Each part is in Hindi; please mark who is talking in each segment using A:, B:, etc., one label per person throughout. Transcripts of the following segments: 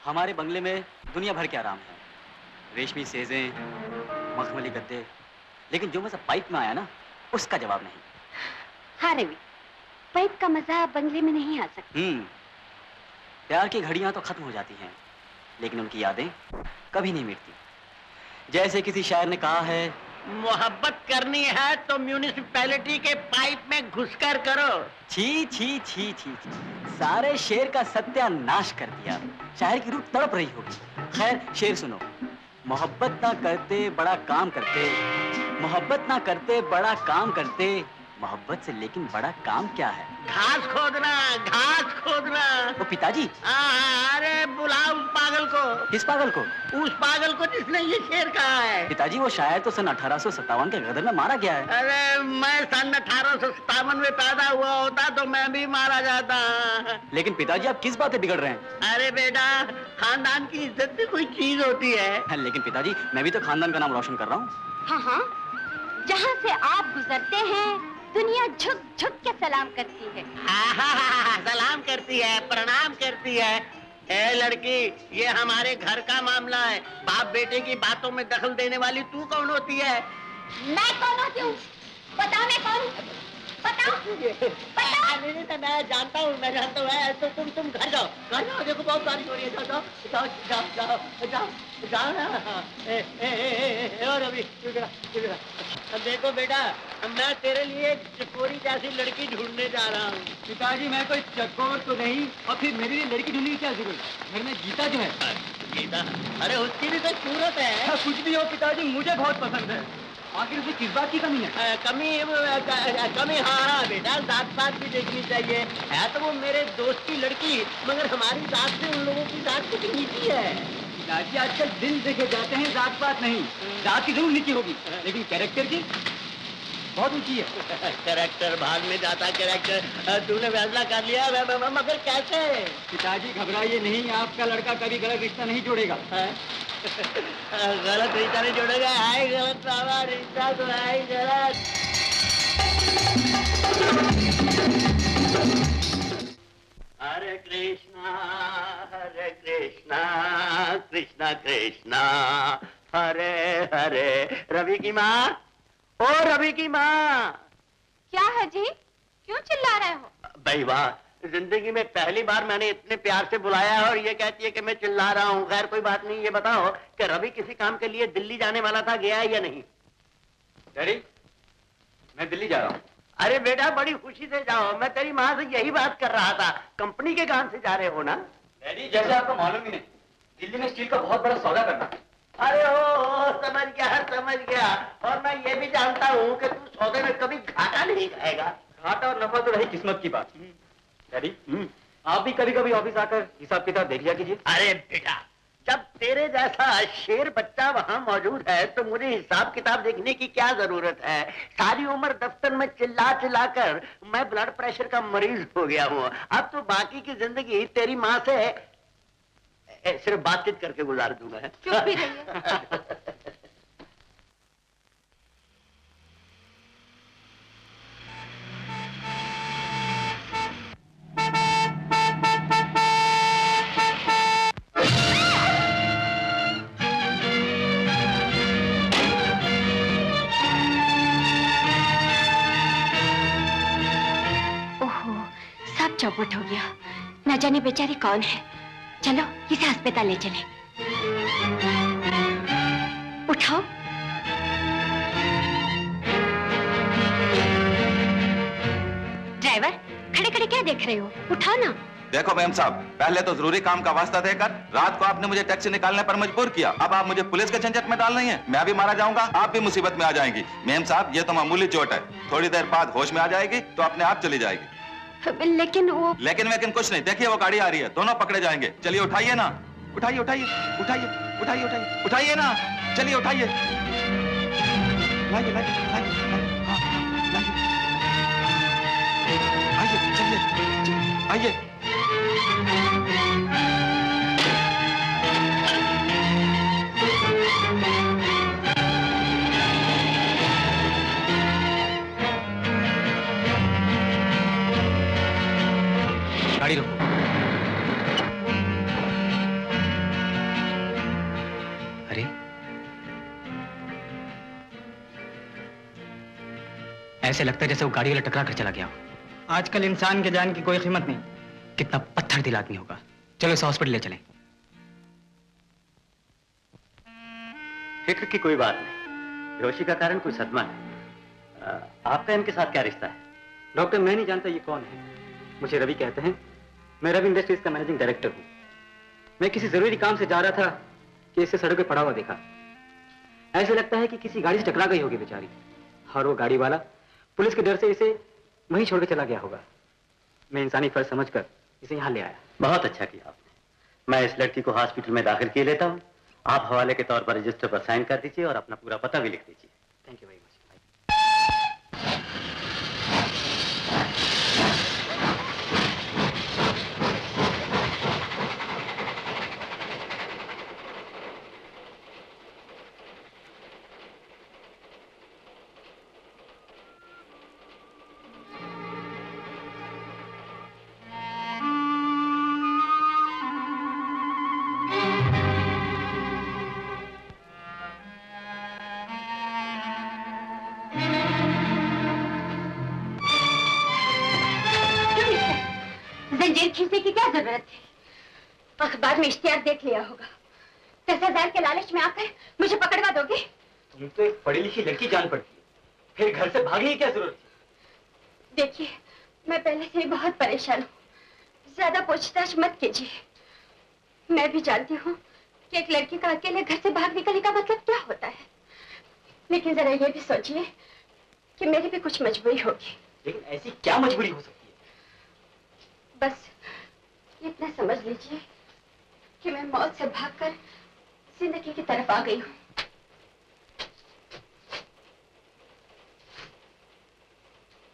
A: हमारे बंगले में दुनिया भर के आराम है, रेशमी सेजें, मखमली गद्दे, लेकिन जो मजा पाइप में आया ना, उसका जवाब नहीं।
B: हाँ रवि, पाइप का मजा बंगले में नहीं आ सकता।
A: प्यार की घड़ियां तो खत्म हो जाती हैं, लेकिन उनकी यादें कभी नहीं मिटती। जैसे किसी शायर ने कहा है,
C: मोहब्बत करनी है तो म्यूनिसिपैलिटी के पाइप में घुसकर करो।
A: छी छी छी छी छी, सारे शेर का सत्यानाश कर दिया। शायर की रूह तड़प रही होगी। खैर शेर सुनो। मोहब्बत ना करते बड़ा काम करते, मोहब्बत ना करते बड़ा काम करते, मोहब्बत से लेकिन बड़ा काम क्या है?
C: घास खोदना, घास खोदना।
A: वो पिताजी?
C: अरे बुलाओ उस पागल को।
A: किस पागल को?
C: उस पागल को जिसने ये शेर कहा है।
A: पिताजी वो शायर तो सन 1857 के गदर में मारा गया है।
C: अरे मैं सन 1857 में पैदा हुआ होता तो मैं भी मारा जाता।
A: लेकिन पिताजी आप किस बातें बिगड़ रहे हैं?
C: अरे बेटा, खानदान की इज्जत भी कोई चीज होती है।
A: लेकिन पिताजी मैं भी तो खानदान का नाम रोशन कर रहा हूँ।
B: हाँ हाँ, जहाँ से आप गुजरते हैं दुनिया झुक झुक के सलाम करती है।
C: सलाम करती है, प्रणाम करती है। ए लड़की, ये हमारे घर का मामला है। बाप बेटे की बातों में दखल देने वाली तू कौन होती है?
B: मैं कौन होती हूँ? बताओ मैं कौन? बताओ।
C: नहीं, मैं जानता हूँ, मैं जानता हूँ। तो तुम घर जाओ, घर जाओ। देखो बहुत बारिश हो रही है। जाओ जाओ जाओ जाओ जाओ जाओ जाओ ना। और अभी देखो बेटा, मैं तेरे लिए चकोरी जैसी लड़की ढूंढने जा रहा हूँ।
A: पिताजी मैं कोई चकोर तो नहीं, और फिर मेरे लिए लड़की ढूंढने की क्या जरूरत? घर में गीता जो है।
C: गीता? अरे उसकी भी तो सूरत है।
A: कुछ भी हो पिताजी, मुझे बहुत पसंद है। आखिर उसे किस बात की कमी है?
C: कमी हाँ बेटा, जात पात भी देखनी चाहिए। है तो वो मेरे दोस्त की लड़की, मगर हमारी जात से उन लोगों की जात कुछ नीची है।
A: पिताजी आजकल दिल देखे जाते हैं, जात पात नहीं। जात की जरूर नीची होगी, लेकिन कैरेक्टर की बहुत ऊंची है।
C: कैरेक्टर भाग में जाता। कैरेक्टर तूने फैसला कर लिया, मगर कैसे?
A: पिताजी घबराइए नहीं, आपका लड़का कभी गलत रिश्ता नहीं जोड़ेगा।
C: गलत रिश्ता नहीं जोड़ेगा? है गलत बाबा, रिश्ता तो है ही गलत। हरे कृष्णा कृष्णा कृष्णा हरे हरे। रवि की माँ, ओ रवि की माँ।
B: क्या है जी, क्यों चिल्ला रहे हो?
C: भाई वाह, जिंदगी में पहली बार मैंने इतने प्यार से बुलाया है और ये कहती है कि मैं चिल्ला रहा हूँ। खैर कोई बात नहीं। ये बताओ कि रवि किसी काम के लिए दिल्ली जाने वाला था, गया है या नहीं?
A: डैडी मैं दिल्ली जा रहा हूँ।
C: अरे बेटा बड़ी खुशी से जाओ, मैं तेरी माँ से यही बात कर रहा था। कंपनी के काम से जा रहे हो ना?
A: डैडी जैसे आपको मालूम ही नहीं, दिल्ली में स्टील का बहुत बड़ा सौदा करना।
C: अरे ओ समझ गया। और मैं ये भी जानता हूँ कि तू सौदे में कभी घाटा नहीं खाएगा।
A: घाटा और नफा तो रही किस्मत की बात। डैडी आप भी कभी कभी ऑफिस आकर हिसाब किताब देख लिया कीजिए।
C: अरे बेटा, जब तेरे जैसा शेर बच्चा वहाँ मौजूद है तो मुझे हिसाब किताब देखने की क्या जरूरत है? सारी उम्र दफ्तर में चिल्ला चिल्ला कर मैं ब्लड प्रेशर का मरीज हो गया हूँ। अब तो बाकी की जिंदगी तेरी माँ से सिर्फ बातचीत करके गुजार दूंगा।
B: चुप भी रहिए। चौपट हो गया। न जाने बेचारी कौन है। चलो इसे अस्पताल ले चले। उठाओ। ड्राइवर, खड़े खड़े क्या देख रहे हो? उठाओ ना।
D: देखो मैम साहब, पहले तो जरूरी काम का वास्ता देकर रात को आपने मुझे टैक्सी निकालने पर मजबूर किया। अब आप मुझे पुलिस के झंझट में डाल रही हैं। मैं भी मारा जाऊंगा, आप भी मुसीबत में आ जाएंगी। मैम साहब ये तो मामूली चोट है, थोड़ी देर बाद होश में आ जाएगी तो अपने आप चली जाएगी।
B: लेकिन वो
D: लेकिन कुछ नहीं। देखिए वो गाड़ी आ रही है, दोनों पकड़े जाएंगे। चलिए उठाइए ना, उठाइए उठाइए उठाइए उठाइए उठाइए उठाइए ना, चलिए उठाइए। लाइए लाइए लाइए लाइए, आइए चलिए आइए। गाड़ी रोको।
A: ऐसे लगता है जैसे वो गाड़ी वाला टकरा कर चला गया हो। आजकल इंसान के जान की कोई कीमत नहीं। कितना पत्थर दिल आदमी होगा। चलो इसे हॉस्पिटल ले चलें।
C: फिक्र की कोई बात नहीं, बेहोशी का कारण कोई सदमा है। आपका इनके साथ क्या रिश्ता है?
A: डॉक्टर, मैं नहीं जानता ये कौन है। मुझे रवि कहते हैं। मैं रवि इंडस्ट्रीज का मैनेजिंग डायरेक्टर हूँ। मैं किसी जरूरी काम से जा रहा था कि इसे सड़क पे पड़ा हुआ देखा। ऐसे लगता है कि किसी गाड़ी से टकरा गई होगी बेचारी, और वो गाड़ी वाला पुलिस के डर से इसे वहीं छोड़ के चला गया होगा। मैं इंसानी फर्ज समझकर इसे यहाँ ले आया।
C: बहुत अच्छा किया आपने। मैं इस लड़की को हॉस्पिटल में दाखिल किए लेता हूँ। आप हवाले के तौर पर रजिस्टर पर साइन कर दीजिए और अपना पूरा पता भी लिख दीजिए।
A: Thank you very much.
B: जंजीर खींचने की क्या जरूरत है? अखबार में इश्तिहार देख लिया होगा। 10,000 के लालच में आकर मुझे पकड़वा दोगे?
A: तुम तो एक पढ़ी लिखी लड़की जान पड़ती है, फिर घर से भागने की क्या जरूरत थी?
B: देखिए, मैं पहले से ही बहुत परेशान हूँ। ज्यादा पूछताछ मत कीजिए। मैं भी जानती हूँ कि एक लड़की का अकेले घर से बाहर निकलने का मतलब क्या होता है, लेकिन जरा ये भी सोचिए कि मेरी भी कुछ मजबूरी होगी।
A: लेकिन ऐसी क्या मजबूरी हो सकती है?
B: बस इतना समझ लीजिए कि मैं मौत से भागकर जिंदगी की तरफ आ गई हूँ।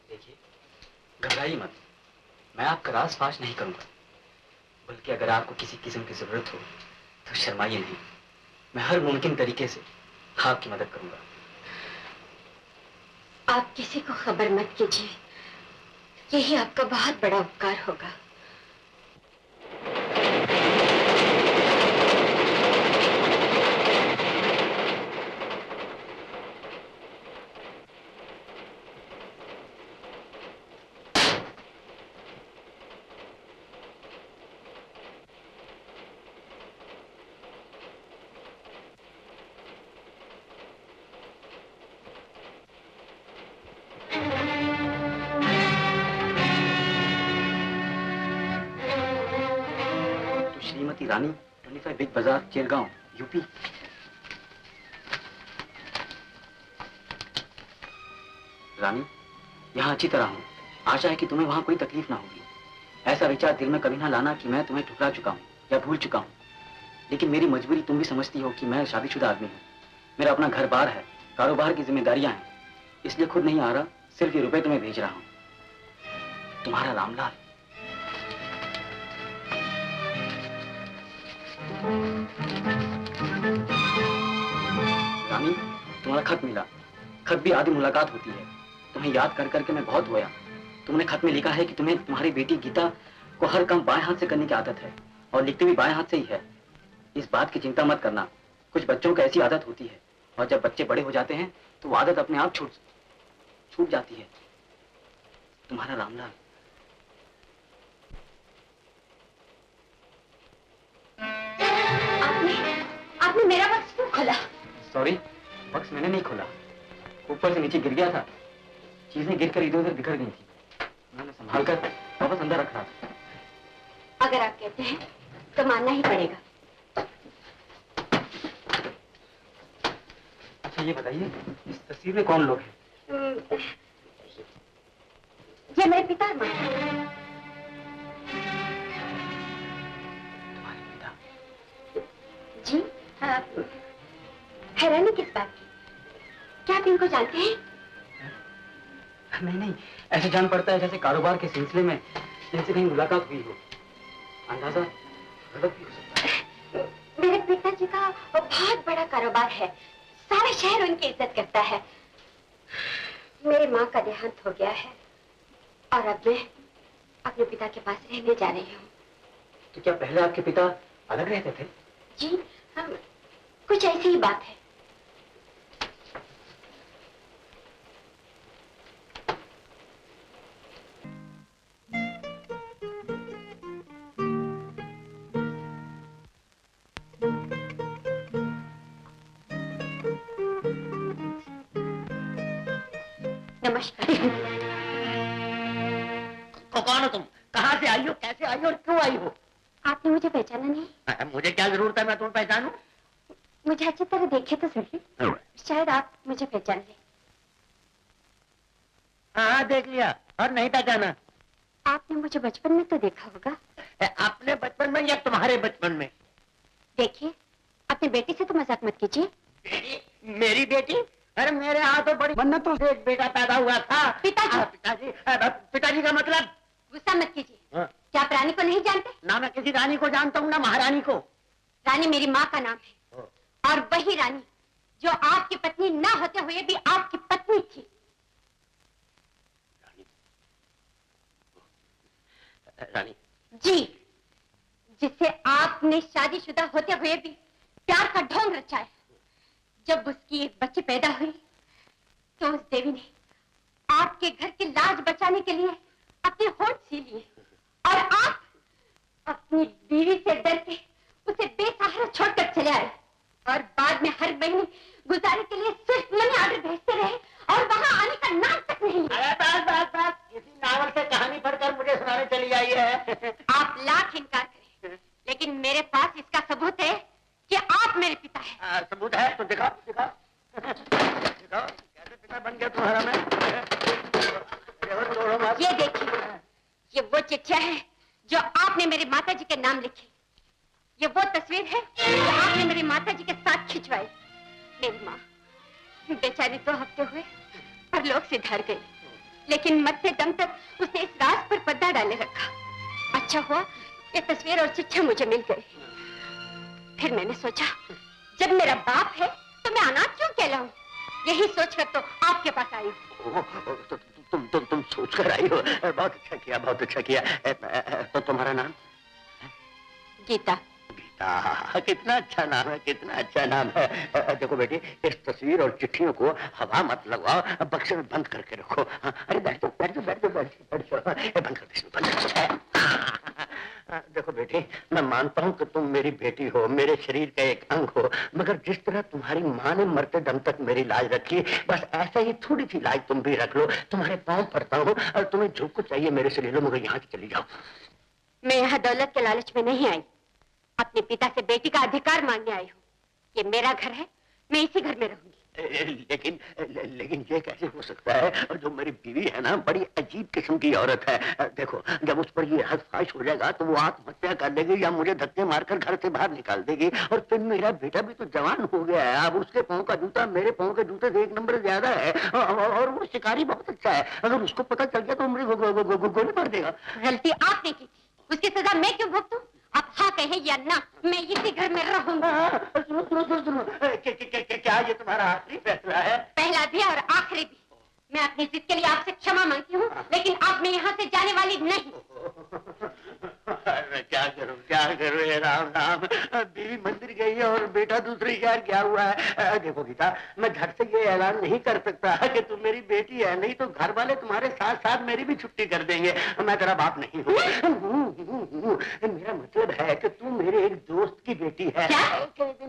A: देखिए, घबराइए मत। मैं आपका राज फाश नहीं करूंगा, बल्कि अगर आपको किसी किस्म की जरूरत हो तो शर्माइए नहीं। मैं हर मुमकिन तरीके से आपकी मदद करूंगा।
B: आप किसी को खबर मत कीजिए, यही आपका बहुत बड़ा उपकार होगा।
A: श्रीमती रानी, 25 बिग बाजार, चेरगांव, यूपी। रानी, यहाँ अच्छी तरह हूँ। आशा है कि तुम्हें वहाँ कोई तकलीफ ना होगी। ऐसा विचार दिल में कभी ना लाना कि मैं तुम्हें ठुकरा चुका हूँ या भूल चुका हूँ। लेकिन मेरी मजबूरी तुम भी समझती हो कि मैं शादीशुदा आदमी हूँ। मेरा अपना घर बार है, कारोबार की जिम्मेदारियां हैं। इसलिए खुद नहीं आ रहा, सिर्फ ये रुपए तुम्हें भेज रहा हूँ। तुम्हारा रामलाल। रानी, तुम्हारा खत मिला। खत भी आधी मुलाकात होती है। तुम्हें याद कर करके मैं बहुत रोया। तुमने खत में लिखा है कि तुम्हें तुम्हारी बेटी गीता को हर काम बाएं हाथ से करने की आदत है, और लिखते भी बाएं हाथ से ही है। इस बात की चिंता मत करना। कुछ बच्चों को ऐसी आदत होती है, और जब बच्चे बड़े हो जाते हैं तो वो आदत अपने आप छूट जाती है। तुम्हारा रामलाल।
B: आपने मेरा बक्स क्यों खोला?
A: सॉरी, बक्स मैंने नहीं खोला। ऊपर से नीचे गिर गया था। चीजें गिरकर इधर उधर बिखर गई थी। मैंने संभाल कर वापस अंदर रख रहा था।
B: अगर आप कहते हैं तो मानना ही पड़ेगा।
A: अच्छा ये बताइए, इस तस्वीर में कौन लोग हैं?
B: ये मेरे पिता और माँ।
A: तुम्हारे पिता?
B: जी, हैरानी किस बात की? क्या आप इनको जानते हैं?
A: नहीं, ऐसे जान पड़ता है जैसे कारोबार के सिलसिले में इनसे कहीं मुलाकात हुई हो। अंदाजा गलत भी हो सकता है।
B: मेरे पिताजी का बहुत बड़ा कारोबार है। सारा शहर उनकी इज्जत करता है। मेरी माँ का देहांत हो गया है और अब मैं अपने पिता के पास रहने जा रही हूँ।
A: तो क्या पहले आपके पिता अलग रहते थे?
B: जी, हम कुछ ऐसी ही बात है। नमस्कार।
C: कौन हो तुम? कहाँ से आई हो, कैसे आई हो और क्यों आई हो?
B: आपने मुझे पहचाना नहीं?
C: मुझे क्या जरूरत है मैं तुम्हें पहचानूं?
B: मुझे अच्छी तरह देखे तो सही, शायद आप मुझे पहचान ले।
C: हाँ देख लिया और नहीं पहचाना।
B: आपने मुझे बचपन में तो देखा होगा।
C: अपने बचपन में या तुम्हारे बचपन में?
B: देखिए, अपनी बेटी से तो मजाक मत कीजिए।
C: मेरी बेटी? अरे मेरे यहाँ तो बड़ी वरना तो एक बेटा पैदा हुआ था।
B: पिताजी।
C: पिताजी? पिताजी का मतलब?
B: गुस्सा मत कीजिए।
C: हाँ?
B: क्या आप रानी को नहीं जानते?
C: ना मैं किसी रानी को जानता हूँ ना महारानी को।
B: रानी मेरी माँ का नाम है, और वही रानी जो आपकी पत्नी ना होते हुए भी आपकी पत्नी थी।
C: रानी?
B: जी, जिसे आपने शादीशुदा होते हुए भी प्यार का ढोंग रचा है। जब उसकी एक बच्ची पैदा हुई तो उस देवी ने आपके घर की लाज बचाने के लिए अपने होंठ सी लिए, और आप अपनी बीवी से डर के उसे बेसहारा छोड़कर चले आए, और बाद में हर महीने गुजारे के लिए सिर्फ मनी ऑर्डर भेजते रहे और वहां आने का नाम तक नहीं।
C: अरे बस किसी नावल से कहानी पढ़कर मुझे सुनाने चली आई है।
B: आप लाख इनकार करें, लेकिन मेरे पास इसका सबूत है कि आप मेरे पिता हैं।
C: सबूत है तो दिखाओ दिखाओ दिखाओ, कैसे पिता बन गया तुम्हारा मैं?
B: ये देखिए, ये वो चिट्ठियां हैं जो आपने मेरे माताजी के नाम लिखी। ये वो तस्वीर है जो आपने मेरी माताजी के साथ खिंचवाई। मेरी माँ बेचारी 2 हफ्ते हुए परलोक से धर गई, लेकिन मरते दम तक उसे इस राज पर पर्दा डाले रखा। अच्छा हुआ ये तस्वीर और चिट्ठियां मुझे मिल गई। फिर मैंने सोचा, जब मेरा बाप है तो मैं अनाथ क्यों कहलाऊं? यही सोचकर तो आपके पास आई हूँ।
C: तुम सोच कर आई हो? बहुत अच्छा किया, बहुत अच्छा किया। तो तुम्हारा नाम?
B: गीता।
C: गीता, कितना अच्छा नाम है, कितना अच्छा नाम है। देखो बेटी, इस तस्वीर और चिट्ठियों को हवा मत लगवाओ, बक्से में बंद करके रखो। अरे बैठ जाओ बैठ जाओ बैठ जाओ बैठ जाओ, बंद कर दो बंद कर दो। देखो बेटी, मैं मानता हूँ कि तुम मेरी बेटी हो, मेरे शरीर का एक अंग हो, मगर जिस तरह तुम्हारी माँ ने मरते दम तक मेरी लाज रखी, बस ऐसा ही थोड़ी सी लाज तुम भी रख लो। तुम्हारे पाँव पड़ता हूँ, और तुम्हें जो कुछ चाहिए मेरे से ले लो, मगर यहाँ से चली जाओ।
B: मैं यहाँ दौलत के लालच में नहीं आई, अपने पिता से बेटी का अधिकार मांगने आई हूँ। ये मेरा घर है, मैं इसी घर में रहूंगी।
C: लेकिन ये कैसे हो सकता है? और जो मेरी बीवी है ना, बड़ी अजीब किस्म की औरत है। देखो, जब उस पर ये हद-फाश हो जाएगा तो वो आत्महत्या कर लेगी या मुझे धक्के मारकर घर से बाहर निकाल देगी। और फिर मेरा बेटा भी तो जवान हो गया है, अब उसके पाँव का जूता मेरे पाँव के जूते से 1 नंबर ज्यादा है, और वो शिकारी बहुत अच्छा है। अगर उसको पता चल गया तो मुझे गोली मार देगा।
B: गलती आपने की थी, उसकी सजा मैं क्यों भुगतूं? आप हाँ कहें या ना, मैं इसी घर में रहूंगा।
C: सुनो, क्या ये तुम्हारा आखिरी फैसला है?
B: पहला भी और आखिरी भी। मैं अपनी जिद के लिए आपसे क्षमा मांगती हूँ, लेकिन अब मैं यहाँ से जाने वाली नहीं।
C: मैं क्या करूँ ये राम राम, बीवी मंदिर गई है और बेटा दूसरी शहर गया हुआ है। देखो गीता, मैं झट से ये ऐलान नहीं कर सकता कि तुम मेरी बेटी है, नहीं तो घर वाले तुम्हारे साथ साथ मेरी भी छुट्टी कर देंगे। मैं तेरा बाप नहीं हूँ। मेरा मतलब है कि तू मेरे एक दोस्त की बेटी है।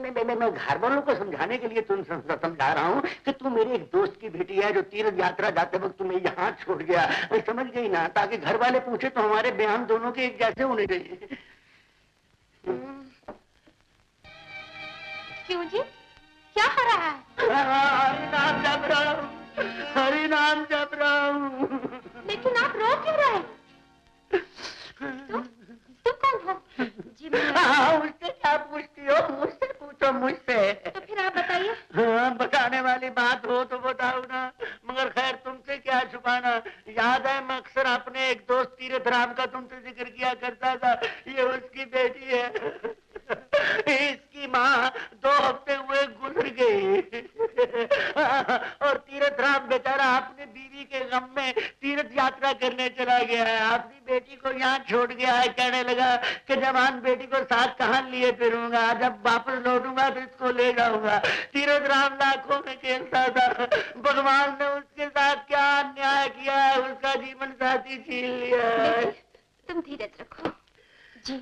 C: मैं घर वालों को समझाने के लिए तुम समझा रहा हूँ कि तू मेरे एक दोस्त की बेटी है जो तीर्थ यात्रा जाते वक्त तुम्हें यहाँ छोड़ गया। समझ गई ना? ताकि घर वाले पूछे तो हमारे बयान दोनों के एक जैसे होने चाहिए।
B: क्यों जी, क्या हो रहा है?
C: हरि नाम जप रहा हूँ, हरि नाम जप रहा हूँ।
B: लेकिन आप रो क्यों रहे? तुम कौन हो? जी
C: मुझसे क्या पूछती हो? मुझसे पूछो, मुझसे।
B: तो फिर आप बताइए।
C: हाँ, बताने वाली बात हो तो बताओ ना, मगर खैर तुमसे क्या छुपाना। याद है, मैं अक्सर अपने एक दोस्त तीरथ राम का तुमसे जिक्र किया करता था। ये उसकी बेटी है। इसकी माँ 2 हफ्ते हुए गुजर गई, और तीरथ राम बेचारा अपने बीवी के गम में तीर्थ यात्रा करने चला गया है। अपनी बेटी को यहाँ छोड़ गया है, कहने लगा कि जवान बेटी को साथ कहाँ लिए फिरूंगा, जब वापस लौटूंगा तो इसको ले जाऊंगा। तीरथ राम लाखों में खेलता था, भगवान ने उसके साथ क्या अन्याय किया है, उसका जीवन साथी छीन लिया है।
B: तुम धीरज रखो जी,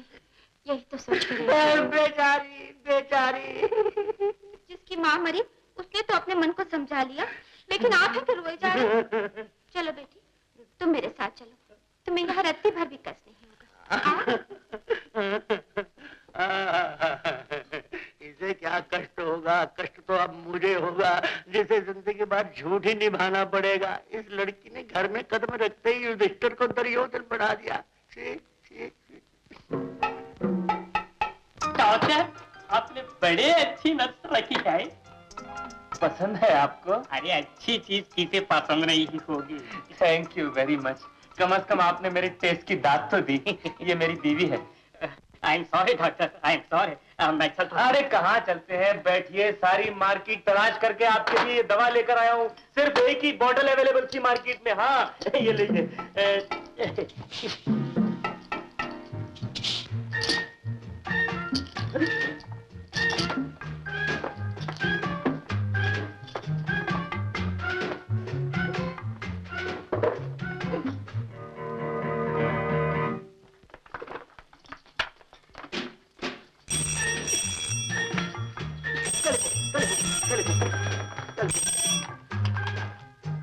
B: यही तो सोच रही हूँ।
C: बेचारी बेचारी।
B: जिसकी माँ मरी उसने तो अपने मन को समझा लिया, लेकिन आप ही तो रोए जा रहे हो। चलो बेटी, तुम मेरे साथ चलो, तुम्हें यहाँ रत्ती भर भी कष्ट नहीं होगा।
C: इसे क्या कष्ट होगा? कष्ट तो अब मुझे होगा, जिसे जिंदगी भर झूठ ही निभाना पड़ेगा। इस लड़की ने घर में कदम रखते ही युधिष्ठिर को दुर्योधन बढ़ा दिया। छी, छी, छी।
E: डॉक्टर, आपने बड़े अच्छी नस्ल रखी है। पसंद है आपको? अरे अच्छी चीज किसे पसंद नहीं होगी। Thank you very much. कम से कम आपने मेरे टेस्ट की दाद तो दी। ये मेरी बीवी है। I am sorry doctor, I am sorry. मैं चलता हूं। अरे कहाँ चलते हैं, बैठिए। सारी मार्केट तलाश करके आपके लिए दवा लेकर आया हूँ। सिर्फ एक ही बॉटल अवेलेबल थी मार्केट में। हाँ, ये लीजिए।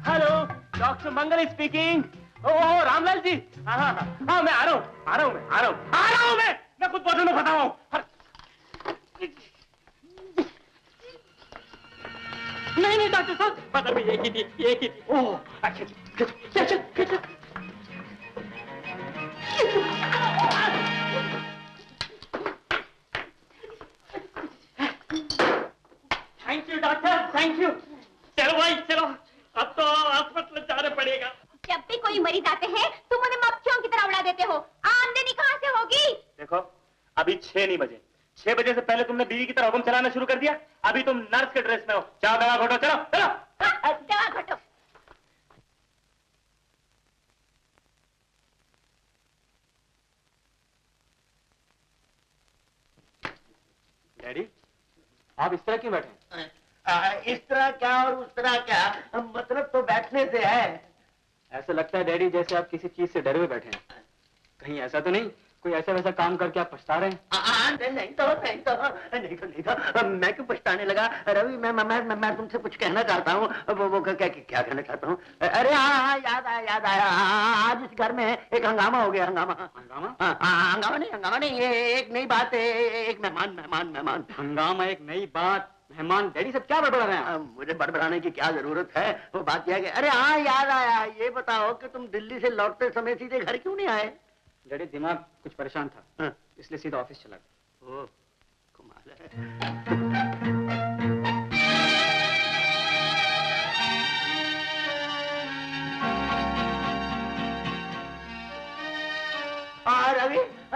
E: हेलो, डॉक्टर मंगल स्पीकिंग। ओ रामलाल जी। हाँ हाँ हाँ, मैं आ रहा हूँ मैं खुद बॉटल में फंसा हूँ। नहीं डॉक्टर साहब, बता भी एक ही थी। ओह अच्छा, चल। Thank you doctor, thank you. चलो भाई चलो, अब तो अस्पताल जाना पड़ेगा।
B: जब भी कोई मरीज आते हैं तुम उन्हें मक्खियों की तरह उड़ा देते हो। आमदनी कहाँ से होगी?
E: देखो, अभी 6 नहीं बजे। 6 बजे से पहले तुमने बीवी की तरह हुक्म चलाना शुरू कर दिया। अभी तुम नर्स के ड्रेस में हो। जाओ दवा घोटो, चलो।
B: दवा घोटो।
E: डैडी, आप इस तरह क्यों बैठे हैं?
C: इस तरह क्या और उस तरह क्या, मतलब तो बैठने से है।
A: ऐसा लगता है डैडी जैसे आप किसी चीज से डरे हुए बैठे हैं। कहीं ऐसा तो नहीं कोई ऐसा वैसा काम करके आप पछता रहे हैं?
C: नहीं तो मैं क्यों पछताने लगा? रवि, मैं तुमसे कुछ कहना चाहता हूँ। वो क्या कहना चाहता हूँ? अरे हाँ, याद आया। आज इस घर में एक हंगामा हो गया। हंगामा नहीं, ये एक नई बात है। एक मेहमान।
A: हंगामा, एक नई बात, मेहमान। डैडी सब क्या बड़बड़ा रहे हैं?
C: मुझे बड़बड़ाने की क्या जरूरत है? वो बात यह है कि अरे हाँ, याद आया। ये बताओ कि तुम दिल्ली से लौटते समय सीधे घर क्यों नहीं आए?
A: डैडी दिमाग कुछ परेशान था।
C: हाँ।
A: इसलिए सीधा ऑफिस चला गया।
C: ओह, कमाल है।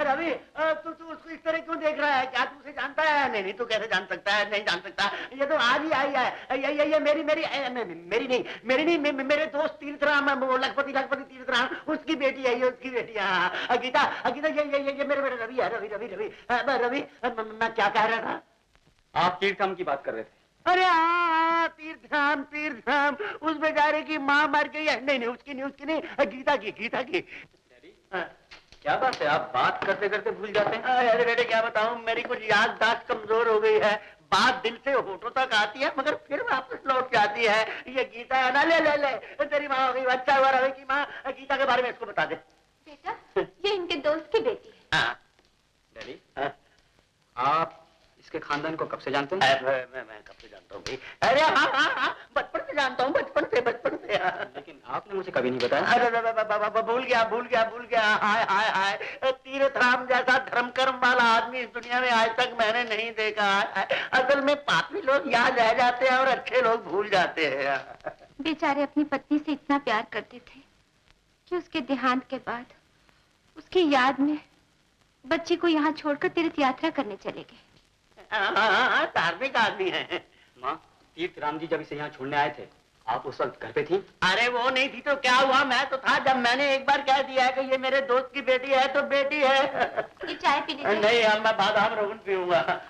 C: रवि, तू उसको इस तरह क्यों देख रहा है? क्या तू उसे जानता है? नहीं, तू कैसे जान सकता है? नहीं जान सकता। ये तो आज ही आई है। ये मेरी नहीं, मेरे दोस्त तीर्थराम, वो लखपति तीर्थराम, उसकी बेटी है। ये उसकी बेटी है। हाँ, गीता, ये मेरे रवि है। रवि, मैं क्या कह रहा था?
A: आप तीर्थम की बात कर रहे थे।
C: अरे हाँ, तीर्थराम, उस बेचारे की माँ मर गई है। नहीं, उसकी नहीं, गीता की।
A: डैडी, क्या बात है, आप बात करते करते भूल जाते हैं?
C: अरे बेटे, क्या बताऊं, मेरी कुछ याददाश्त कमजोर हो गई है। बात दिल से होठों तक आती है मगर फिर वापस लौट जाती है। ये गीता है ना, ले तेरी माँ हो गई। अच्छा हुआ रवि की माँ। गीता के बारे में इसको बता दे।
B: बेटा, ये इनके दोस्त की बेटी है।
C: हाँ।
A: डैडी,
C: हाँ?
A: आप इसके खानदान को कब से जानते हैं?
C: मैं कब से जानता हूँ भाई? अरे हाँ, बचपन से जानता हूँ, बचपन से।
A: लेकिन आपने मुझे कभी नहीं बताया।
C: अरे भूल गया। हाय, तीर्थराम जैसा धर्म कर्म वाला आदमी इस दुनिया में आज तक मैंने नहीं देखा। असल में पापी लोग याद रह जाते हैं और अच्छे लोग भूल जाते हैं।
B: बेचारे अपनी पत्नी से इतना प्यार करते थे कि उसके देहांत के बाद उसकी याद में बच्ची को यहाँ छोड़कर तीर्थ यात्रा करने चले गए।
C: हाँ, धार्मिक आदमी है।
A: माँ, तीर्थराम जी जब इसे यहाँ छोड़ने आए थे, आप उस वक्त घर पे थी?
C: अरे वो नहीं थी तो क्या हुआ, मैं तो था। जब मैंने एक बार कह दिया है कि ये मेरे दोस्त की बेटी है तो बेटी है।
B: ये चाय पी लीजिए।
C: नहीं, अब मैं बादाम रोगन पीऊंगा।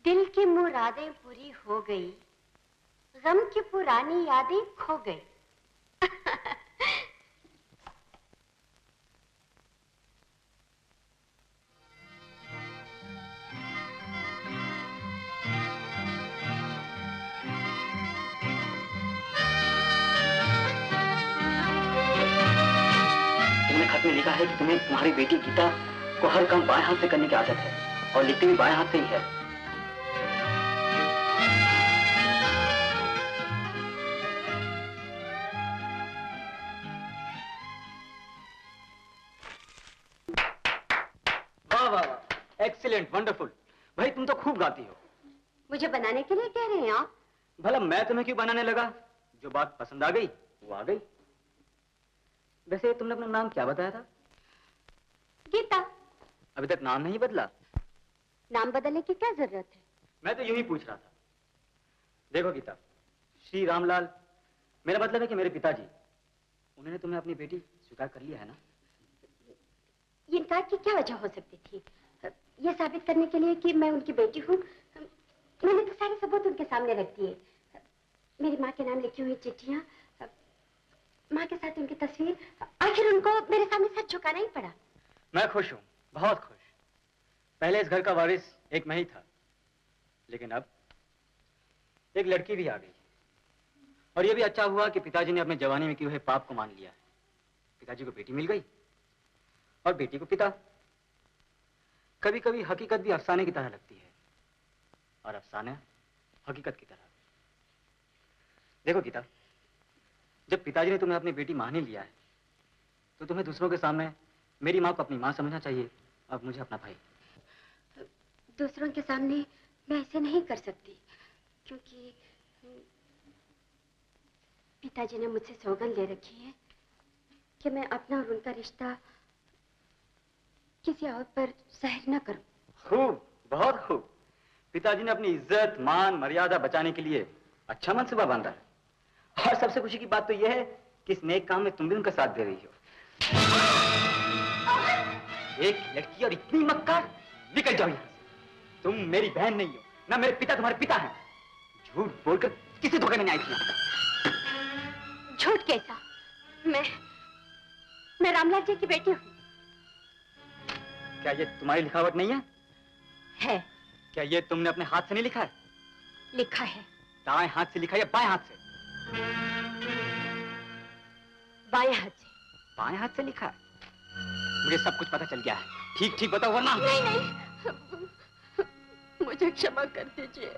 B: दिल की मुरादें पूरी हो गई, गम की पुरानी यादें खो गई।
A: तुमने खत में लिखा है कि तुम्हें तुम्हारी बेटी गीता को हर काम बाएं हाथ से करने की आदत है और लिखती भी बाएं हाथ से ही है। वाह वाह वाह, एक्सीलेंट, वंडरफुल। भाई तुम तो खूब गाती हो।
B: मुझे बनाने के लिए कह रहे हैं आप?
A: भला मैं तुम्हें क्यों बनाने लगा? जो बात पसंद आ गई वो आ गई। वैसे तुमने अपना नाम क्या बताया था?
B: गीता।
A: अभी तक नाम नहीं बदला?
B: नाम बदलने की क्या जरूरत है?
A: मैं तो यूं ही पूछ रहा था। देखो गीता, श्री रामलाल, मेरा मतलब है कि मेरे पिताजी, उन्होंने तुम्हें अपनी बेटी स्वीकार कर लिया है ना?
B: इनकार की क्या वजह हो सकती थी? यह साबित करने के लिए कि मैं उनकी बेटी हूँ, मैंने तो सारे सबूत उनके सामने रख दिए। मेरी माँ के नाम लिखी हुई चिट्ठियाँ, माँ के साथ उनकी तस्वीर, आखिर उनको मेरे सामने सच झुकाना ही पड़ा।
A: मैं खुश हूँ, बहुत खुश। पहले इस घर का वारिस एक मैं ही था, लेकिन अब एक लड़की भी आ गई। और यह भी अच्छा हुआ कि पिताजी ने अपने जवानी में किए हुए पाप को मान लिया है। पिताजी को बेटी मिल गई और बेटी को पिता। कभी कभी हकीकत भी अफसाने की तरह लगती है और अफसाने हकीकत की तरह। देखो गीता, जब पिताजी ने तुम्हें अपनी बेटी मान ही लिया है तो तुम्हें दूसरों के सामने मेरी माँ को अपनी माँ समझना चाहिए और मुझे अपना भाई।
B: दूसरों के सामने मैं ऐसे नहीं कर सकती, क्योंकि पिताजी ने मुझसे सौगंध ले रखी है कि मैं अपना और उनका रिश्ता किसी और पर जाहिर न करूं।
A: खूब, बहुत खूब। पिताजी ने अपनी इज्जत, मान, मर्यादा बचाने के लिए अच्छा मनसूबा बांधा है। और सबसे खुशी की बात तो यह है कि इस नेक काम में तुम भी उनका साथ दे रही हो। एक लड़की और इतनी मक्कार, निकल जाओ यहाँ से। तुम मेरी बहन नहीं हो, ना मेरे पिता तुम्हारे पिता हैं। झूठ बोलकर किसी धोखे में नहीं आई थी।
B: झूठ कैसा? मैं रामलाल जी की बेटी हूँ।
A: क्या ये तुम्हारी लिखावट नहीं है?
B: है।
A: क्या ये तुमने अपने हाथ से नहीं लिखा है?
B: लिखा है।
A: दाएं हाथ से लिखा है या बाएं हाथ से?
B: बाएं हाथ से।
A: बाएं हाथ से लिखा है? मुझे सब कुछ पता चल गया है। ठीक ठीक बताओ वरना।
B: नहीं नहीं, मुझे क्षमा कर दीजिए।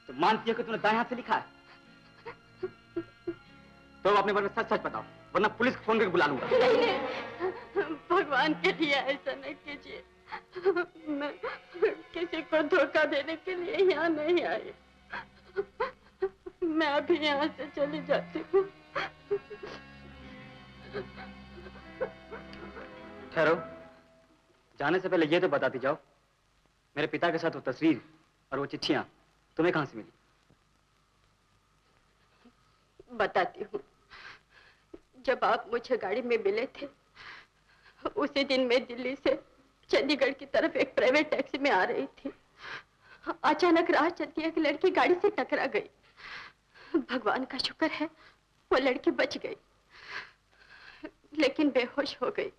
A: तो मानती हो कि तुमने दाएं हाथ से लिखा है? तो अपने बारे में सच सच बताओ, वरना पुलिस को फोन करके बुला लूंगा।
B: नहीं नहीं, भगवान के लिए ऐसा न कीजिए। मैं किसी को धोखा देने के लिए यहाँ नहीं आई। मैं अभी यहाँ से चली जाती हूँ।
A: ठहरो, जाने से पहले ये तो बताती जाओ, मेरे पिता के साथ वो तस्वीर और वो चिट्ठियां तुम्हें कहां से मिली?
B: बताती हूँ। जब आप मुझे गाड़ी में मिले थे, उसी दिन मैं दिल्ली से चंडीगढ़ की तरफ एक प्राइवेट टैक्सी में आ रही थी। अचानक राह चलती एक लड़की गाड़ी से टकरा गई। भगवान का शुक्र है वो लड़की बच गई, लेकिन बेहोश हो गई।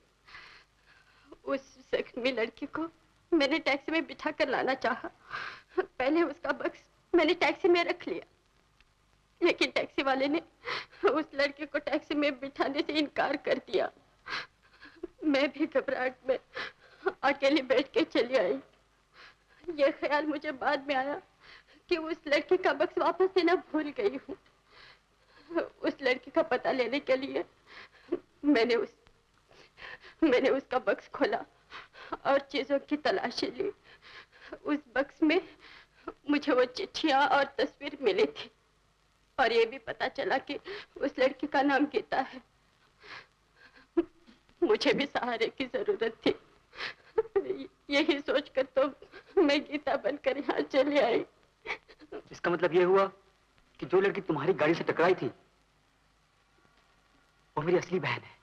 B: उस जख्मी लड़की को मैंने टैक्सी में बिठा कर लाना चाहा। पहले उसका बक्स मैंने टैक्सी में रख लिया, लेकिन टैक्सी वाले ने उस लड़की को टैक्सी में बिठाने से इनकार कर दिया। मैं भी घबराहट में अकेली बैठ के चली आई। यह ख्याल मुझे बाद में आया कि उस लड़की का बक्स वापस देना भूल गई हूँ। उस लड़की का पता लेने के लिए मैंने उसका बक्स खोला और चीजों की तलाशी ली। उस बक्स में मुझे वो चिट्ठियां और तस्वीर मिली थी और ये भी पता चला कि उस लड़की का नाम गीता है। मुझे भी सहारे की जरूरत थी। यही सोचकर तो मैं गीता बनकर यहाँ चली आई।
A: इसका मतलब ये हुआ कि जो लड़की तुम्हारी गाड़ी से टकराई थी वो मेरी असली बहन है,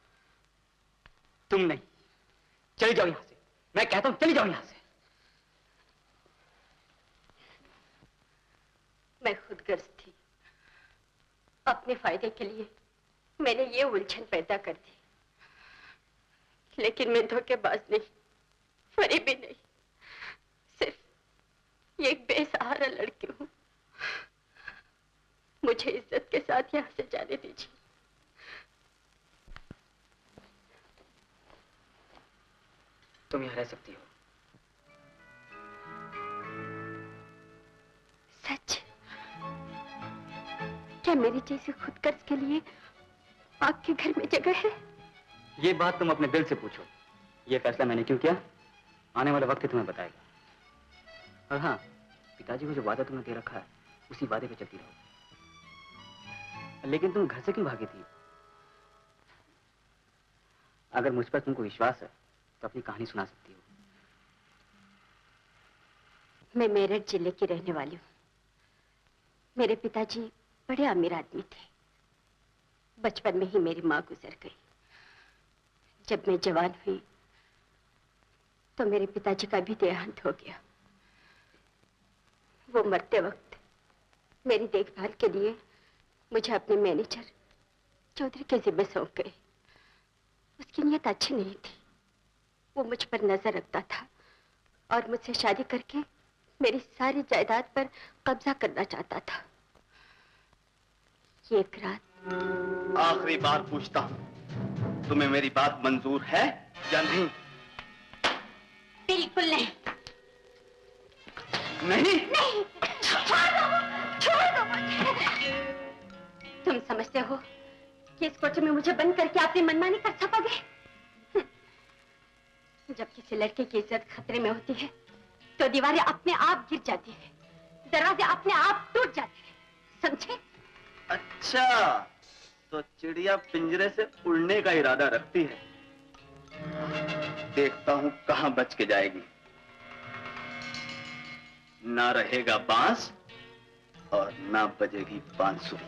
A: तुम नहीं। चली जाओ यहां से, मैं कहता हूं चली जाओ यहां से।
B: मैं खुद खुदगर्ज थी। अपने फायदे के लिए मैंने ये उलझन पैदा कर दी। लेकिन मैं धोखेबाज नहीं, फरेबी नहीं, सिर्फ एक बेसहारा लड़की हूँ। मुझे इज्जत के साथ यहाँ से जाने दीजिए।
A: तुम यहाँ रह सकती हो।
B: सच? क्या मेरी जैसी खुदगर्ज के लिए आपके घर में जगह है?
A: ये बात तुम अपने दिल से पूछो। ये फैसला मैंने क्यों किया, आने वाला वक्त ही तुम्हें बताएगा। और हाँ, पिताजी को जो वादा तुमने दे रखा है, उसी वादे पे चलती रहो। लेकिन तुम घर से क्यों भागी थी? अगर मुझ पर तुमको विश्वास है तो अपनी कहानी सुना सकती हो।
B: मैं मेरठ जिले की रहने वाली हूँ। मेरे पिताजी बड़े अमीर आदमी थे। बचपन में ही मेरी माँ गुजर गई। जब मैं जवान हुई तो मेरे पिताजी का भी देहांत हो गया। वो मरते वक्त मेरी देखभाल के लिए मुझे अपने मैनेजर चौधरी के जिम्मे सौंप गए। उसकी नीयत अच्छी नहीं थी। वो मुझ पर नजर रखता था और मुझसे शादी करके मेरी सारी जायदाद पर कब्जा करना चाहता था। एक रात
C: आखिरी बार पूछता हूँ, तुम्हें मेरी बात मंजूर है या नहीं?
B: बिल्कुल नहीं।
C: नहीं?
B: नहीं, छोड़ दो मुझे। तुम समझते हो कि इस कोठरी में मुझे बंद करके अपनी मनमानी कर सकोगे? जब किसी लड़के की इज्जत खतरे में होती है तो दीवारें अपने आप गिर जाती है, दरवाजे अपने आप टूट जाते हैं, समझे?
C: अच्छा, तो चिड़िया पिंजरे से उड़ने का इरादा रखती है। देखता हूँ कहाँ बच के जाएगी। ना रहेगा बांस और ना बजेगी बांसुरी।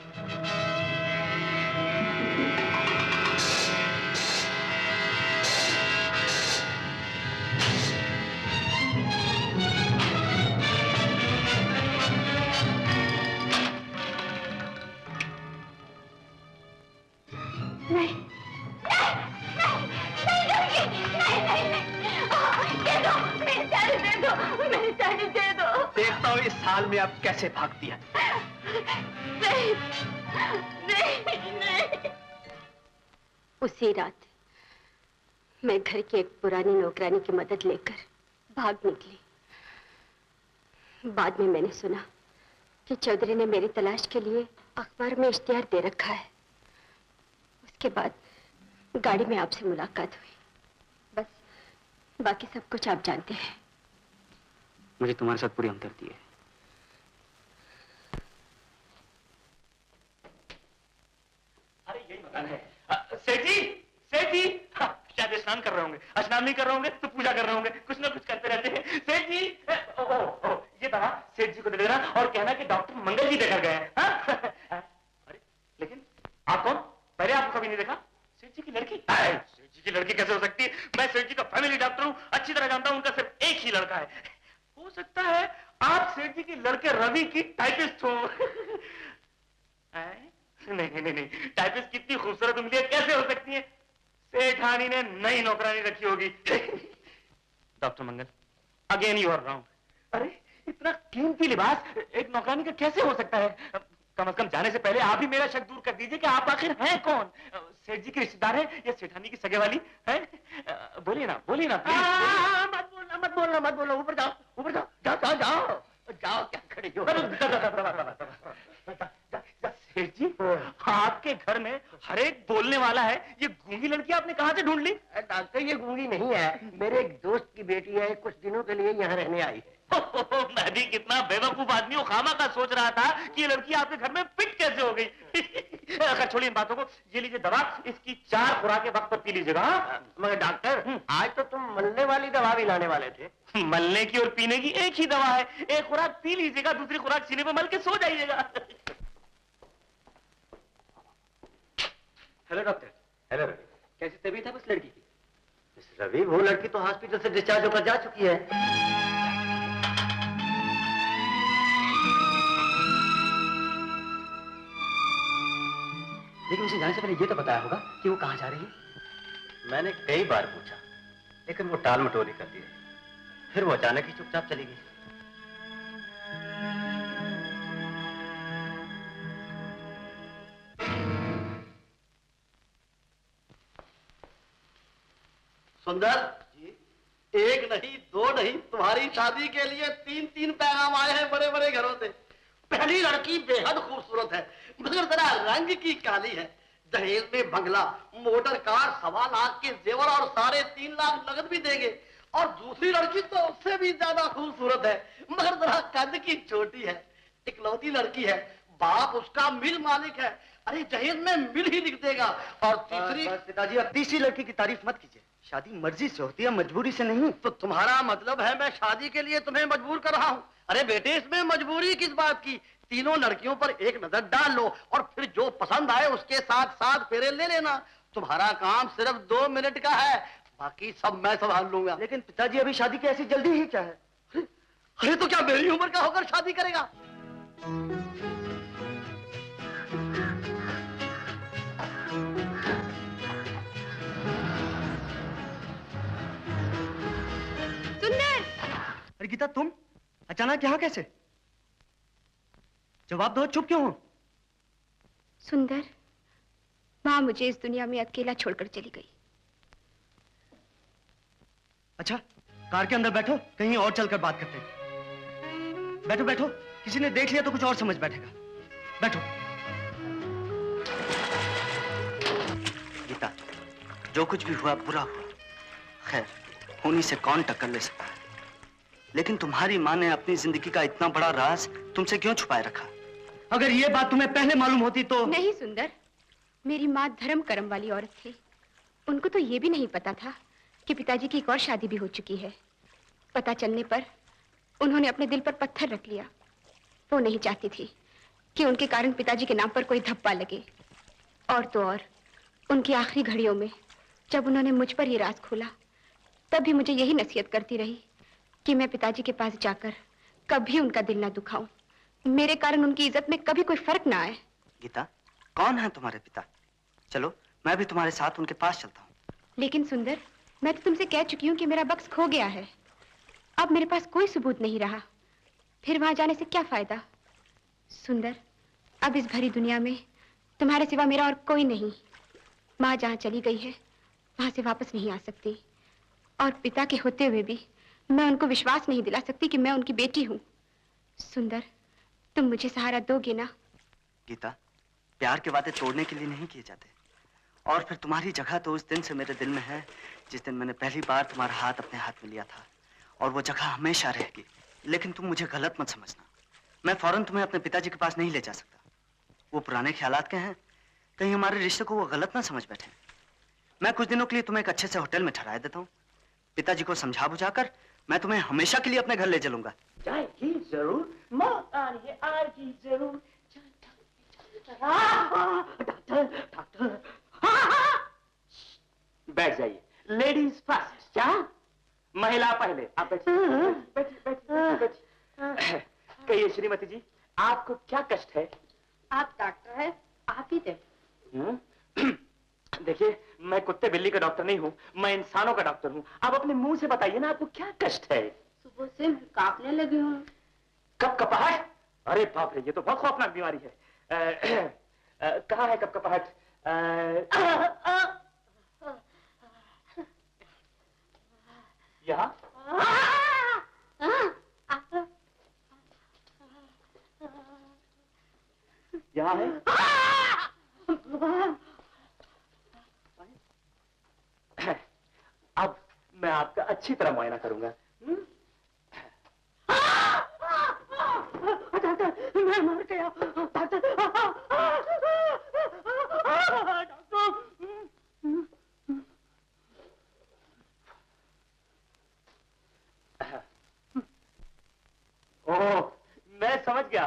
B: नहीं, मेरी साड़ी दे दो।
C: देखता हूँ इस साल में अब कैसे भागती है।
B: नहीं, नहीं, नहीं। उसी रात मैं घर की एक पुरानी नौकरानी की मदद लेकर भाग निकली। बाद में मैंने सुना कि चौधरी ने मेरी तलाश के लिए अखबार में इश्तिहार दे रखा है। उसके बाद गाड़ी में आपसे मुलाकात हुई। बस बाकी सब कुछ आप जानते हैं।
A: मुझे तुम्हारे साथ पूरी हमदर्दी है।
E: अरे यही मकान है। सेठ जी, सेठ जी, शायद स्नान कर रहे होंगे। स्नान नहीं कर रहे होंगे तो पूजा कर रहे होंगे। कुछ ना कुछ करते रहते हैं। सेठ जी, ये दवा सेठ जी को दे देना और कहना कि डॉक्टर मंगल जी देकर गए हैं। अरे लेकिन आप कौन? पहले आपको कभी नहीं देखा। सेठ जी की लड़की? सेठ जी की लड़की कैसे हो सकती है? मैं सेठ जी का फैमिली डॉक्टर हूँ, अच्छी तरह जानता हूँ। उनका सिर्फ एक ही लड़का है। हो सकता है आप सेठ जी के लड़के रवि की टाइपिस्ट हो। नहीं नहीं नहीं, टाइपिस्ट कितनी खूबसूरत उंगलियां कैसे हो सकती हैं? सेठानी ने नई नौकरानी रखी होगी। Doctor Mangal, again you are wrong. अरे इतना कीमती लिबास एक नौकरानी का कैसे हो सकता है? कम से कम जाने से पहले आप ही मेरा शक दूर कर दीजिए कि आप आखिर हैं कौन? सेठ जी के रिश्तेदार हैं या सेठानी की सगे वाली हैं? बोलिए ना, बोलिए ना।
C: मत बोलना, मत बोलना, मत बोलना। ऊपर जाओ, ऊपर जाओ, जाओ जाओ जाओ जाओ। क्या खड़ी हो?
E: सेठ जी, आपके घर में हर एक बोलने वाला है। ये गूंगी लड़की आपने कहाँ से ढूंढ ली?
C: डॉक्टर, ये गूंगी नहीं है, मेरे एक दोस्त की बेटी है। कुछ दिनों के लिए यहाँ रहने आई है।
E: मैं भी कितना बेवकूफ आदमी हूँ, खामा का सोच रहा था कि ये लड़की आपके घर में फिट कैसे हो गई। अगर छोड़िए इन बातों को, ये लीजिए दवा, इसकी 4 खुराकें वक्त पर पी लीजिएगा।
C: मगर डॉक्टर, आज तो तुम मलने वाली दवा भी लाने वाले थे।
E: मलने की और पीने की एक ही दवा है। एक खुराक पी लीजिएगा, दूसरी खुराक सीने पर मल के सो जाइएगा।
A: Hello doctor.
C: हेलो रवि।
A: कैसी तबीयत है उस लड़की की?
C: मिस रवि, वो लड़की तो हॉस्पिटल से डिस्चार्ज होकर जा चुकी है।
A: स्टेशन जाने से पहले ये तो बताया होगा कि वो कहाँ जा रही है।
C: मैंने कई बार पूछा, लेकिन वो टाल मटोली करती रही। फिर वो अचानक ही चुपचाप चली गई।
F: सुंदर जी, एक नहीं दो नहीं, तुम्हारी शादी के लिए 3-3 पैगाम आए हैं बड़े बड़े घरों से। पहली लड़की बेहद खूबसूरत है, मगर जरा रंग की काली है। दहेज में बंगला, मोटर कार, 1.25 लाख के जेवर और 3.5 लाख नगद भी देंगे। और दूसरी लड़की तो उससे भी ज्यादा खूबसूरत है, मगर जरा कद की छोटी है। इकलौती लड़की है, बाप उसका मिल मालिक है। अरे दहेज में मिल ही लिख देगा। और तीसरी
C: पिताजी, अब तीसरी लड़की की तारीफ मत कीजिए। शादी मर्जी से होती है, मजबूरी से नहीं।
F: तो तुम्हारा मतलब है मैं शादी के लिए तुम्हें मजबूर कर रहा हूँ? अरे बेटे, इसमें मजबूरी किस बात की? तीनों लड़कियों पर एक नजर डाल लो और फिर जो पसंद आए उसके साथ साथ फेरे ले लेना। तुम्हारा काम सिर्फ 2 मिनट का है, बाकी सब मैं संभाल लूंगा।
C: लेकिन पिताजी, अभी शादी की ऐसी जल्दी ही क्या है?
F: अरे तो क्या मेरी उम्र का होकर शादी करेगा?
C: अरे गीता, तुम अचानक यहाँ कैसे? जवाब दो, चुप क्यों हो?
B: सुंदर, माँ मुझे इस दुनिया में अकेला छोड़कर चली गई।
C: अच्छा, कार के अंदर बैठो, कहीं और चलकर बात करते हैं। बैठो बैठो, किसी ने देख लिया तो कुछ और समझ बैठेगा। बैठो। गीता, जो कुछ भी हुआ बुरा हुआ। खैर, होनी से कौन टक्कर ले सकता है, लेकिन तुम्हारी माँ ने अपनी जिंदगी का इतना बड़ा राज तुमसे क्यों छुपाए रखा? अगर ये बात तुम्हें पहले मालूम होती तो।
B: नहीं सुंदर, मेरी माँ धर्म कर्म वाली औरत थी। उनको तो ये भी नहीं पता था कि पिताजी की एक और शादी भी हो चुकी है। पता चलने पर उन्होंने अपने दिल पर पत्थर रख लिया। वो नहीं चाहती थी कि उनके कारण पिताजी के नाम पर कोई धब्बा लगे। और तो और, उनकी आखिरी घड़ियों में जब उन्होंने मुझ पर ये राज खोला, तब भी मुझे यही नसीहत करती रही कि मैं पिताजी के पास जाकर कभी उनका दिल ना दुखाऊं, मेरे कारण उनकी इज्जत में कभी कोई फर्क ना आए।
C: गीता, कौन है तुम्हारे पिता? चलो, मैं भी तुम्हारे साथ उनके पास चलता हूँ।
B: लेकिन सुंदर, मैं तो तुमसे कह चुकी हूँ कि मेरा बक्स खो गया है। अब मेरे पास कोई सबूत नहीं रहा, फिर वहां जाने से क्या फायदा? सुंदर, अब इस भरी दुनिया में तुम्हारे सिवा मेरा और कोई नहीं। माँ जहाँ चली गई है, वहां से वापस नहीं आ सकती। और पिता के होते हुए भी मैं उनको विश्वास नहीं दिला सकती कि मैं उनकी बेटी हूँ। सुंदर, तुम मुझे सहारा दोगे ना?
C: गीता, प्यार के वादे तोड़ने के लिए नहीं किए जाते। और फिर तुम्हारी जगह तो उस दिन से मेरे दिल में है जिस दिन मैंने पहली बार तुम्हारा हाथ अपने हाथ में लिया था, और वो जगह हमेशा रहेगी। लेकिन तुम मुझे गलत मत समझना, मैं फौरन तुम्हें अपने पिताजी के पास नहीं ले जा सकता। वो पुराने ख्यालात के हैं, कहीं हमारे रिश्ते को वो गलत ना समझ बैठे। मैं कुछ दिनों के लिए तुम्हें एक अच्छे से होटल में ठहरा देता हूँ। पिताजी को समझा बुझाकर मैं तुम्हें हमेशा के लिए अपने घर ले चलूंगा।
E: जाएगी जरूर, मौत आएगी जरूर। डॉक्टर, बैठ जाइए। Ladies first. क्या? महिला पहले। आप बैठिए, बैठिए। कहिए श्रीमती जी, आपको क्या कष्ट है?
B: आप डॉक्टर है, आप ही देखो।
E: देखिए, मैं कुत्ते बिल्ली का डॉक्टर नहीं हूँ, मैं इंसानों का डॉक्टर हूँ। आप अपने मुंह से बताइए ना, आपको क्या कष्ट है?
B: सुबह से कांपने लगी हूँ।
E: कपकपाहट? अरे बाप रे, ये तो बहुत खौफनाक बीमारी है। कहाँ है कपकपाहट? यहाँ? यहाँ है? अब मैं आपका अच्छी तरह मुआयना करूंगा। डॉक्टर, मैं मर गया। डॉक्टर, ओह, मैं समझ गया।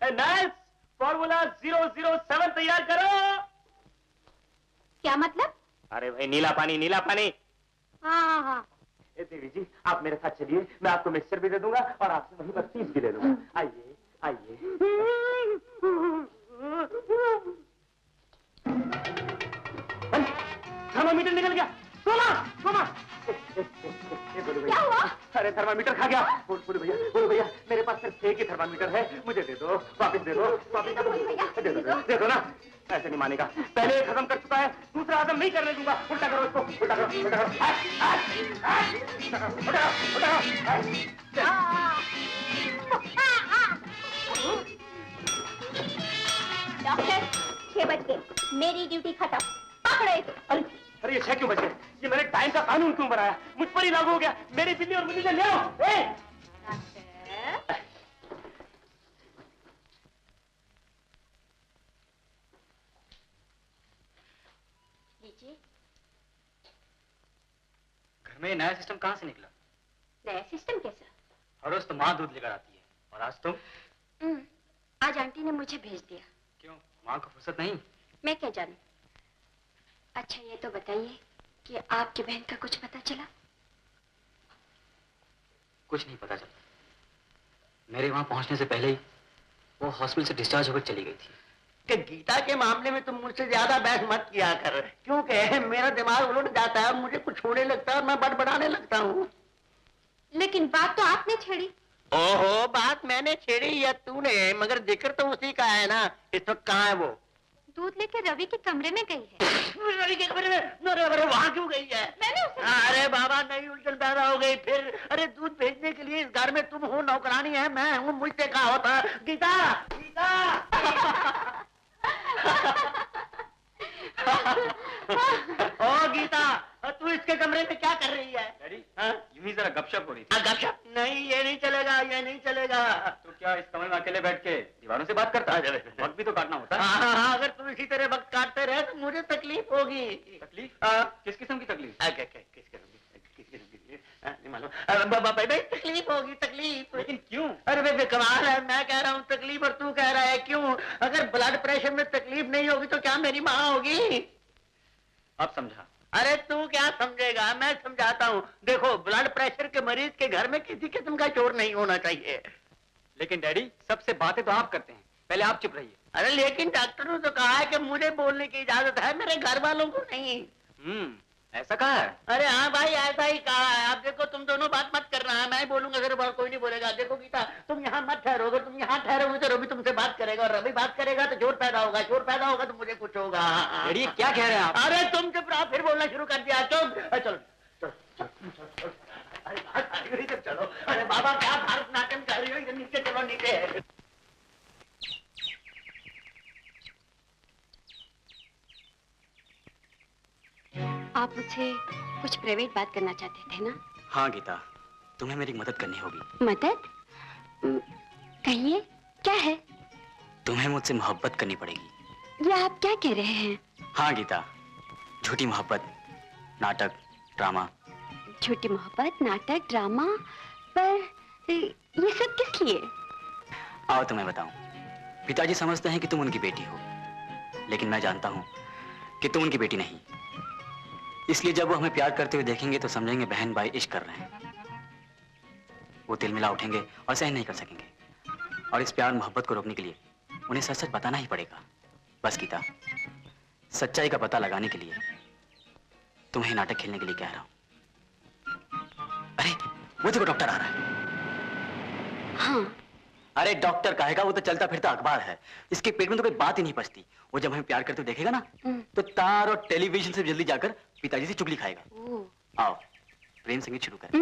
E: नर्स, फॉर्मूला 007 तैयार करो।
B: क्या मतलब?
E: अरे भाई, नीला पानी।
B: हाँ।
E: देवी जी, आप मेरे साथ चलिए, मैं आपको मिक्सचर भी दे दूंगा और आपसे वहीं पर फीस भी ले लूंगा। आइए। थर्मामीटर निकल गया। सोमा, सोमा।
B: क्या हुआ?
E: अरे थर्मामीटर खा गया। बोलो भैया, मेरे पास सिर्फ एक ही थर्मामीटर है, मुझे दे दो, वापस दे दो, वापस दे दो ना। ऐसे नहीं मानेगा, पहले एक हजम कर चुका है, दूसरा हजम नहीं करने दूंगा। उल्टा करो इसको, उल्टा करो, उल्टा करो,
B: डॉक्टर 6 बज गए, मेरी ड्यूटी खत्म, पकड़ो इसे।
E: अरे ये 6 क्यों बज गए? ये मैंने टाइम का कानून क्यों बनाया? मुझ पर ही लागू हो गया। मेरी बिल्ली और मुझे ले आओ।
B: लीजिए।
A: घर में नया सिस्टम कहाँ से निकला?
B: नया सिस्टम कैसा?
A: हर रोज तो माँ दूध लेकर आती है और आज तुम?
B: आज आंटी ने मुझे भेज दिया।
A: क्यों, माँ को फुर्सत नहीं?
B: मैं क्या जानूं? अच्छा ये तो बताइए कि आपकी बहन का कुछ पता चला?
A: कुछ नहीं पता चला। मेरे वहां पहुंचने से पहले ही वो हॉस्पिटल से डिस्चार्ज होकर चली गई थी।
C: कि गीता के मामले में तुम मुझसे ज्यादा बहस मत किया कर, क्योंकि मेरा दिमाग उलट जाता है, मुझे कुछ होने लगता है और मैं बड़बड़ाने लगता हूँ।
B: लेकिन बात तो आपने छेड़ी।
C: ओहो, बात मैंने छेड़ी या तूने? मगर जिक्र तो उसी का है ना। इस वक्त कहाँ है वो?
B: दूध लेकर रवि के कमरे में गई है।
C: रवि के कमरे में? अरे वहाँ क्यों गई है?
B: मैंने उसे...
C: अरे बाबा, नई उलझन पैदा हो गई फिर। अरे दूध भेजने के लिए इस घर में तुम हो, नौकरानी है, मैं हूँ, मुझसे कहा होता। गीता, गीता। ओ गीता, तू इसके कमरे में क्या कर रही है?
A: डैडी, यूं ही जरा गपशप हो रही थी।
C: गपशप? नहीं, ये नहीं चलेगा, ये नहीं चलेगा।
A: तो क्या इस कमरे में अकेले बैठ के दीवारों से बात करता है? वक्त भी तो काटना होता है।
C: हाँ, अगर तुम इसी तरह वक्त काटते रहे तो मुझे तकलीफ होगी।
A: तकलीफ?
C: हाँ।
A: किस किस्म की तकलीफ?
C: किस किस्म की? नहीं मालूम। भाई तकलीफ होगी, तकलीफ।
A: लेकिन क्यों?
C: अरे भाई कमाल है, मैं कह रहा हूँ तकलीफ और तू कह रहा है क्यों? अगर ब्लड प्रेशर में तकलीफ नहीं होगी तो क्या मेरी माँ होगी?
A: अब समझा।
C: अरे तू क्या समझेगा, मैं समझाता हूँ। देखो, ब्लड प्रेशर के मरीज के घर में किसी किस्म का शोर नहीं होना चाहिए।
A: लेकिन डैडी, सबसे बातें तो आप करते हैं, पहले आप चुप रहिए।
C: अरे लेकिन डॉक्टर ने तो कहा है कि मुझे बोलने की इजाजत है, मेरे घर वालों को नहीं।
A: ऐसा कहा है?
C: अरे हाँ भाई, ऐसा ही कहा है। आप देखो, तुम दोनों बात मत कर रहा है, मैं बोलूंगा सिर्फ और कोई नहीं बोलेगा। देखो गीता, तुम यहाँ मत ठहरो, अगर तुम यहाँ ठहरोगे तो रवि तुमसे बात करेगा, और रवि बात करेगा तो शोर पैदा होगा, शोर पैदा होगा तो मुझे कुछ होगा।
A: डैडी, क्या कह रहे हैं आप?
C: अरे तुम चुप रहो, फिर बोलना शुरू कर दिया। चलो चलो चलो, अरे इधर चलो। अरे बाबा, क्या भारतनाट्यम कर रही हो? इधर नीचे चलो, नीचे।
B: आप मुझसे कुछ प्राइवेट बात करना चाहते थे ना?
A: हाँ गीता, तुम्हें मेरी मदद करनी होगी।
B: मदद? कहिए, क्या है?
A: तुम्हें मुझसे मोहब्बत करनी पड़ेगी।
B: ये आप क्या कह रहे हैं?
A: हाँ गीता, झूठी मोहब्बत, नाटक, ड्रामा।
B: झूठी मोहब्बत, नाटक, ड्रामा? पर ये सब किस लिए?
A: आओ तुम्हें बताऊं। पिताजी समझते हैं कि तुम उनकी बेटी हो, लेकिन मैं जानता हूं कि तुम उनकी बेटी नहीं। इसलिए जब वो हमें प्यार करते हुए देखेंगे तो समझेंगे बहन भाई इश्क कर रहे हैं। वो तिलमिला उठेंगे और सहन नहीं कर सकेंगे, और इस प्यार मोहब्बत को रोकने के लिए उन्हें सच सच बताना ही पड़ेगा। बस गीता, सच्चाई का पता लगाने के लिए तुम्हें नाटक खेलने के लिए कह रहा हूं। अरे वो देखो, डॉक्टर आ रहा है।
B: हाँ।
A: अरे डॉक्टर कहेगा, वो तो चलता फिरता अखबार है, इसके पेट में तो कोई बात ही नहीं पचती। वो जब हमें प्यार करते हुए देखेगा ना, तो तार और टेलीविजन से जल्दी जाकर पिताजी से चुगली खाएगा। आओ, प्रेम संगीत शुरू करें।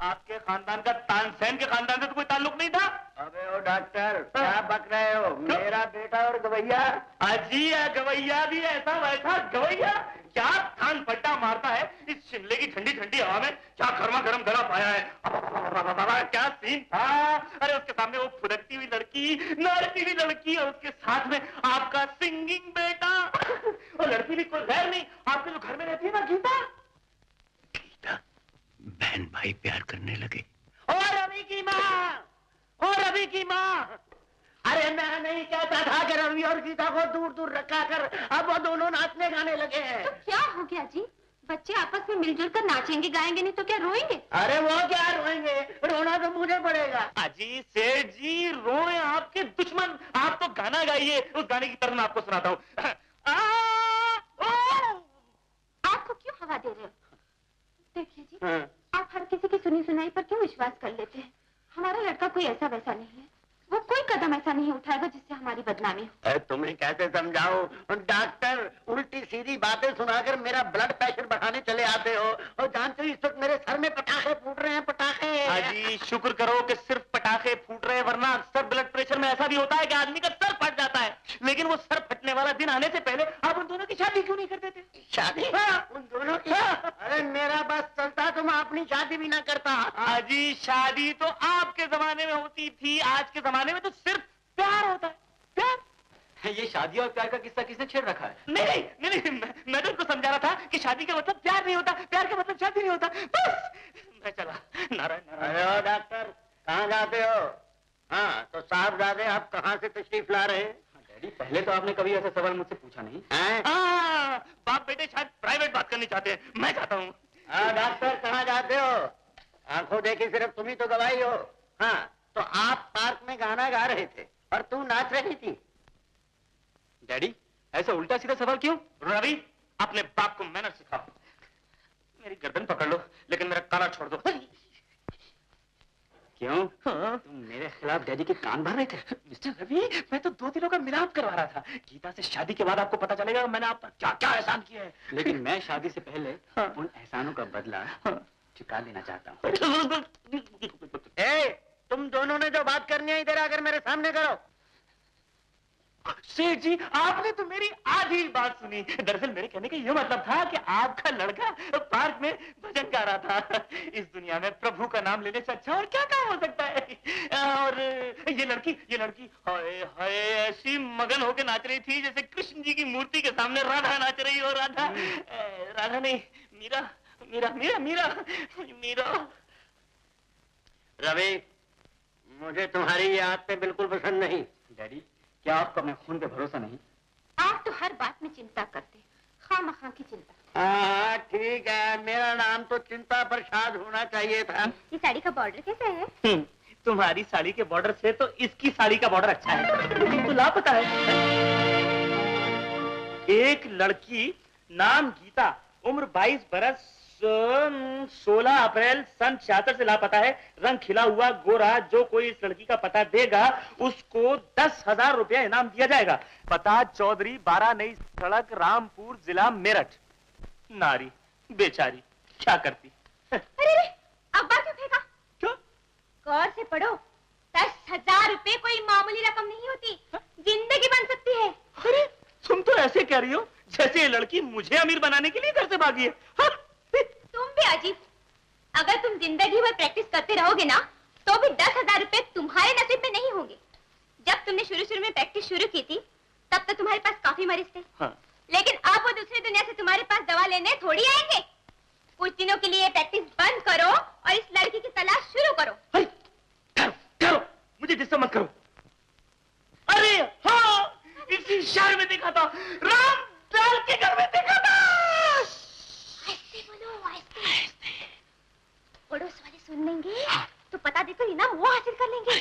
E: आपके खानदान का तानसेन के खानदान से तो कोई ताल्लुक नहीं था।
C: अबे ओ डॉक्टर, क्या बक रहे हो? मेरा बेटा और गवैया।
E: अजी है, गवैया भी ऐसा वैसा गवैया। क्या थान पट्टा मारता है इस शिमले की ठंडी ठंडी हवा में। क्या गर्मा गर्म गला पाया है। क्या सीन था। अरे उसके सामने वो फुदकती हुई लड़की, नाचती हुई लड़की, और उसके साथ में आपका सिंगिंग बेटा। और लड़की भी कोई गैर नहीं, आपके जो घर में रहती है ना गीता।
C: गीता, बहन भाई प्यार करने लगे। और रवि की माँ, और रवि की माँ। अरे मैं नहीं कहता था कि रवि और गीता को दूर दूर रखा कर, अब वो दोनों नाचने गाने लगे हैं।
B: तो क्या हो गया जी? बच्चे आपस में मिलजुल कर नाचेंगे गाएंगे नहीं तो क्या रोएंगे?
C: अरे वो क्या रोएंगे?
E: जी सेठ जी, रोए आपके दुश्मन। आप तो गाना गाइए, उस गाने की तरह मैं आपको सुनाता हूँ।
B: आपको क्यों हवा दे रहे हो? देखिए जी, आप हर किसी की सुनी सुनाई पर क्यों विश्वास कर लेते हैं? हमारा लड़का कोई ऐसा वैसा नहीं है। वो कोई कदम ऐसा नहीं उठाएगा जिससे हमारी बदनामी हो।
C: तुम्हें कैसे समझाओ डॉक्टर, उल्टी सीधी बातें सुनाकर मेरा ब्लड प्रेशर बढ़ाने चले आते हो, और जानते हो इस वक्त मेरे सर में पटाखे फूट रहे हैं, पटाखे।
E: जी शुक्र करो कि सिर्फ पटाखे फूट रहे हैं, वरना अक्सर ब्लड प्रेशर में ऐसा भी होता है कि आदमी का सर फट जाता है। लेकिन वो सर फटने वाला दिन आने से पहले आप उन दोनों की शादी क्यों नहीं कर देते?
C: शादी? उन दोनों की? अरे मेरा बस चलता तो मैं अपनी शादी भी ना करता।
E: जी शादी तो आपके जमाने में होती थी, आज के जमाने में तो सिर्फ प्यार होता है। प्यार?
A: ये शादी और प्यार का किस्सा किसने छेड़ रखा है?
E: नहीं नहीं नहीं, मैं तो उनको समझा रहा था कि शादी का मतलब प्यार नहीं होता, प्यार का मतलब शादी नहीं होता। बस मैं चला। नारायण नारायण।
C: अरे ओ डॉक्टर, कहाँ जाते हो? हाँ तो साहबजादे, आप कहाँ से तशरीफ ला रहे हैं?
A: डैडी, पहले तो आपने कभी ऐसा सवाल मुझसे पूछा नहीं।
E: बाप बेटे शायद प्राइवेट बात करनी चाहते हैं, मैं चाहता हूँ।
C: हाँ डॉक्टर, कहाँ जाते हो? आंखों देखी सिर्फ तुम ही तो गवाही हो। हाँ तो आप पार्क में गाना गा रहे थे और तू नाच रही थी।
A: डैडी, ऐसा उल्टा सीधा सवाल क्यों?
E: रवि, अपने बाप को मैनर सिखाओ। मेरी गर्दन पकड़ लो, लेकिन मेरा काला छोड़ दो।
A: क्यों? हाँ? तुम मेरे खिलाफ डैडी के कान भर रहे थे?
E: मिस्टर रवि, मैं तो 2 दिनों का मिलाप करवा रहा था। गीता से शादी के बाद आपको पता चलेगा मैंने आप पर क्या क्या एहसान किया है।
A: लेकिन मैं शादी से पहले उन एहसानों का बदला चुका लेना चाहता हूँ।
C: तुम दोनों ने जो बात करनी है इधर आकर मेरे सामने करो।
E: सेठ जी, आपने तो मेरी आधी बात सुनी। दरअसल मेरे कहने का यह मतलब था कि आपका लड़का पार्क में भजन गा रहा था। इस दुनिया में प्रभु का नाम लेने से अच्छा और क्या काम हो सकता है। और ये लड़की हाय हाय ऐसी मगन होकर नाच रही थी जैसे कृष्ण जी की मूर्ति के सामने राधा नाच रही हो। राधा नहीं, मीरा मीरा मीरा मीरा मीरा।
C: रवि, मुझे तुम्हारी ये आदतें बिल्कुल पसंद नहीं।
A: डैडी, क्या आपको अपने खून पे भरोसा नहीं?
B: आप तो हर बात में चिंता करते, खामखा की चिंता।
C: हाँ ठीक है, मेरा नाम तो चिंता प्रसाद होना चाहिए था।
B: ये साड़ी का बॉर्डर कैसा है?
E: तुम्हारी साड़ी के बॉर्डर से तो इसकी साड़ी का बॉर्डर अच्छा है। तो लापता है। एक लड़की नाम गीता, उम्र 22 बरस, 16 अप्रैल सन 76 से लापता है। रंग खिला हुआ, गोरा। जो कोई इस लड़की का पता देगा उसको 10,000 रुपया इनाम दिया जाएगा। पता चौधरी 12 नई सड़क, रामपुर, जिला मेरठ। नारी बेचारी क्या करती?
B: अरे अब्बा क्यों फेंका?
E: क्यों?
B: गौर से पढ़ो, 10,000 रुपए कोई मामूली रकम नहीं होती, जिंदगी बन सकती है।
E: अरे तुम तो ऐसे कह रही हो जैसे ये लड़की मुझे अमीर बनाने के लिए घर से भागी है। हाँ?
B: तुम भी अजीब। अगर तुम जिंदगी भर प्रैक्टिस करते रहोगे ना, तो भी 10,000 रुपए तुम्हारे नसीब में नहीं होंगे। जब तुमने शुरू में प्रैक्टिस शुरू की थी, तब तो तुम्हारे पास काफी मरीज थे।
E: हाँ।
B: लेकिन अब वो दूसरी दुनिया से तुम्हारे पास दवा लेने थोड़ी आएंगे। कुछ दिनों के लिए प्रैक्टिस बंद करो और इस लड़की की तलाश शुरू करो।
E: ठहरो, मुझे डिस्टर्ब मत करो। अरे हाँ, इसी शहर में देखा था, राम लाल के घर में देखा था।
B: ऐसे बोलो, ऐसे। पड़ोस वाले सुन लेंगे तो पता देकर इनाम वो हासिल कर लेंगे।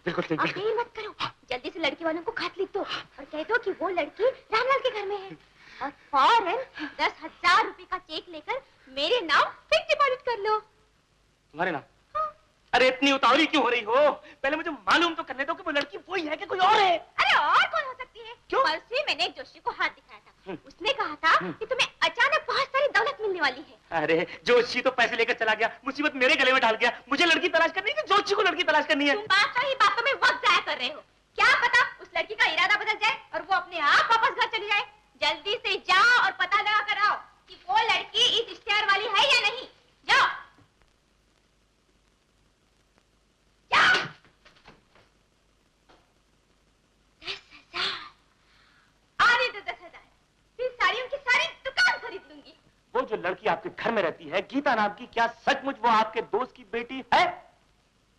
E: बिल्कुल ठीक।
B: अब देर मत करो, जल्दी से लड़की वालों को खत लिख दो और कह दो कि वो लड़की रामलाल के घर में है, और फौरन 10,000 रुपए का चेक लेकर मेरे नाम फिक्स डिपॉजिट कर लो।
E: तुम्हारे नाम? हाँ। अरे इतनी उतावली क्यों हो रही हो? पहले मुझे मालूम तो करने दो कि वो लड़की वही है कि कोई और है।
B: अरे और कौन हो सकती है?
E: क्यों?
B: परसों मैंने एक जोशी को हाथ दिखाया था। उसने कहा था कि तुम्हें अचानक बहुत सारी दौलत मिलने वाली है।
E: अरे जोशी तो पैसे लेकर चला गया, मुसीबत मेरे गले में डाल गया। मुझे लड़की तलाश करनी है, जोशी को लड़की तलाश करनी है।
B: तुम बातों ही बातों में वक्त जाया कर रहे हो। क्या पता उस लड़की का इरादा बदल जाए और वो अपने आप वापस घर चली जाए। जल्दी से जाओ और पता लगा कर आओ कि वो लड़की इस इश्तेहार वाली है या नहीं। जाओ जाओ। 10,000 आने दो, 10,000 फिर साड़ियों की सारी दुकान खरीद लूंगी।
E: वो जो लड़की आपके घर में रहती है गीता नाम की, क्या सचमुच वो आपके दोस्त की बेटी है?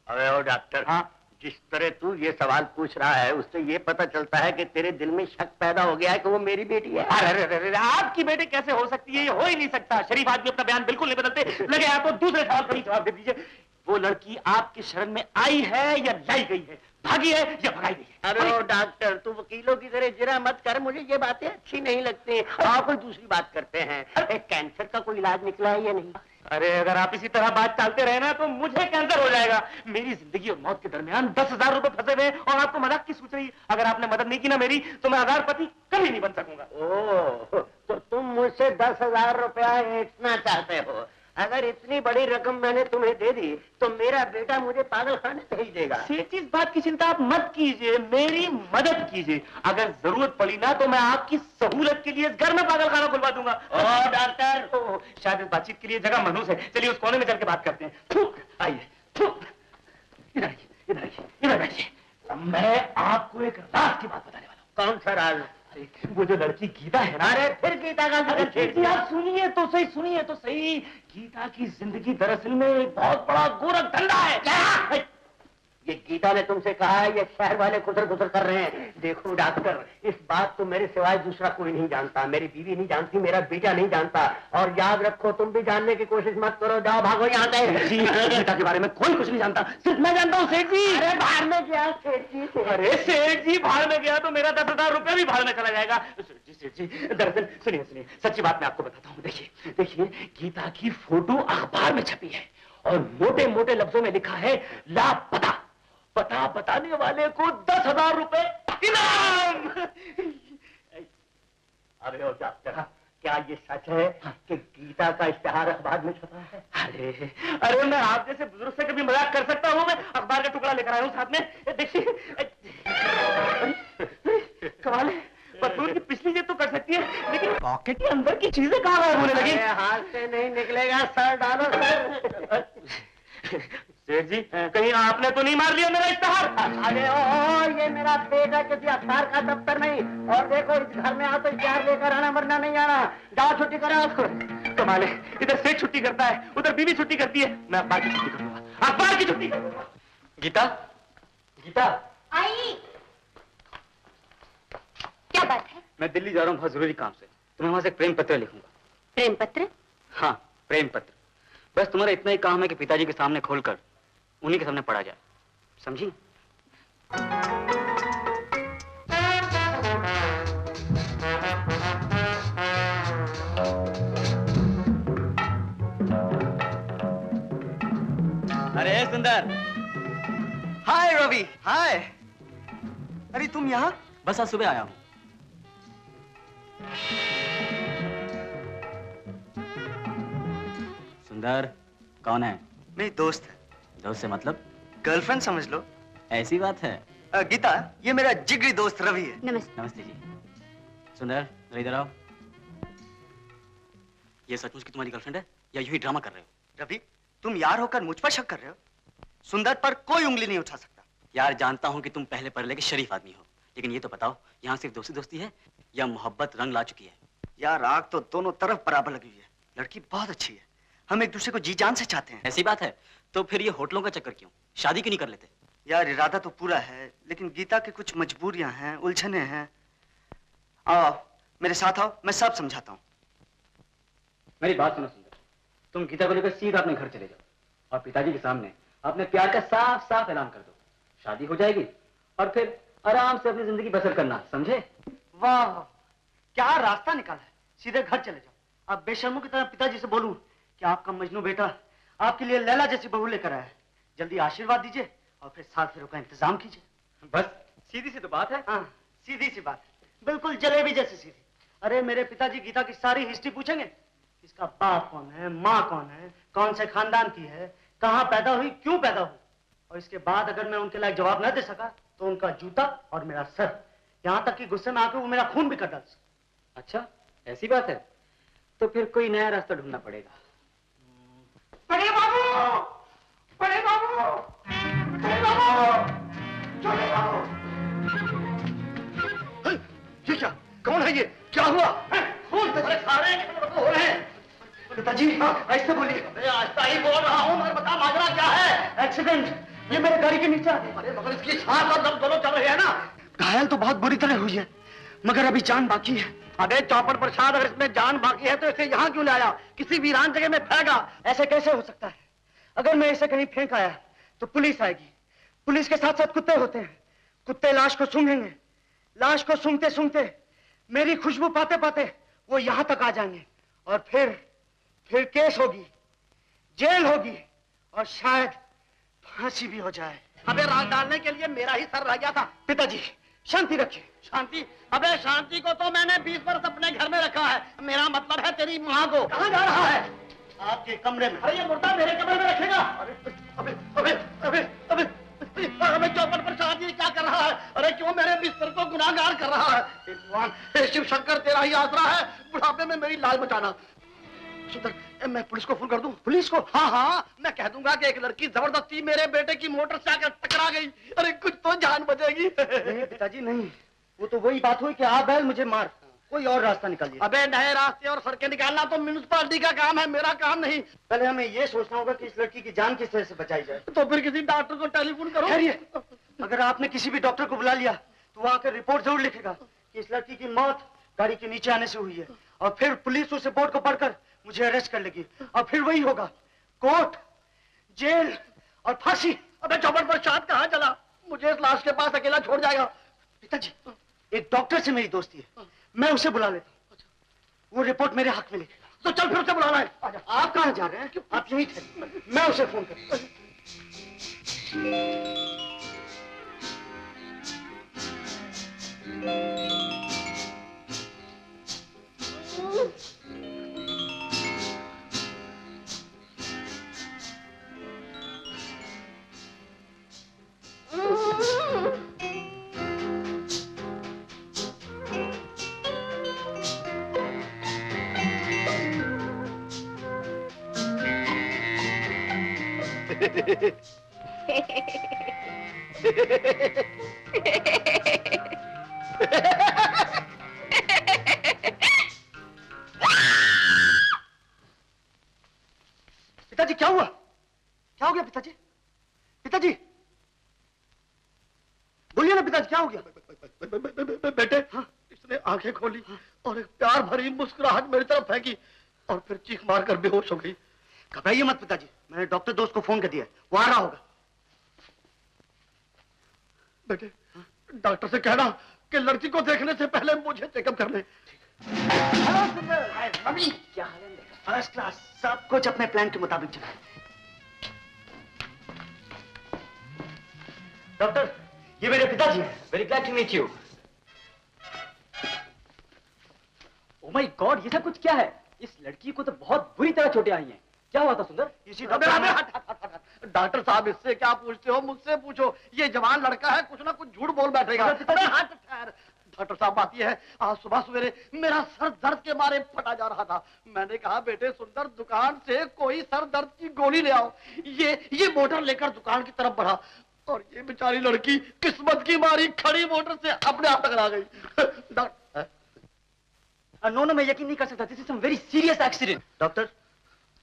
C: अरे ओ डॉक्टर,
E: हाँ?
C: जिस तरह तू ये सवाल पूछ रहा है उससे ये पता चलता है कि तेरे दिल में शक पैदा हो गया है कि वो मेरी बेटी है।
E: अरे आपकी बेटी कैसे हो सकती है? ये हो ही नहीं सकता। शरीफ आदमी अपना बयान बिल्कुल नहीं बदलते। लगे आप तो दूसरे सवाल का ही जवाब दे दीजिए। वो लड़की आपकी शरण में आई है या लाई गई है, भागी है या भगाई गई है?
C: अरे ओ डॉक्टर, तू वकीलों की तरह जिरा मत कर, मुझे ये बातें अच्छी नहीं लगती। आप कोई दूसरी बात करते हैं। कैंसर का कोई इलाज निकला है या नहीं?
E: अरे अगर आप इसी तरह बात टालते रहे ना तो मुझे कैंसर हो जाएगा। मेरी जिंदगी और मौत के दरमियान 10,000 रुपए फंसे हुए हैं और आपको मजाक की सूझ रही है। अगर आपने मदद नहीं की ना मेरी तो मैं हजारपति कभी नहीं बन सकूंगा।
C: ओह, तो तुम मुझसे 10,000 रुपया ऐंठना चाहते हो? अगर इतनी बड़ी रकम मैंने तुम्हें दे दी तो मेरा बेटा मुझे पागल खाने भेज देगा।
E: सेठ जी, इस बात की चिंता आप मत कीजिए, मेरी मदद कीजिए। अगर जरूरत पड़ी ना तो मैं आपकी सहूलत के लिए इस घर में पागल खाना खुलवा दूंगा।
C: ओ डॉक्टर,
E: शायद इस बातचीत के लिए जगह मनहूस है। चलिए उस कोने में चल के बात करते हैं। थू, आइए, थू। इधर आइए, इधर आइए, इधर बैठिए। मैं आपको एक राज की बात बताने वाला हूँ।
C: कौन सा राज?
E: वो जो लड़की गीता है ना,
C: अरे फिर गीता का
E: अरे सेठ जी, आप सुनिए तो सही, सुनिए तो सही। गीता की जिंदगी दरअसल में एक बहुत बड़ा गोरख धंधा है।
C: क्या? ये गीता ने तुमसे कहा है? ये शहर वाले खुसर खुसर कर रहे हैं। देखो डॉक्टर, इस बात तो मेरे सिवाय दूसरा कोई नहीं जानता। मेरी बीवी नहीं जानती, मेरा बेटा नहीं जानता। और याद रखो, तुम भी जानने की कोशिश मत करो। जाओ, भागो यहाँ से।
E: जी, गीता के बारे में कोई कुछ नहीं जानता, सिर्फ मैं जानता हूँ सेठ जी।
C: अरे बाहर में गया सेठ जी से।
E: अरे सेठ जी, भाड़ में गया तो मेरा 10,000 रुपया भी भाड़ में चला जाएगा। सेठ जी, दरअसल सुनिए सुनिए, सच्ची बात मैं आपको बताता हूँ। देखिए देखिए, गीता की फोटो अखबार में छपी है और मोटे मोटे लफ्जों में लिखा है लापता। पता बताने वाले को 10,000 रुपए इनाम।
C: अरे ओ डॉक्टर, क्या ये सच है कि गीता का इश्तिहार अखबार में छपा है?
E: अरे अरे, मैं आप जैसे बुजुर्ग से कभी मजाक कर सकता हूँ? मैं अखबार का टुकड़ा लेकर आया हूँ साथ में। देखिए, कमाल है, पतलून की पिछली जेब तो कर सकती है, लेकिन पॉकेट के अंदर की चीजें कहाँ गायब होने लगी?
C: हाथ से नहीं निकलेगा, सर डालो सर।
E: सेठ जी, कहीं आपने तो नहीं मार लिया मेरा इश्तिहार?
C: अरे ओ, ये मेरा बेटा किसी अखबार का दफ्तर नहीं। और देखो, इस घर में आ तो इश्तिहार लेकर आना, वरना नहीं आना। जाओ, छुट्टी करो उसको।
E: कमाल है, इधर सेठ छुट्टी करता है, उधर बीवी छुट्टी करती है। मैं अखबार की छुट्टी करूंगा, अखबार की छुट्टी करूंगा। गीता, गीता,
B: आई। क्या बात है?
A: मैं दिल्ली जा रहा हूँ बहुत जरूरी काम से। तुम्हें वहां से एक प्रेम पत्र लिखूंगा।
B: प्रेम पत्र?
A: हाँ, प्रेम पत्र। बस तुम्हारा इतना ही काम है कि पिताजी के सामने खोलकर उन्हीं के सामने पढ़ा जाए, समझी? अरे सुंदर।
G: हाय रवि। हाय। अरे तुम यहाँ?
A: बस आज सुबह आया हूँ। सुंदर कौन है?
G: मेरी दोस्त है।
A: दोस्त से मतलब?
G: गर्लफ्रेंड समझ लो।
A: ऐसी बात है।
G: गीता, ये मेरा जिगरी दोस्त रवि है।
B: नमस्ते।
A: नमस्ते जी। सुंदर, इधर आओ। ये सचमुच की तुम्हारी गर्लफ्रेंड है या यूं ही ड्रामा कर रहे हो?
G: रवि, तुम यार होकर मुझ पर शक कर रहे हो? सुंदर पर कोई उंगली नहीं उठा सकता।
A: यार, जानता हूं कि तुम पहले पढ़ के शरीफ आदमी हो, लेकिन ये तो बताओ, यहाँ सिर्फ दोस्ती दोस्ती है या मोहब्बत रंग ला चुकी है?
G: यार, आग तो दोनों तरफ बराबर लगी हुई है। लड़की बहुत अच्छी है, हम एक दूसरे को जी जान से चाहते हैं।
A: ऐसी बात है तो फिर ये होटलों का चक्कर क्यों? शादी क्यों नहीं कर लेते?
G: यार, इरादा तो पूरा है, लेकिन गीता की कुछ मजबूरियां हैं, उलझने हैं। आओ मेरे साथ आओ, मैं सब समझाता हूँ।
A: मेरी बात सुनो सुंदर, तुम गीता को लेकर सीधा अपने घर चले जाओ और पिताजी के सामने अपने प्यार का साफ साफ ऐलान कर दो। शादी हो जाएगी और फिर आराम से अपनी जिंदगी बसर करना, समझे?
F: वाह, क्या रास्ता निकाला है। सीधे घर चले जाओ। आप बेशर्मों की तरह पिताजी से बोलूं कि आपका मजनू बेटा आपके लिए लैला जैसी बहू लेकर आया है। जल्दी आशीर्वाद दीजिए और फिर सात फेरों का इंतजाम कीजिए।
A: बस सीधी सी तो बात है।
F: हाँ, सीधी सी बात है, बिल्कुल जलेबी जैसी सीधी। अरे मेरे पिताजी गीता की सारी हिस्ट्री पूछेंगे। इसका बाप कौन है, माँ कौन है, कौन से खानदान की है, कहाँ पैदा हुई, क्यों पैदा हुई। और इसके बाद अगर मैं उनके लायक जवाब न दे सका तो उनका जूता और मेरा सर, यहाँ तक कि गुस्से में आकर वो मेरा खून भी कर डाल सके।
A: अच्छा, ऐसी बात है तो फिर कोई नया रास्ता ढूंढना पड़ेगा।
F: बड़े बाबू, बड़े बाबू, बड़े बाबू, छोटे बाबू। ये क्या? कौन है ये? क्या हुआ? खून तेरे सारे हो रहे हैं। पिताजी, ऐसे बोलिए। ऐसा ही बोल रहा हूँ, मगर बता माजरा क्या है? एक्सीडेंट, ये मेरे गाड़ी के नीचे। अरे मगर इसकी सांस और दम दोनों चल रहे हैं ना। घायल तो बहुत बुरी तरह हुई है, मगर अभी जान बाकी है। अबे चौपड़ प्रसाद, अगर इसमें जान बाकी है तो इसे यहाँ क्यों लाया? किसी वीरान जगह में फेंका, ऐसे कैसे हो सकता है?
G: अगर मैं इसे कहीं फेंक आया तो पुलिस आएगी। पुलिस के साथ साथ कुत्ते होते हैं। कुत्ते लाश को सूंघेंगे। लाश को सूंघते सूंघते, मेरी खुशबू पाते पाते वो यहां तक आ जाएंगे। और फिर केस होगी, जेल होगी और शायद फांसी भी हो जाए।
F: अबे राग डालने के लिए मेरा ही सर रह गया था।
G: पिताजी शांति रखिए।
F: शांति? अबे शांति को तो मैंने 20 वर्ष अपने घर में रखा है। मेरा मतलब है तेरी माँ को।
G: कहाँ जा रहा है? आपके कमरे में।
F: अरे ये मुर्दा मेरे कमरे में रखेगा? अबे अबे अबे अबे अबे चौपट पर शादी क्या कर रहा है? अरे क्यों मेरे बिस्तर को गुनाहगार कर रहा है? हे भगवान, हे शिव शंकर, तेरा ही आसरा है बुढ़ापे में मेरी लाज बचाना। सुंदर, मैं पुलिस को फोन कर दूं? पुलिस को? हाँ हाँ, मैं कह दूंगा कि एक लड़की जबरदस्ती मेरे बेटे की मोटर से आकर टकरा गई। अरे कुछ तो जान बचेगी।
G: नहीं पिताजी नहीं, वो तो वही बात हुई कि आप बैल मुझे मार, कोई और रास्ता निकालिए।
F: अबे नए रास्ते और सड़कें निकालना तो म्युनिसिपालिटी का काम है, मेरा काम नहीं।
G: पहले हमें ये सोचना होगा कि इस लड़की की जान किस तरह से बचाई जाए।
F: तो फिर किसी डॉक्टर को टेलीफोन करो।
G: अगर आपने किसी भी डॉक्टर को बुला लिया तो वो आकर रिपोर्ट जरूर लिखेगा कि इस लड़की की मौत गाड़ी के नीचे आने से हुई है। और फिर पुलिस उस रिपोर्ट को पढ़कर मुझे अरेस्ट कर लेगी। और फिर वही होगा, कोर्ट, जेल और फांसी।
F: अबे चौपट पर शाद कहाँ चला? मुझे इस लाश के पास अकेला छोड़ जाएगा।
G: पिताजी, एक डॉक्टर से मेरी दोस्ती है, मैं उसे बुला लेता हूँ। वो रिपोर्ट मेरे हक में लिखेगा।
F: तो चल फिर उसे बुलाना है।
G: आप कहाँ जा रहे हैं? आप यहीं थे, मैं उसे फोन करता हूँ। पिताजी क्या हुआ? क्या हो गया पिताजी? पिताजी बोलिए ना पिताजी, क्या हो गया?
F: बेटे, इसने आंखें खोली और एक प्यार भरी मुस्कुराहट मेरी तरफ फेंकी और फिर चीख मारकर बेहोश हो गई।
G: घबराइए मत पिताजी, मैंने डॉक्टर दोस्त को फोन कर दिया, वो आ रहा होगा।
F: बेटे, डॉक्टर से कहना कि लड़की को देखने से पहले मुझे चेकअप कर ले।
G: मम्मी क्या हाल है? फर्स्ट क्लास, सब कुछ अपने प्लान के मुताबिक चला। डॉक्टर, ये मेरे पिताजी हैं। Very glad to meet you.
A: Oh my god, ये सब कुछ क्या है? इस लड़की को तो बहुत बुरी तरह चोटें आई हैं। क्या हुआ था सुंदर?
F: डॉक्टर साहब, इससे क्या पूछते हो? मुझसे पूछो। ये जवान लड़का है, कुछ ना कुछ झूठ बोल बैठेगा। डॉक्टर साहब, बात यह है, आज सुबह सवेरे मेरा सर दर्द के मारे फटा जा रहा था। मैंने कहा बेटे सुंदर, दुकान से कोई सर दर्द की गोली ले आओ। ये मोटर लेकर दुकान की तरफ बढ़ा और ये बेचारी लड़की किस्मत की मारी खड़ी मोटर से अपने आप टकरा गई।
G: नो, मैं यकीन नहीं कर सकता। This is some very serious accident. Doctor,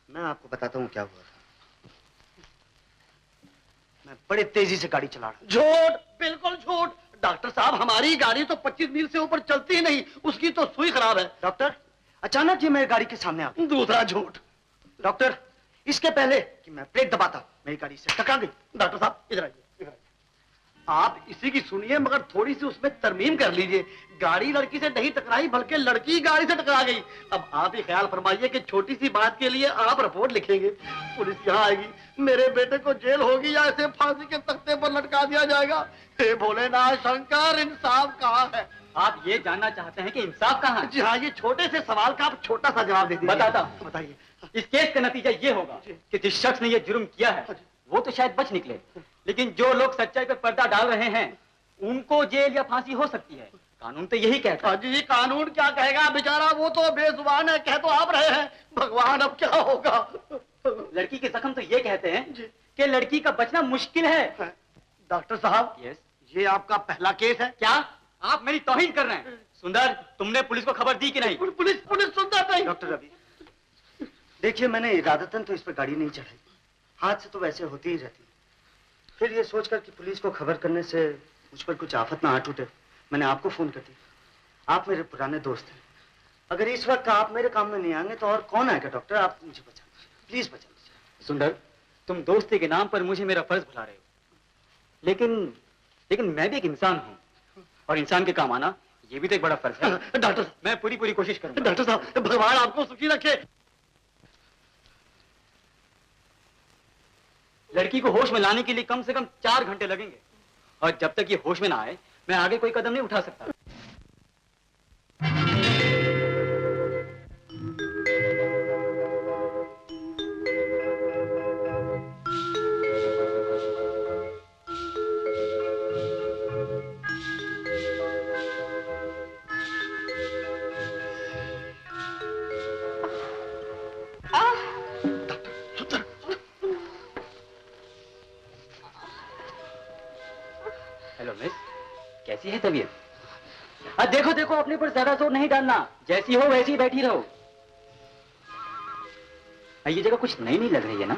G: मैं आपको बताता हूँ क्या हुआ था। मैं बड़े तेजी से गाड़ी चला रहा।
F: झूठ, बिल्कुल झूठ। डॉक्टर साहब, हमारी गाड़ी तो 25 मील से ऊपर चलती ही नहीं, उसकी तो सुई खराब है।
G: डॉक्टर, अचानक ये मेरी गाड़ी के सामने आ गई।
F: दूसरा झूठ।
G: डॉक्टर, इसके पहले कि मैं ब्रेक दबाता, मेरी गाड़ी से टकरा गई।
F: डॉक्टर साहब, इधर आइए। आप इसी की सुनिए, मगर थोड़ी सी उसमें तरमीम कर लीजिए। गाड़ी लड़की से नहीं टकराई, बल्कि लड़की गाड़ी से टकरा गई। अब आप ही ख्याल फरमाइए कि छोटी सी बात के लिए आप रिपोर्ट लिखेंगे, पुलिस यहाँ आएगी, मेरे बेटे को जेल होगी या इसे फांसी के तख्ते पर लटका दिया जाएगा। हे भोलेनाथ शंकर, इंसाफ कहाँ है?
A: आप ये जानना चाहते हैं कि इंसाफ कहाँ है?
F: जी हाँ, ये छोटे से सवाल का आप छोटा सा जवाब दे दीजिए।
A: बताता हूँ।
F: बताइए।
A: इस केस का नतीजा ये होगा कि जिस शख्स ने ये जुर्म किया है वो तो शायद बच निकले, लेकिन जो लोग सच्चाई पर पर्दा डाल रहे हैं उनको जेल या फांसी हो सकती है। कानून तो यही कहता है।
F: जी, कानून क्या कहेगा? बेचारा वो तो बेजुबान है, कह तो आप रहे हैं। भगवान, अब क्या होगा?
A: लड़की के जख्म तो ये कहते हैं कि लड़की का बचना मुश्किल है।
F: डॉक्टर साहब,
A: यस,
F: ये आपका पहला केस है।
A: क्या आप मेरी तौहीन कर रहे हैं? सुंदर, तुमने पुलिस को खबर दी कि नहीं?
F: पुलिस सुनता नहीं।
G: डॉक्टर रवि, देखिए मैंने इरादतन तो इस पर गाड़ी नहीं चढ़ाई, हाथ से तो वैसे होती ही रहती। फिर ये सोचकर कि पुलिस को खबर करने से मुझ पर कुछ आफत ना आ टूटे, मैंने आपको फोन कर दिया। आप मेरे पुराने दोस्त हैं, अगर इस वक्त आप मेरे काम में नहीं आएंगे तो और कौन आएगा? डॉक्टर, आप मुझे बचा लीजिए, प्लीज बचा लीजिए।
A: सुंदर, तुम दोस्ती के नाम पर मुझे मेरा फर्ज भुला रहे हो। लेकिन मैं भी एक इंसान हूँ और इंसान के काम आना ये भी तो एक बड़ा फर्ज है।
F: डॉक्टर,
A: मैं पूरी कोशिश करूंगा।
F: डॉक्टर साहब, भगवान आपको सुखी रखे।
A: लड़की को होश में लाने के लिए कम से कम 4 घंटे लगेंगे और जब तक ये होश में ना आए मैं आगे कोई कदम नहीं उठा सकता। हेलो मिस, कैसी है तबीयत? देखो देखो, अपने पर ज्यादा जोर नहीं डालना, जैसी हो वैसी ही बैठी रहो। ये जगह कुछ नई नहीं लग रही है ना?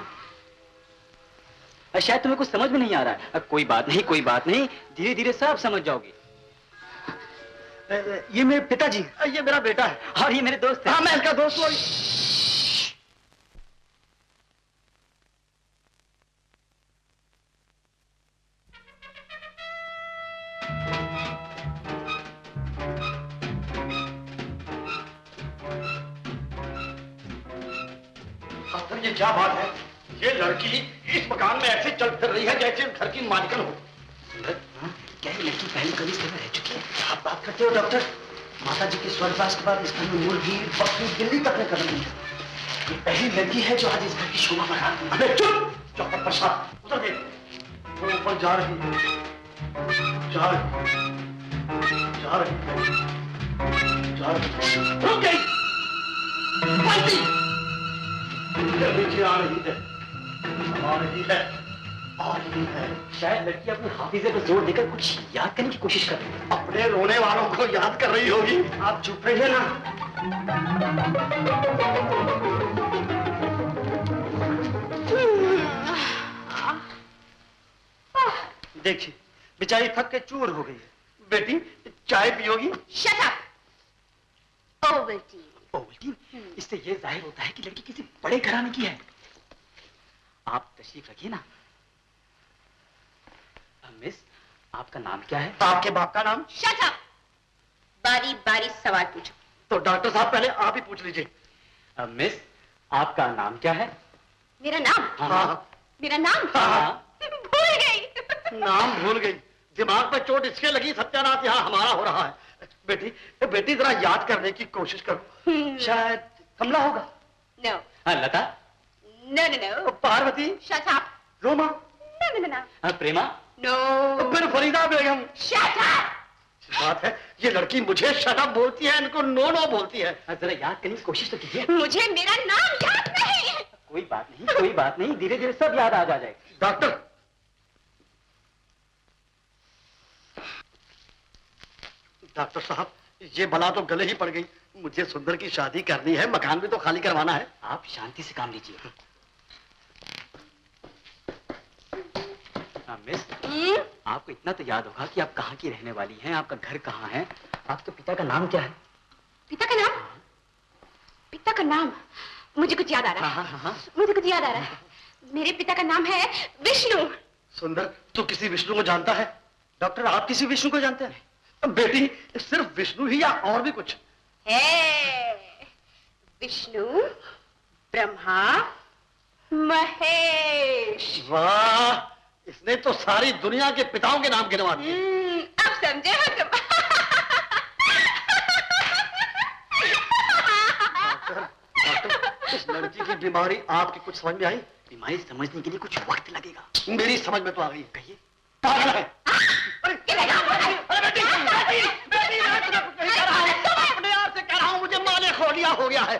A: शायद तुम्हें कुछ समझ में नहीं आ रहा है। कोई बात नहीं, धीरे धीरे सब समझ जाओगे।
F: ये मेरे पिताजी, ये मेरा बेटा है
A: और ये मेरे दोस्त हैं।
F: हाँ, मैं इनका दोस्त हूँ। ये क्या बात है? ये लड़की इस मकान में ऐसे चल फिर रही है जैसे घर की मालिकन हो।
A: क्या ये लड़की पहले कभी इस तरह रह चुकी है?
F: आप बात करते हो डॉक्टर? माता जी के स्वर्गवास के बाद इस घर में मुर्गी, बकरी, बिल्ली तक ने कदम नहीं रखा। ये पहली लड़की है जो आज इस घर की शोभा बढ़ा रही है। अबे चुप! चौपट प्रसाद, उधर देख। वो ऊपर जा रही है, जा रही है। रुक गई। पलटी। नीचे आ रही है, आ रही है।
A: शायद लड़की अपनी हाफिजे पर जोर देकर कुछ याद करने की कोशिश कर रही है।
F: अपने रोने वालों को याद कर रही होगी। आप चुप रहिए ना। देखिए, बेचारी थक के चूर हो गई है। बेटी, चाय पियोगी?
B: Shut up! ओवल्टीन।
A: ओवल्टीन? इससे ये जाहिर होता है कि लड़की किसी बड़े घराने की है। आप तशरीफ रखिए ना। मिस, आपका नाम क्या है?
F: आपके बाप का नाम?
B: Shut up! बारी बारी सवाल पूछो।
F: तो डॉक्टर साहब पहले आप ही पूछ लीजिए।
A: मिस, आपका नाम क्या है?
B: मेरा नाम?
F: हाँ।
B: मेरा नाम?
F: हाँ।
B: भूल गई।
F: नाम भूल गई। दिमाग पर चोट इसके लगी, सत्यानाश यहाँ हमारा हो रहा है। बेटी जरा याद करने की कोशिश करो। शायद कमला होगा।
B: No.
A: लता?
B: No.
F: Parvati?
B: Shut up.
F: Roma?
B: No.
A: प्रेमा?
B: No.
F: फिर फरीदा बेगम?
B: Shut up.
F: बात है, ये लड़की मुझे शट अप बोलती है, इनको नो नो बोलती है।
A: जरा याद करने की कोशिश तो कीजिए।
B: मुझे मेरा नाम याद नहीं।
A: कोई बात नहीं, धीरे धीरे सब याद आ जाएगा।
F: डॉक्टर साहब, ये बला तो गले ही पड़ गई। मुझे सुंदर की शादी करनी है, मकान भी तो खाली करवाना है।
A: आप शांति से काम लीजिए। मिस, आपको इतना तो याद होगा कि आप कहाँ की रहने वाली हैं, आपका घर कहाँ है, आपके पिता का नाम क्या है?
B: पिता का नाम? पिता का नाम? मुझे कुछ याद आ रहा है।
A: हाँ।
B: मुझे कुछ याद आ रहा है। मेरे पिता का नाम है विष्णु।
F: सुंदर, तू किसी विष्णु को जानता है? डॉक्टर, आप किसी विष्णु को जानते हैं? बेटी, सिर्फ विष्णु ही या और भी कुछ?
B: है विष्णु, ब्रह्मा, महेश।
F: वाह, इसने तो सारी दुनिया के पिताओं के नाम गिनवा दिए।
B: अब समझे हो तुम?
F: डॉक्टर, इस लड़की की बीमारी आपकी कुछ समझ में आई?
A: बीमारी समझने के लिए कुछ वक्त लगेगा।
F: मेरी समझ में तो आ गई।
A: कहिए।
F: पागल है। अपने आप से कह रहा हूँ, मुझे माने खोलिया हो गया है।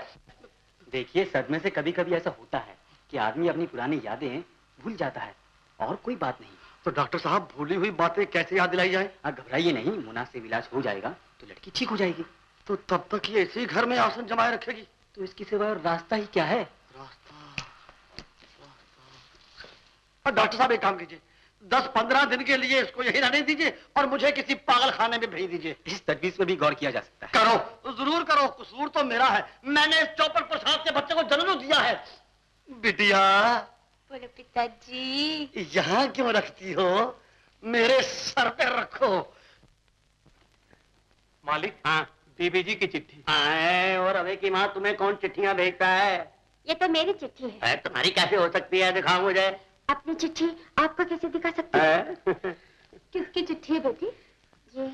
A: देखिए, सदमे से कभी कभी ऐसा होता है कि आदमी अपनी पुरानी यादें भूल जाता है, और कोई बात नहीं।
F: तो डॉक्टर साहब, भूली हुई बातें कैसे याद दिलाई जाए?
A: घबराइए नहीं, मुनासिब इलाज हो जाएगा तो लड़की ठीक हो जाएगी।
F: तो तब तक ये इसी घर में आसन जमाए रखेगी?
A: तो इसके सिवा रास्ता ही क्या है?
F: डॉक्टर साहब, एक काम कीजिए, 10-15 दिन के लिए इसको यही रहने दीजिए और मुझे किसी पागल खाने में भेज दीजिए।
A: इस तजवीज में भी गौर किया जा सकता है।
F: करो, जरूर करो। कसूर तो मेरा है, मैंने इस चौपट प्रसाद के बच्चे को जन्म दिया है। बिटिया,
B: बोलो पिताजी।
F: यहाँ क्यों रखती हो? मेरे सर पे रखो।
E: मालिक,
C: हाँ
E: बीबी जी की चिट्ठी।
C: आए, और अबे की माँ तुम्हें कौन चिट्ठियाँ भेजता है?
B: ये तो मेरी चिट्ठी है।
C: तुम्हारी कैसे हो सकती है? दिखाओ मुझे।
B: अपनी चिट्ठी आपको कैसे दिखा सकती है?
C: हैं?
B: किसकी चिट्ठी है बेटी? ये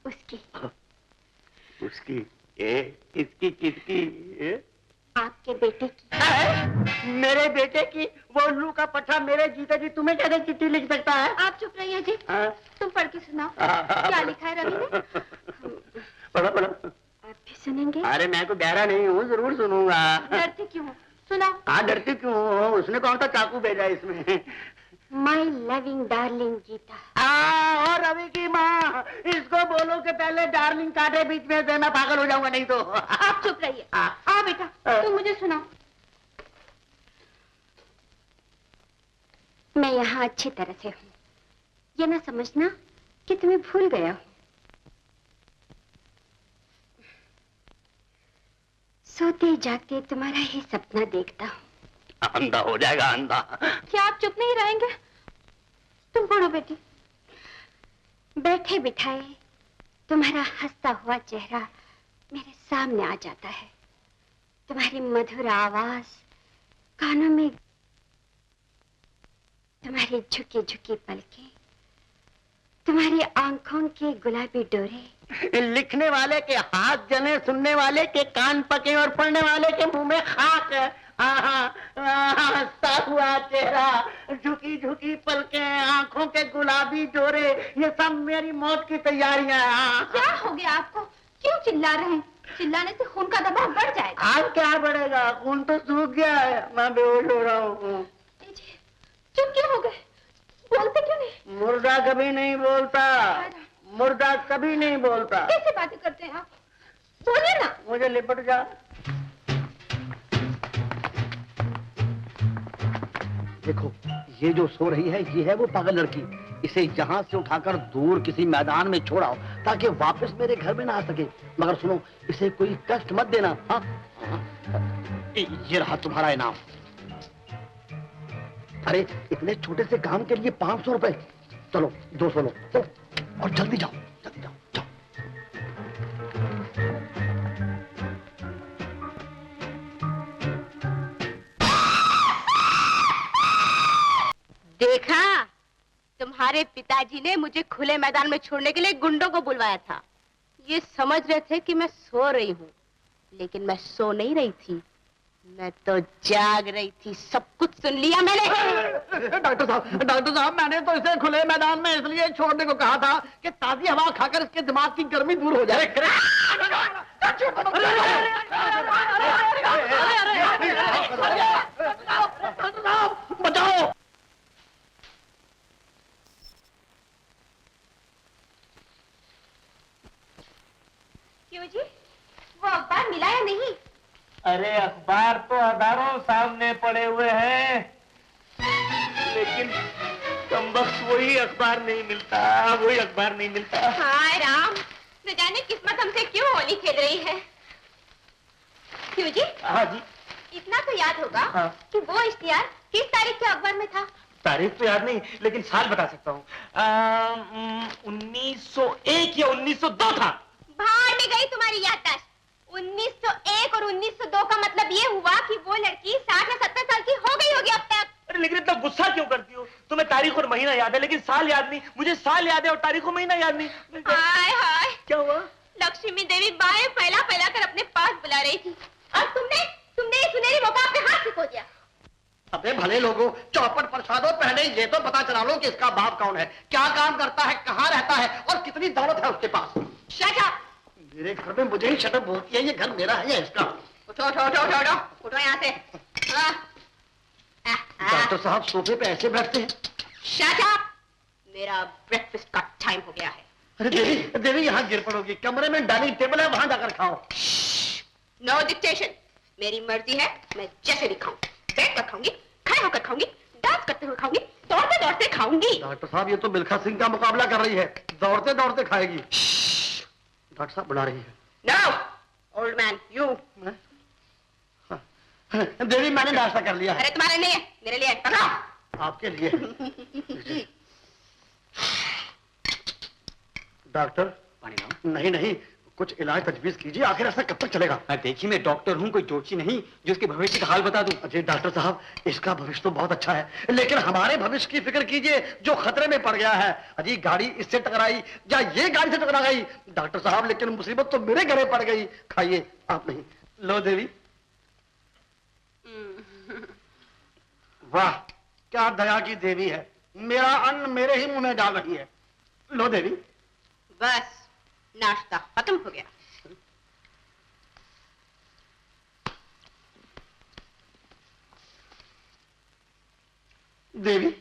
B: उसकी।
C: उसकी? इसकी किसकी?
B: आपके बेटे की।
C: मेरे बेटे की? वो उल्लू का पट्टा मेरे जीते जी तुम्हें कैसे चिट्ठी लिख सकता है?
B: आप चुप रहिए जी।
C: हाँ?
B: तुम पढ़ के सुनाओ।
C: हाँ।
B: क्या लिखा है रवि ने?
C: पढ़ो पढ़ो।
B: आप भी सुनेंगे?
C: अरे मैं तो बहरा नहीं हूँ, जरूर सुनूंगा।
B: डरते क्यों हो? सुनाओ।
C: हाँ, डरती क्यों हो? उसने कौन सा चाकू भेजा इसमें?
B: My loving darling Geeta.
C: और रवि की माँ, इसको बोलो कि पहले डार्लिंग काटे बीच में से, मैं पागल हो जाऊंगा नहीं तो।
B: आप चुप रहिए।
C: हाँ।
B: आओ बेटा, तुम मुझे सुनाओ। मैं यहाँ अच्छी तरह से हूँ, ये ना समझना कि तुम्हें भूल गया हूँ। सोते जागते तुम्हारा ही सपना देखता हूँ।
C: अंधा हो जाएगा, अंधा।
B: क्या आप चुप नहीं रहेंगे? तुम पढ़ो बेटी। बैठे बिठाए तुम्हारा हंसता हुआ चेहरा मेरे सामने आ जाता है। तुम्हारी मधुर आवाज कानों में, तुम्हारी झुकी झुकी पलकें, तुम्हारी आंखों के गुलाबी डोरे।
C: लिखने वाले के हाथ जले, सुनने वाले के कान पके और पढ़ने वाले के मुंह में खाक। हंसता हुआ चेहरा, झुकी झुकी पलकें, आंखों के गुलाबी जोरे, ये सब मेरी मौत की तैयारियां हैं।
B: क्या हो गया आपको? क्यों चिल्ला रहे हैं? चिल्लाने से खून का दबाव बढ़ जाएगा।
C: आज क्या बढ़ेगा? खून तो सूख गया है, मैं बेहोश हो रहा हूँ।
B: चुप क्यों हो गए? बोलते क्यों नहीं?
C: मुर्दा कभी नहीं बोलता, मुर्दा कभी नहीं बोलता।
B: कैसे बातें करते हैं आप? बोलिए ना।
C: मुझे लिपट जा। देखो, ये जो सो रही है, ये है वो पागल लड़की। इसे यहाँ से उठाकर दूर किसी मैदान में छोड़ाओ ताकि वापस मेरे घर में ना आ सके। मगर सुनो, इसे कोई कष्ट मत देना। हाँ? ये रहा तुम्हारा इनाम। अरे इतने छोटे से काम के लिए 500 रुपए। चलो 200 लो, चलो और जल्दी जाओ, जल्दी जाओ, जाओ।
B: देखा, तुम्हारे पिताजी ने मुझे खुले मैदान में छोड़ने के लिए गुंडों को बुलवाया था। ये समझ रहे थे कि मैं सो रही हूँ, लेकिन मैं सो नहीं रही थी, मैं तो जाग रही थी। सब कुछ सुन लिया मैंने।
F: डॉक्टर साहब, मैंने तो इसे खुले मैदान में इसलिए छोड़ने को कहा था कि ताजी हवा खाकर इसके दिमाग की गर्मी दूर हो जाए। बचाओ।
B: क्यों जी, वो अखबार मिला या नहीं?
E: अरे अखबार तो हजारों सामने पड़े हुए हैं, लेकिन कमबख्त वही अखबार नहीं मिलता, वही अखबार नहीं मिलता।
B: हाय राम, न जाने किस्मत हमसे क्यों होली खेल रही है। क्यों जी?
E: हाँ जी।
B: इतना तो याद होगा
E: हाँ।
B: कि वो इश्तिहार किस तारीख के अखबार में था?
E: तारीख तो याद नहीं, लेकिन साल बता सकता हूँ। 1901 या 1902 था।
B: भाड़ में गई तुम्हारी याददाश्त। 1901 और 1902 का मतलब ये हुआ कि वो लड़की 60 या 70 साल की हो गई होगी अब तक।
E: अरे लेकिन इतना गुस्सा क्यों करती हो? तुम्हें तारीख और महीना याद है, लेकिन साल याद नहीं। मुझे साल याद है और तारीख और महीना याद नहीं।
B: हाय हाय,
E: क्या हुआ?
B: लक्ष्मी देवी बाएं फैला फैला कर अपने पास बुला रही थी, और तुमने ये सुनहरी मौका अपने हाथ से खो दिया।
F: अबे भले लोगों, चौपट परछा दो, पहले ये तो पता चला लो कि इसका बाप कौन है, क्या काम करता है, कहाँ रहता है और कितनी दौलत है उसके पास।
B: Shut up.
F: मेरे घर में मुझे ही शट अप बोलती है, ये घर मेरा है या इसका?
B: उठो उठो उठो उठो उठो उठो यहाँ से।
F: डॉक्टर साहब सोफे पे ऐसे बैठते हैं?
B: शट अप, मेरा ब्रेकफास्ट का टाइम हो गया है।
F: अरे देवी, देवी यहाँ गिर पड़ोगी, कमरे में डाइनिंग टेबल है, वहां जाकर खाओ।
B: नो डिक्टेशन, मेरी मर्जी है, मैं जैसे भी खाऊं, बैठ कर खाऊंगी, खड़े होकर खाऊंगी, डांस करते हुए खाऊंगी, दौड़ते दौड़ते खाऊंगी।
F: डॉक्टर साहब ये तो मिल्खा सिंह का मुकाबला कर रही है, दौड़ते दौड़ते खाएगी। डॉक्टर साहब बुला रही है।
B: No, old man, you.
F: Devi मैंने नाश्ता कर लिया है।
B: अरे तुम्हारे नहीं है, मेरे लिए है। पकड़ो।
F: आपके लिए। डॉक्टर
G: पानी लाओ।
F: नहीं नहीं, कुछ इलाज तजवीज कीजिए, आखिर ऐसा कब तक चलेगा?
G: देखिए मैं डॉक्टर हूँ, कोई जोशी नहीं जो उसके भविष्य का हाल बता दूं।
F: अजय डॉक्टर साहब, इसका भविष्य तो बहुत अच्छा है, लेकिन हमारे भविष्य की फिक्र कीजिए जो खतरे में पड़ गया है। अजी गाड़ी इससे टकराई या ये गाड़ी से टकरा गई डॉक्टर साहब, लेकिन मुसीबत तो मेरे घरे पड़ गई। खाइए आप नहीं। लो देवी। वाह क्या दया की देवी है, मेरा अन्न मेरे ही मुंह में डाल रही है। लो देवी।
B: बस नाश्ता खत्म हो गया।
F: देवी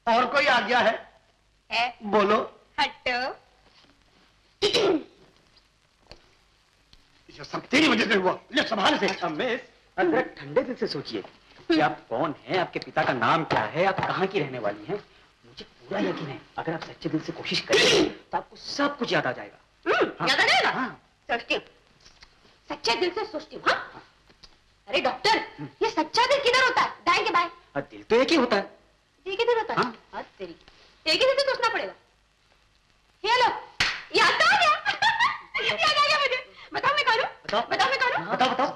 F: और कोई आज्ञा है? बोलो।
B: हटो।
F: ये सब तेरी वजह से हुआ, ले संभाल से।
G: मिस, अगर ठंडे दिल से सोचिए कि आप कौन हैं, आपके पिता का नाम क्या है, आप कहाँ की रहने वाली हैं। मुझे पूरा यकीन है अगर आप सच्चे दिल से कोशिश करेंगे तो आपको सब कुछ याद आ जाएगा।
B: याद आ जाएगा?
G: हाँ।
B: सोचती हूँ, सच्चे दिल से सोचती हूँ। हाँ? अरे डॉक्टर, ये सच्चा दिल किधर होता है, दाएं के बाएं?
G: दिल तो एक ही होता है।
B: एक ही दिल होता है?
G: हाँ।
B: हाँ, तेरी एक ही दिल से सोचना पड़ेगा। ये लो, याद तो आ गया। याद आ गया मुझे। बताओ मैं कौन हूँ? बताओ मैं कौन हूँ?
F: बताओ बताओ।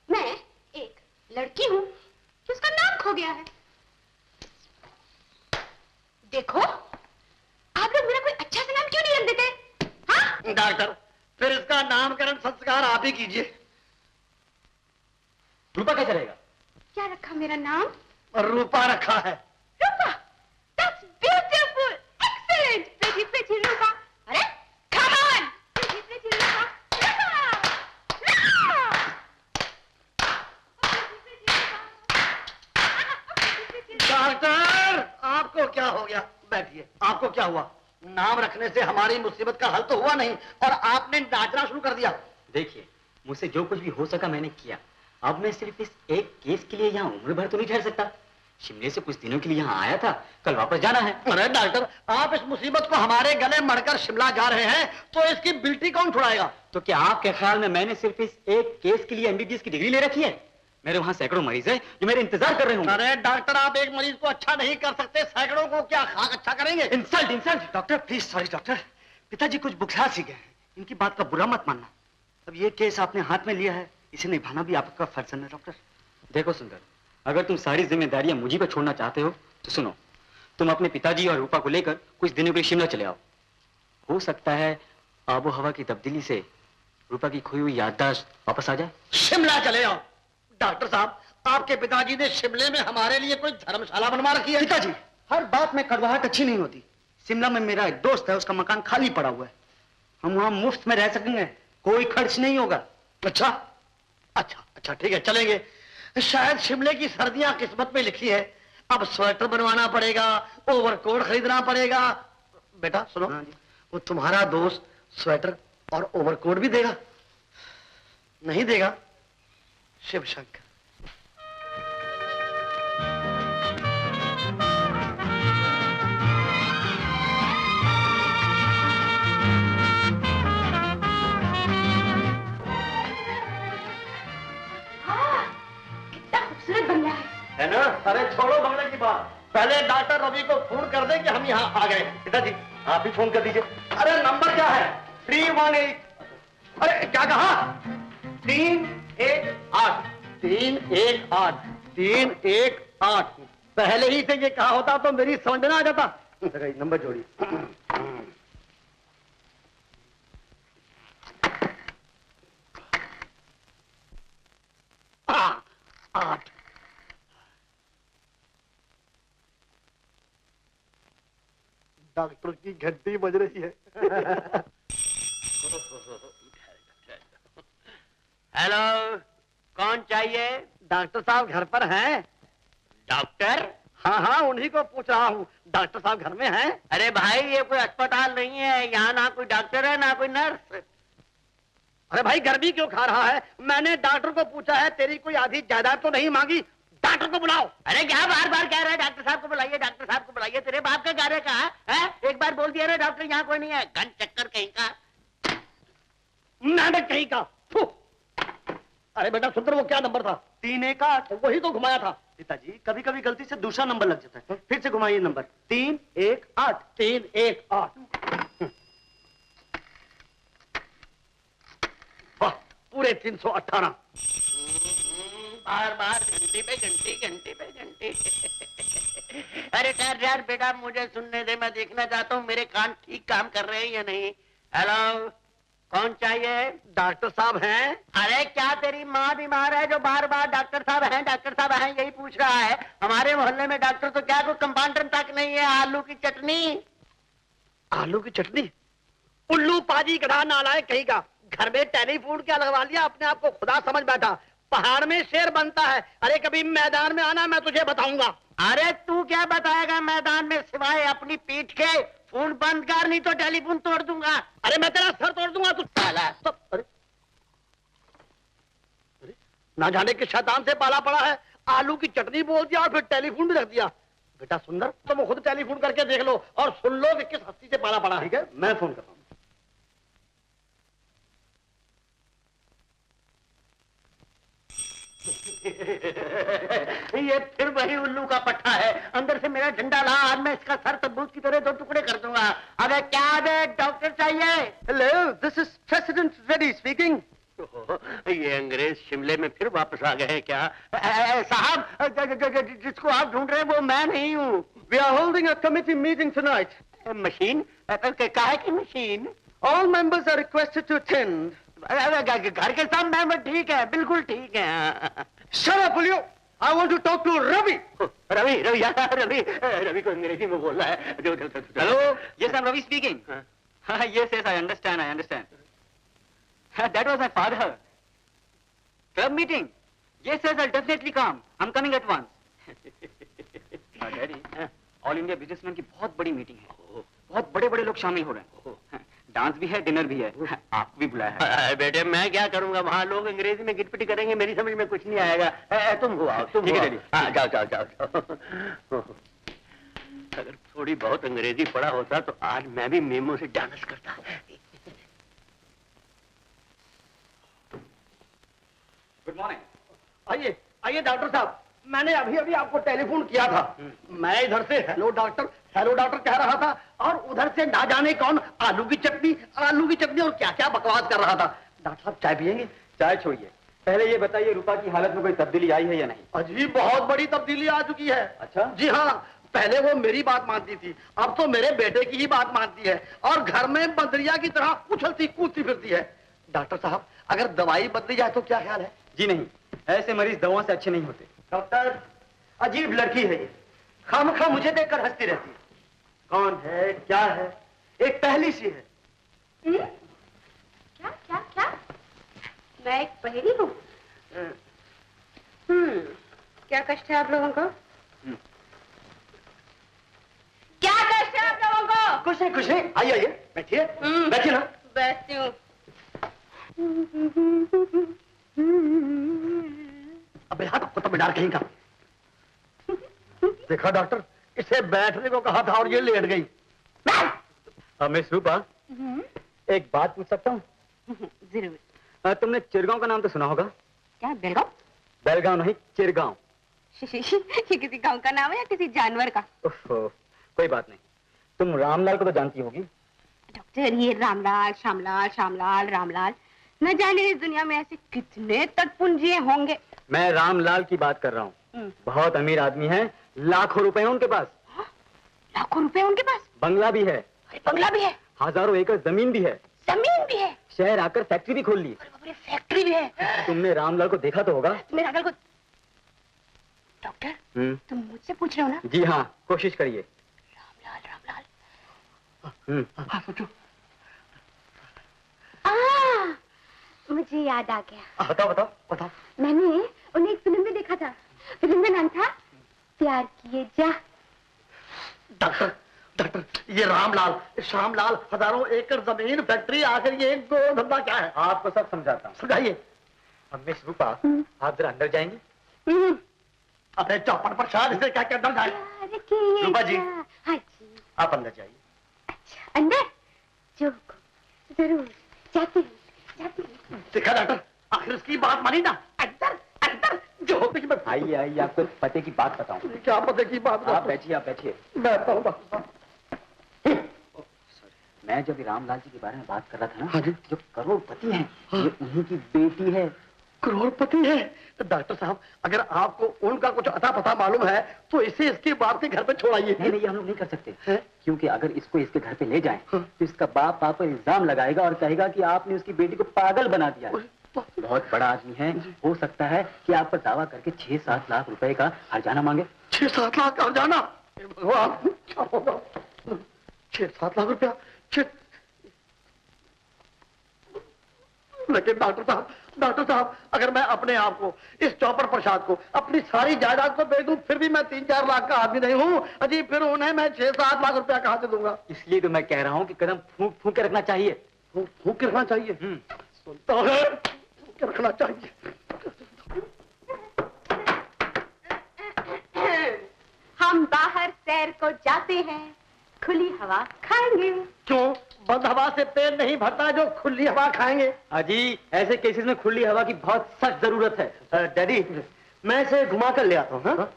B: मैं एक लड़की हूँ जिसका नाम खो गया है। देखो, आप लोग मेरा कोई अच्छा सा नाम क्यों नहीं रख देते? हाँ?
F: डॉक्टर, फिर इसका नामकरण संस्कार आप ही कीजिए।
G: रूपा कैसे रहेगा?
B: क्या रखा मेरा नाम?
F: रूपा रखा है।
B: रूपा, that's beautiful, excellent, pretty pretty रूपा। अरे, come on, pretty pretty Rupa, Rupa, Rupa.
F: Doctor, आपको क्या हो गया? बैठिए। आपको क्या हुआ? नाम रखने से हमारी मुसीबत का हल तो हुआ नहीं और आपने नाचना शुरू कर दिया।
G: देखिए, मुझसे जो कुछ भी हो सका मैंने किया। अब मैं सिर्फ इस एक केस के लिए यहाँ उम्र भर तो नहीं ठहर सकता। शिमले से कुछ दिनों के लिए यहाँ आया था, कल वापस जाना है।
F: अरे डॉक्टर, आप इस मुसीबत को हमारे गले मढ़कर शिमला जा रहे हैं तो इसकी बिल्टी कौन छुड़ाएगा?
G: तो क्या आपके ख्याल में मैंने सिर्फ इस एक केस के लिए एमबीबीएस की डिग्री ले रखी है? मेरे वहाँ सैकड़ों मरीज हैं जो मेरे इंतजार कर रहे होंगे।
F: अरे डॉक्टर, आप एक मरीज को अच्छा नहीं कर सकते, सैकड़ों को क्या खाक अच्छा करेंगे?
G: Insult insult. Doctor please, sorry doctor, पिताजी कुछ बुखार सी गए हैं, इनकी बात का बुरा मत मानना। अब ये केस आपने हाथ में लिया है, इसे निभाना भी आपका फर्ज है डॉक्टर। देखो सुंदर, अगर तुम सारी जिम्मेदारियां मुझी पर छोड़ना चाहते हो तो सुनो, तुम अपने पिताजी और रूपा को लेकर कुछ दिनों के लिए शिमला चले आओ। हो सकता है आबो हवा की तब्दीली से रूपा की खोई हुई याददाश्त वापस आ जाए।
F: शिमला चले आओ? डॉक्टर साहब, आपके पिताजी ने शिमले में हमारे लिए कोई धर्मशाला बनवा रखी है?
G: पिताजी, हर बात में कड़वाहट अच्छी नहीं होती। शिमला में मेरा एक दोस्त है, उसका मकान खाली पड़ा हुआ है, हम वहां मुफ्त में रह सकेंगे, कोई खर्च नहीं होगा।
F: अच्छा अच्छा अच्छा, ठीक है चलेंगे। शायद शिमले की सर्दियां किस्मत में लिखी है, अब स्वेटर बनवाना पड़ेगा, ओवरकोट खरीदना पड़ेगा। बेटा सुनो, वो तुम्हारा दोस्त स्वेटर और ओवरकोट भी देगा? नहीं देगा? शिव शंकर। है ना? अरे छोड़ो बंगले की बात, पहले डॉक्टर रवि को फोन कर दे कि हम यहाँ आ गए। पिताजी आप ही फोन कर दीजिए। अरे नंबर क्या है? 318। अरे क्या कहा? 318 318 318। पहले ही से ये कहा होता तो मेरी समझ में आ जाता। नंबर जोड़ी। 8। डॉक्टर की घंटी बज रही है।
C: हेलो, कौन चाहिए?
F: डॉक्टर साहब घर पर हैं?
C: डॉक्टर?
F: हाँ हाँ, उन्हीं को पूछ रहा हूँ। डॉक्टर साहब घर में हैं?
C: अरे भाई, ये कोई अस्पताल नहीं है, यहाँ ना कोई डॉक्टर है ना कोई नर्स।
F: अरे भाई, गर्मी क्यों खा रहा है? मैंने डॉक्टर को पूछा है, तेरी कोई आधी जायदाद तो नहीं मांगी? डॉक्टर को बुलाओ।
C: अरे क्या बार बार कह रहा है डॉक्टर साहब को बुलाइए, डॉक्टर साहब को बुलाइए? तेरे बाप का कार्य कहा है? एक बार बोल दिया ना डॉक्टर यहाँ कोई नहीं है, घन चक्कर कहीं का।
F: नाटक कहीं का। अरे बेटा सुंदर, वो क्या नंबर था?
G: 318।
F: वही तो घुमाया था।
G: पिताजी कभी कभी गलती से दूसरा नंबर लग जाता है, फिर से घुमाइए नंबर। 318।
F: 318। वाह, पूरे 318।
C: बार बार घंटी पे घंटी, घंटी पे घंटी। अरे ठहर ठहर बेटा, मुझे सुनने दे, मैं देखना चाहता हूँ मेरे कान ठीक काम कर रहे हैं या नहीं। हेलो, कौन चाहिए?
F: डॉक्टर साहब हैं?
C: अरे क्या तेरी माँ बीमार है जो बार बार डॉक्टर साहब हैं यही पूछ रहा है? हमारे मोहल्ले में डॉक्टर तो क्या, कोई कंपाउंडर तक नहीं है। आलू की चटनी।
F: आलू की चटनी? उल्लू पाजी गधा नालायक कहीं का, घर में टेलीफोन क्या लगवा लिया, अपने आप को खुदा समझ बैठा। पहाड़ में शेर बनता है। अरे कभी मैदान में आना, मैं तुझे बताऊंगा।
C: अरे तू क्या बताएगा मैदान में, सिवाय अपनी पीठ के? फोन बंद कर, नहीं तो टेलीफोन तोड़ दूंगा।
F: अरे मैं तेरा सर तोड़ दूंगा तू साला। अरे अरे, ना जाने किस शैतान से पाला पड़ा है। आलू की चटनी बोल दिया और फिर टेलीफोन भी रख दिया। बेटा सुंदर, तुम खुद टेलीफोन करके देख लो और सुन लो कि किस हस्ती से पाला पड़ा है।
G: ठीक है, मैं फोन कर रहा हूँ।
C: ये फिर वही उल्लू का पट्टा है। अंदर से मेरा झंडा ला, आज मैं इसका सर तरबूज की तरह 2 टुकड़े कर दूंगा। अबे क्या बे, डॉक्टर चाहिए?
G: Hello, this is president Reddy speaking.
C: ये अंग्रेज शिमले में फिर वापस आ गए हैं क्या? साहब, जिसको आप ढूंढ रहे हैं वो मैं नहीं हूँ।
G: We are holding a committee meeting tonight.
C: Machine? काहे की machine?
G: All members are requested to attend.
C: घर के सब मेंबर ठीक है, बिल्कुल ठीक है।
G: Shut up will you, I want to talk to Ravi.
C: Ravi Ravi Ravi Ravi को अंग्रेजी में बोल रहा है।
A: Hello, yes I am Ravi speaking. Yes yes, I understand. That was my father. Club meeting? Yes, yes, I'll definitely come. I'm coming at once. Daddy, all India businessman की बहुत बड़ी मीटिंग है। बहुत बड़े-बड़े लोग शामिल हो रहे हैं। डांस भी है, डिनर भी है। आपको भी बुलाया है।
C: बेटे मैं क्या करूंगा, वहाँ लोग अंग्रेजी में गिटपिटी करेंगे, मेरी समझ में कुछ नहीं आएगा। तुम हो आओ, तुम।
A: ठीक है डैडी।
C: हाँ, जाओ। अगर थोड़ी बहुत अंग्रेजी पढ़ा होता तो आज मैं भी मेमो से डांस करता।
A: Good morning.
F: आइए आइए डॉक्टर साहब, मैंने अभी अभी आपको टेलीफोन किया था। मैं इधर से हेलो डॉक्टर कह रहा था और उधर से ना जाने कौन आलू की चटनी और क्या क्या बकवास कर रहा था। डॉक्टर साहब चाय पियेंगे?
A: चाय छोड़िए, पहले ये बताइए रूपा की हालत में कोई तब्दीली आई है या नहीं?
F: अजी बहुत बड़ी तब्दीली आ चुकी है।
A: अच्छा?
F: जी हाँ, पहले वो मेरी बात मानती थी, अब तो मेरे बेटे की ही बात मानती है और घर में बंदरिया की तरह उछलती कूदती फिरती है। डॉक्टर साहब, अगर दवाई बदली जाए तो क्या ख्याल है?
A: जी नहीं, ऐसे मरीज दवाओं से अच्छे नहीं होते।
G: डॉक्टर, अजीब लड़की है ये, खामखा मुझे देखकर हंसती रहती है। कौन है, क्या है? एक पहली सी है।
B: क्या क्या क्या? मैं एक पहेली हूँ? क्या कष्ट है आप लोगों को? क्या कष्ट है आप लोगों को?
F: कुछ नहीं, आइए बैठिए। बैठिए ना।
B: बैठती हूँ।
F: अबे हाँ, कुत्ता बिडार कहीं का। देखा डॉक्टर, इसे बैठने को कहा था और ये लेट गई।
A: मिस रूपा, एक बात पूछ सकता हूँ?
B: जरूर।
A: तुमने चिरगांव का नाम तो सुना होगा?
B: क्या बेलगांव?
A: बेलगांव नहीं, चिरगांव।
B: ये किसी गांव का नाम है या किसी जानवर का?
A: कोई बात नहीं। तुम रामलाल को तो जानती होगी?
B: डॉक्टर, ये रामलाल, श्यामलाल, रामलाल, न जाने इस दुनिया में ऐसे कितने तटपुंजिये होंगे।
A: मैं रामलाल की बात कर रहा हूँ। बहुत अमीर आदमी है, लाखों रुपए हैं उनके पास।
B: लाखों रुपए उनके पास?
A: बंगला भी है।
B: अरे बंगला भी है?
A: हजारों एकड़ जमीन भी है।
B: जमीन भी है?
A: शहर आकर फैक्ट्री भी खोल ली।
B: अरे बाप रे, फैक्ट्री भी है?
A: तुमने रामलाल को देखा तो होगा?
B: तुमने रामलाल को? डॉक्टर, तुम मुझसे पूछ रहे हो ना?
A: जी हाँ, कोशिश करिए।
B: रामलाल।
F: हाँ, सोचो।
B: मुझे याद आ गया।
F: बताओ।
B: मैंने उन्हें एक फिल्म में देखा था। फिल्म का नाम था प्यार किए जा।
F: डॉक्टर, ये रामलाल, श्यामलाल, हजारों एकड़ जमीन, फैक्ट्री, आखिर ये गोल धंधा क्या है?
A: आपको सब समझाता हूँ।
F: समझाइए।
A: मिस रूपा, आप जरा अंदर जाएंगे?
F: अबे चौपट पर शायद इसे क्या करना जाए।
B: रूपा
F: जी।
B: हाँ जी।
F: आप अंदर जाइए।
B: अच्छा, अंदर? जरूर जाती हूँ।
F: देखा डॉक्टर, आखिर इसकी बात मानी ना। जो कि मैं
A: आइए आइए, आपको पते की बात बताऊं।
F: क्या पते की बात?
A: आप बैठिए, आप बैठिए।
F: बैठता हूँ डॉक्टर साहब।
A: मैं जब रामलाल जी के बारे में बात कर रहा था ना,
F: हाँ जी।
A: जो करोड़पति हैं, ये उन्हीं की बेटी है।
F: करोड़पति है? तो डॉक्टर साहब, अगर आपको उनका कुछ अता पता मालूम है तो इसे इसके बाप के घर पे छोड़ाइए।
A: नहीं नहीं, ये हम लोग नहीं कर सकते
F: हैं?
A: क्योंकि अगर इसको इसके घर पे ले जाएं
F: हाँ।
A: तो इसका बाप आप पर इल्जाम लगाएगा और कहेगा कि आपने उसकी बेटी को पागल बना दिया है। बहुत बड़ा आदमी है, हो सकता है कि आप पर दावा करके 6-7 लाख रुपए का हर्जाना मांगे।
F: 6-7 लाख हर्जाना? भगवान, क्या होगा? 6-7 लाख रुपया? लेकिन डॉक्टर साहब, अगर मैं अपने आप को, इस चौपर प्रसाद को, अपनी सारी जायदाद को बेच दूं, फिर भी मैं 3-4 लाख का आदमी नहीं हूँ। अजी फिर उन्हें मैं 6-7 लाख रुपया कहाँ से दूंगा?
A: इसलिए तो मैं कह रहा हूँ कि कदम फूंक फूंक के रखना चाहिए।
F: फूंक के रखना चाहिए? सुनता है, फूंक के रखना चाहिए।
B: हम बाहर सैर को जाते हैं, खुली हवा खाएंगे।
F: क्यों? बंद हवा से पेट नहीं भरता जो खुली हवा खाएंगे?
A: अजी ऐसे केसेस में खुली हवा की बहुत सख्त जरूरत है।
F: डैडी, मैं इसे घुमा कर ले आता हूँ। हाँ?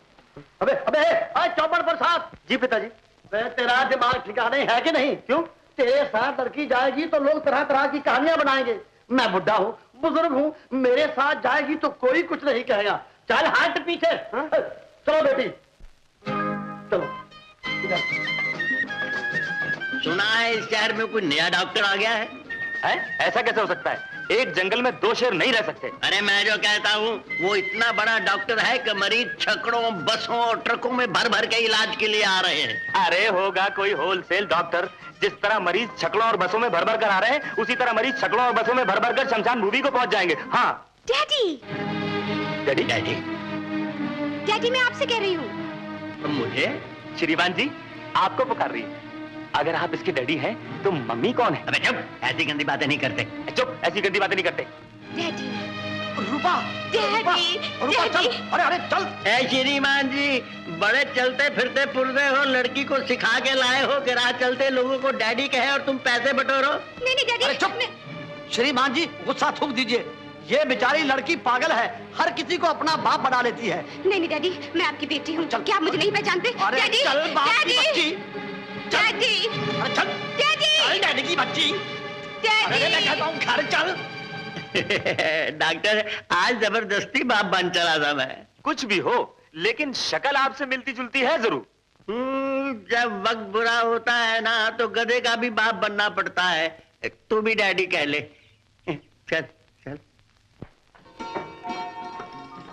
F: अबे अबे, आज चौपर प्रसाद।
A: जी पिताजी।
F: तेरा दिमाग ठिकाने है कि नहीं? क्यों? तेरे साथ लड़की जाएगी तो लोग तरह तरह की कहानियां बनाएंगे। मैं बुढ़ा हूँ, बुजुर्ग हूँ, मेरे साथ जाएगी तो कोई कुछ नहीं कहेगा। चल हट पीछे। हाँ? चलो बेटी, चलो।
C: सुना है इस शहर में कोई नया डॉक्टर आ गया है?
E: ऐसा कैसे हो सकता है? एक जंगल में 2 शेर नहीं रह सकते।
C: अरे मैं जो कहता हूँ, वो इतना बड़ा डॉक्टर है कि मरीज छकड़ों, बसों और ट्रकों में भर भर के इलाज के लिए आ रहे हैं।
E: अरे होगा कोई होलसेल डॉक्टर। जिस तरह मरीज छकड़ों और बसों में भर भर कर आ रहे हैं, उसी तरह मरीज छकड़ों और बसों में भर भर कर शमशान भूमि को पहुंच जाएंगे। हाँ
B: डैडी,
E: डैडी।
C: डैडी?
B: डैडी मैं आपसे कह रही हूँ।
C: मुझे?
E: श्रीमान जी आपको पुकार रही है। अगर आप इसके डैडी हैं तो मम्मी कौन है?
C: अबे चुप, ऐसी गंदी बातें नहीं करते।
E: चुप, ऐसी गंदी बातें नहीं करते।
B: डैडी,
F: रूपा,
B: डैडी,
F: रूपा चल। अरे अरे चल।
C: ऐ श्रीमान जी, बड़े चलते फिरते पुरजे हो, लड़की को सिखा के लाए हो कि राह चलते लोगों को डैडी कहे और तुम पैसे बटोरो।
B: नहीं नहीं डैडी।
F: अरे चुप। श्रीमान जी गुस्सा थूक दीजिए, ये बेचारी लड़की पागल है, हर किसी को अपना बाप बना लेती है।
B: नहीं नहीं डैडी, मैं आपकी बेटी हूँ। क्या आप मुझे नहीं पहचानते?
F: अरे
B: डैडी,
F: चल बाप की
B: डैडी,
F: बच्ची,
B: डैडी,
F: अरे चल,
B: डैडी,
F: चल डैडी की बच्ची। अरे मैं कहता हूँ घर चल।
C: डॉक्टर, आज जबरदस्ती बाप बन चला था मैं।
E: कुछ भी हो, लेकिन शक्ल आपसे मिलती जुलती है जरूर।
C: जब वक्त बुरा होता है ना तो गधे का भी बाप बनना पड़ता है। तू भी डैडी कह ले। चल चल।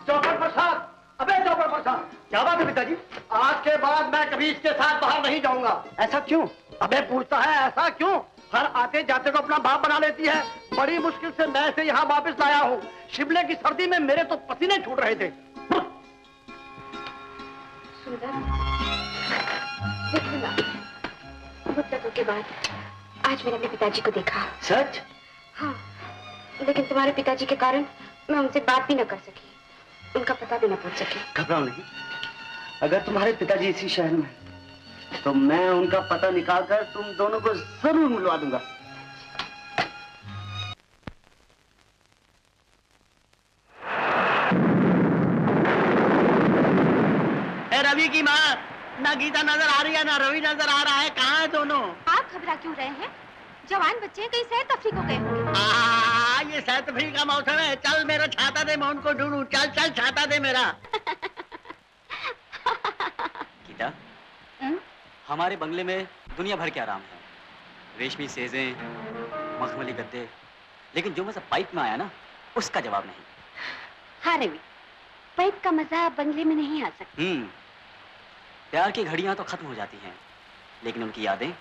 F: चौपर प्रसाद, अबे चौपर प्रसाद, क्या बात है पिताजी? आज के बाद मैं कभी इसके साथ बाहर नहीं जाऊंगा। ऐसा क्यों? अबे पूछता है ऐसा क्यों? हर आते जाते को अपना बाप बना लेती है। बड़ी मुश्किल से मैं इसे यहाँ वापस लाया हूँ। शिमले की सर्दी में मेरे तो पसीने छूट रहे थे।
B: सुंदर, मुद्दतों के बाद आज मैंने अपने पिताजी को देखा।
A: सच?
B: हाँ, लेकिन तुम्हारे पिताजी के कारण मैं उनसे बात भी न कर सकी, उनका पता भी न पूछ सकी।
G: घबराओ नहीं, अगर तुम्हारे पिताजी इसी शहर में तो मैं उनका पता निकालकर तुम दोनों को जरूर मिलवा दूंगा।
C: रवि की माँ, ना गीता नजर आ रही है ना रवि नजर आ रहा है। कहाँ है दोनों?
B: आप घबरा क्यों रहे हैं? जवान बच्चे हैं, कहीं सैर तफरी को गए होंगे।
C: ये सैर तफरी का मौसम है। चल मेरा छाता दे, मैं उनको ढूंढूं। चल चल छाता दे मेरा।
A: गीता, हमारे बंगले में दुनिया भर के आराम है, रेशमी सेजें, मखमली गद्दे, लेकिन जो मजा पाइप में आया ना, उसका जवाब नहीं।
B: हाँ रवि, पाइप का मजा बंगले में नहीं आ सकता।
A: प्यार की घड़ियां तो खत्म हो जाती हैं, लेकिन उनकी यादें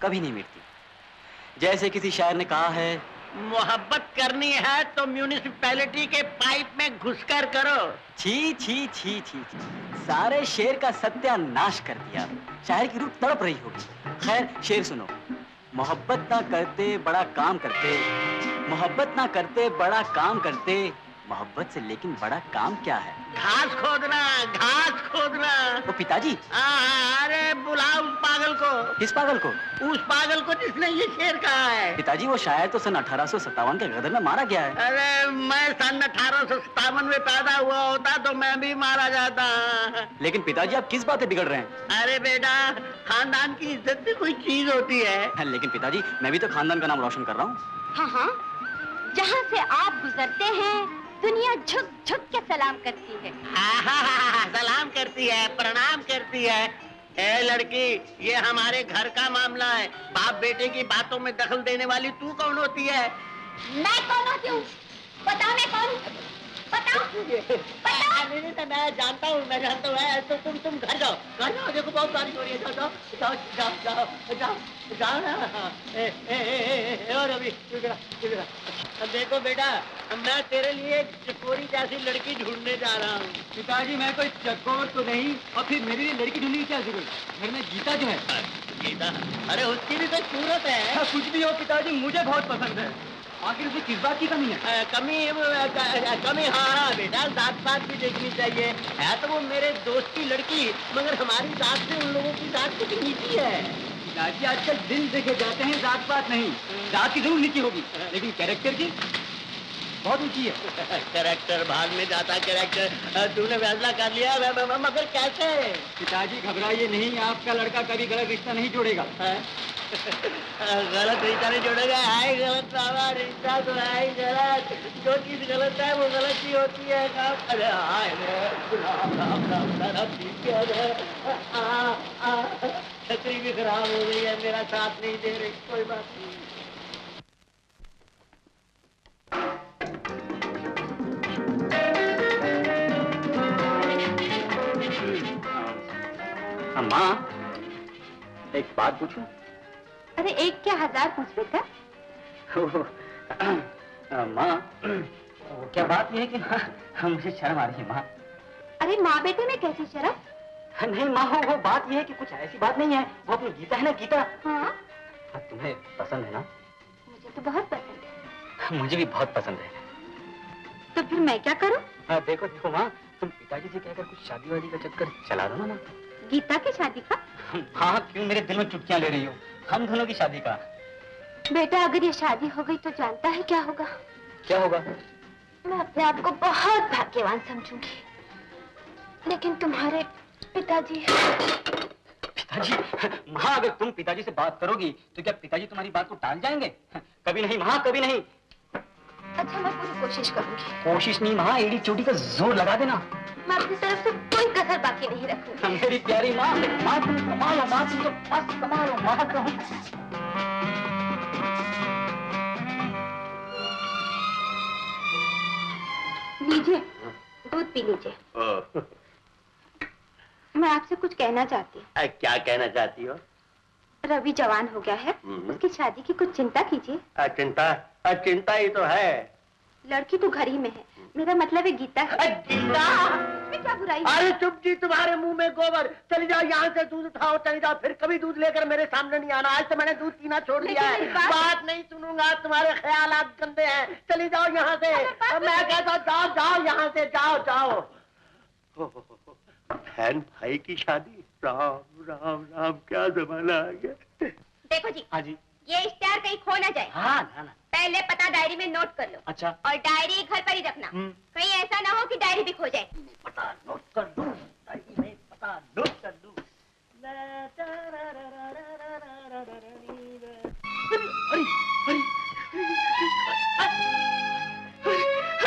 A: कभी नहीं मिटती। जैसे किसी शायर ने कहा है,
C: मोहब्बत करनी है तो म्यूनिसिपैलिटी के पाइप में घुसकर करो।
A: छी छी छी छी छी, सारे शेर का सत्यानाश कर दिया। शायर की रूह तड़प रही होगी। खैर शेर सुनो। मोहब्बत ना करते बड़ा काम करते, मोहब्बत ना करते बड़ा काम करते, मोहब्बत से लेकिन बड़ा काम क्या है?
C: घास खोदना, घास खोदना।
A: तो पिताजी।
C: अरे बुलाओ उस पागल को।
A: किस पागल को?
C: उस पागल को जिसने ये शेर कहा है।
A: पिताजी वो शायर तो सन 1857 के गदर में मारा गया है।
C: अरे मैं सन 1857 में पैदा हुआ होता तो मैं भी मारा जाता।
A: लेकिन पिताजी आप किस बात पे बिगड़ रहे हैं?
C: अरे बेटा, खानदान की इज्जत भी कोई चीज होती है।
A: लेकिन पिताजी मैं भी तो खानदान का नाम रोशन कर रहा हूँ।
B: हाँ हाँ, जहाँ से आप गुजरते हैं दुनिया झुक झुक के सलाम करती है।
C: सलाम करती है, प्रणाम करती है। ए लड़की, ये हमारे घर का मामला है। बाप बेटे की बातों में दखल देने वाली तू कौन होती है?
B: मैं कौन होती हूँ? बताओ मैं कौन? बताओ।
C: नहीं, मैं जानता हूँ, मैं जानता हूँ। तो तुम घर जाओ, घर जाओ। देखो बहुत बारिश हो रही है। जाओ जाओ जाओ जाओ जाओ जाओ जाओ ना। और अभी देखो बेटा, मैं तेरे लिए एक चकोरी जैसी लड़की ढूंढने जा रहा हूँ।
A: पिताजी मैं कोई चकोर तो नहीं, और फिर मेरे लिए लड़की ढूंढने की क्या जरूरत? घर में गीता जो है।
C: गीता? अरे उसकी भी कोई सूरत है।
A: कुछ भी हो पिताजी, मुझे बहुत पसंद है। आखिर उसे किस बात की कमी है?
C: कमी हाँ बेटा, जात पात भी देखनी चाहिए। है तो वो मेरे दोस्त की लड़की, मगर हमारी जात से उन लोगों की जात कुछ नीची है।
A: पिताजी आजकल दिन देखे जाते हैं, जात पात नहीं। जात की जरूर नीची होगी, लेकिन कैरेक्टर की बहुत ऊंची है।
C: कैरेक्टर भाग में जाता। कैरेक्टर तूने फैसला कर लिया, मगर कैसे?
A: पिताजी घबराइए नहीं, आपका लड़का कभी गलत रिश्ता नहीं जोड़ेगा।
C: गलत रिश्ता नहीं जोड़ेगा? है गलत बाबा, रिश्ता तो है ही गलत। जो चीज गलत है वो गलत ही होती है। अरे छतरी भी खराब हो गई है, मेरा साथ नहीं दे रही। कोई बात नहीं।
A: अम्मा एक बात पूछूं?
B: अरे एक क्या, 1000 पूछ बेटा।
A: माँ, क्या बात ये है कि मुझे शर्म आ रही है माँ।
B: अरे माँ बेटे में कैसी शर्म?
A: नहीं माँ, वो बात ये है कि कुछ ऐसी बात नहीं है। वो अपनी गीता है ना, गीता।
B: हाँ?
A: तुम्हें पसंद है ना?
B: मुझे तो बहुत पसंद है।
A: मुझे भी बहुत पसंद है।
B: तो फिर मैं क्या करूँ?
A: देखो देखो माँ, तुम पिताजी से कहकर कुछ शादी वादी का चक्कर चला दो ना माँ।
B: गीता की शादी का?
A: हाँ, क्यों मेरे दिल में चुटकियां ले रही हो? हम दोनों की शादी का।
B: बेटा अगर ये शादी हो गई तो जानता है क्या होगा?
A: क्या होगा?
B: मैं अपने आप को बहुत भाग्यवान समझूंगी, लेकिन तुम्हारे पिताजी।
A: पिताजी? माँ, अगर तुम पिताजी से बात करोगी तो क्या पिताजी तुम्हारी बात को टाल जाएंगे? कभी नहीं माँ, कभी नहीं।
B: अच्छा मैं पूरी कोशिश करूंगी।
A: कोशिश नहीं माँ, एड़ी चोटी का जोर लगा देना।
B: मैं अपनी तरफ से कोई कसर बाकी नहीं रखूंगी।
A: मेरी प्यारी माँ, माँ तुम कमाल हो, माँ तुम तो बस कमाल हो, माँ कहूँ।
B: लीजिए, दूध पी लीजिए। मैं आपसे कुछ कहना चाहती हूँ।
C: क्या कहना चाहती हो?
B: रवि जवान हो गया है, उसकी शादी की कुछ चिंता कीजिए।
C: चिंता ही तो है।
B: लड़की तो घर ही में है, मेरा मतलब है गीता है।
C: गीता?
B: इसमें क्या बुराई?
C: अरे चुप जी, तुम्हारे मुंह में गोबर। चली जाओ यहाँ से, दूध उठाओ, चली जाओ। फिर कभी दूध लेकर मेरे सामने नहीं आना। आज तो मैंने दूध पीना छोड़ दिया है। बात नहीं सुनूंगा, तुम्हारे ख्यालात गंदे हैं। चली जाओ यहाँ से। मैं कहता हूँ जाओ जाओ यहाँ से, जाओ जाओ। बहन भाई की शादी, राम राम राम, क्या जमाना आ गया।
B: देखो जी।
A: हाँ जी।
B: ये इश्तेहार कहीं खो ना जाए।
A: हाँ ना ना।
B: पहले पता डायरी में नोट कर लो।
A: अच्छा।
B: और डायरी घर पर ही रखना। कहीं ऐसा ना हो कि डायरी भी खो जाए।
C: पता नोट कर दूं, डायरी में पता नोट कर दूं।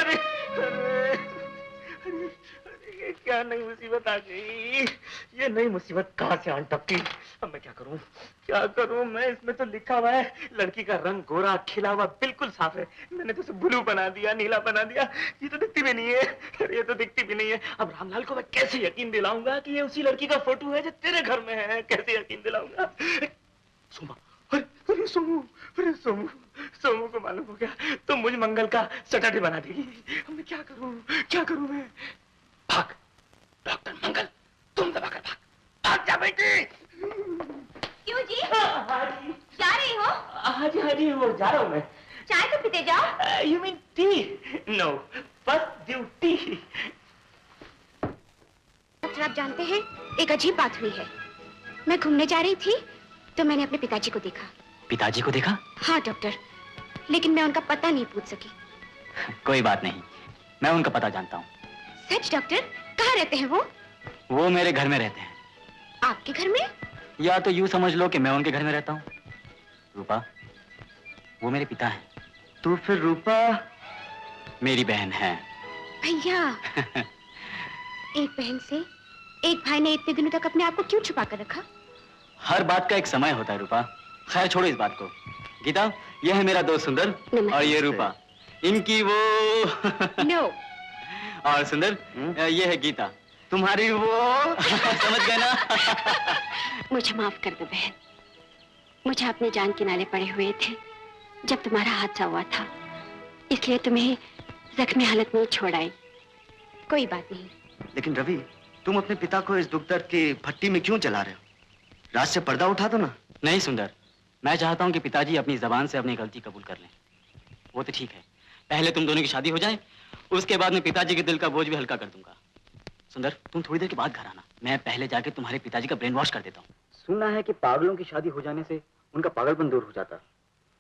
C: अरे ये क्या नई मुसीबत आ गई? ये नई मुसीबत कहाँ से आन टपकी? अब मैं क्या करूं? क्या करूं मैं? इसमें तो लिखा हुआ है लड़की का रंग गोरा खिला हुआ बिल्कुल साफ है। मैंने तो उसे ब्लू बना दिया, नीला बना दिया। ये तो दिखती भी नहीं है। अरे ये तो दिखती भी नहीं है। अब रामलाल को मैं कैसे यकीन दिलाऊंगा कि ये उसी लड़की का फोटो है जो तेरे घर में है? कैसे यकीन दिलाऊंगा? सोमा, अरे सोमू, अरे सोमू, सोमू को मालूम हो गया तो मुझ मंगल का सटाटे बना देगी। अब मैं क्या करूं मैं? भाग डॉक्टर मंगल, तुम दबाकर भाग। भाग जा बेटी।
B: क्यों जी? जा रही हो?
C: हाँ जी, वो जा रहा हूँ मैं।
B: चाय तो पीते जाओ।
C: You mean tea? No, first duty.
B: आप जानते हैं एक अजीब बात हुई है। मैं घूमने जा रही थी तो मैंने अपने पिताजी को देखा।
A: पिताजी को देखा?
B: हाँ डॉक्टर, लेकिन मैं उनका पता नहीं पूछ सकी।
A: कोई बात नहीं, मैं उनका पता जानता हूँ।
B: सच डॉक्टर? कहाँ रहते हैं वो?
A: वो मेरे घर में रहते हैं।
B: आपके घर में?
A: या तो यूँ समझ लो कि मैं उनके घर में रहता हूँ। रूपा, वो मेरे पिता हैं।
G: तो फिर रूपा
A: मेरी बहन है।
B: भैया, एक बहन से एक भाई ने इतने दिनों तक अपने आप को क्यों छुपा कर रखा?
A: हर बात का एक समय होता है रूपा। खैर छोड़ो इस बात को। गीता, यह है मेरा दोस्त सुंदर और ये रूपा। इनकी वो
B: नो।
A: और सुंदर, ये है गीता, तुम्हारी वो समझ गए ना?
B: मुझे माफ कर दो बहन, मुझे अपने जान किनारे पड़े हुए थे जब तुम्हारा हादसा हुआ था, इसलिए तुम्हें जख्मी हालत में छोड़ आई। कोई बात नहीं।
G: लेकिन रवि, तुम अपने पिता को इस दुख दर्द की भट्टी में क्यों जला रहे हो? रात से पर्दा उठा दो ना।
A: नहीं सुंदर, मैं चाहता हूँ कि पिताजी अपनी जबान से अपनी गलती कबूल कर लें। वो तो ठीक है, पहले तुम दोनों की शादी हो जाए, उसके बाद मैं पिताजी के दिल का बोझ भी हल्का कर दूंगा। सुंदर, तुम थोड़ी देर के बाद घर आना, मैं पहले जाके तुम्हारे पिताजी का ब्रेन वॉश कर देता हूँ। सुना है कि पागलों की शादी हो जाने से उनका पागलपन दूर हो जाता,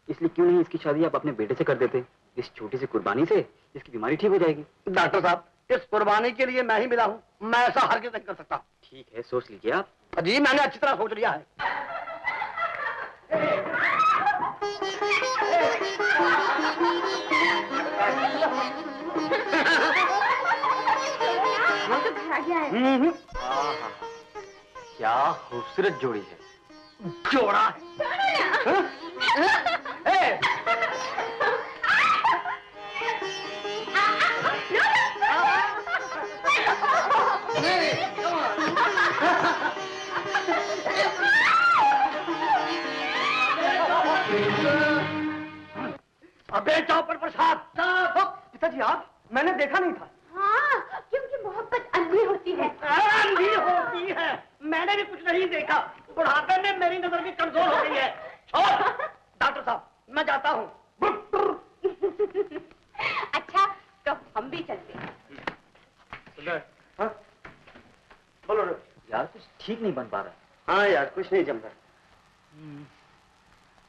A: इसलिए क्यों नहीं इसकी शादी आप अपने बेटे से कर देते? इस छोटी सी कुर्बानी से इसकी बीमारी ठीक हो जाएगी।
F: डॉक्टर साहब, इस कुर्बानी के लिए मैं ही मिला हूँ, मैं ऐसा हरगिज़ नहीं कर सकता।
A: ठीक है, सोच लीजिए आप।
F: जी मैंने अच्छी तरह सोच लिया है।
A: क्या खूबसूरत जोड़ी है।
F: जोड़ा है। अबे चौपर प्रसाद,
G: पिताजी आप? मैंने देखा नहीं था।
B: हाँ, क्योंकि मोहब्बत अंधी होती है।
F: अंधी होती है, मैंने भी कुछ नहीं देखा, बुढ़ापे में मेरी नजर भी कमजोर हो गई है। छोड़ डॉक्टर साहब, मैं जाता हूँ।
B: अच्छा, तो हम भी चलते हैं।
F: हाँ? बोलो
A: यार कुछ ठीक नहीं बन पा रहा।
F: हाँ यार, कुछ नहीं जम रहा।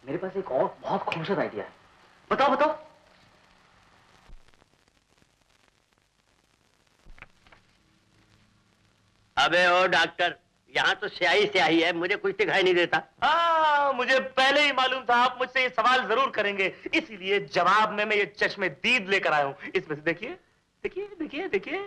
A: मेरे पास एक और बहुत खूबसूरत आइडिया है।
F: बताओ बताओ। अबे ओ डॉक्टर, यहाँ तो स्याही स्याही है, मुझे कुछ दिखाई नहीं देता।
E: हाँ, मुझे पहले ही मालूम था आप मुझसे ये सवाल जरूर करेंगे, इसीलिए जवाब में मैं ये चश्मे दीद लेकर आया हूँ। इसमें से देखिए देखिए देखिए देखिए।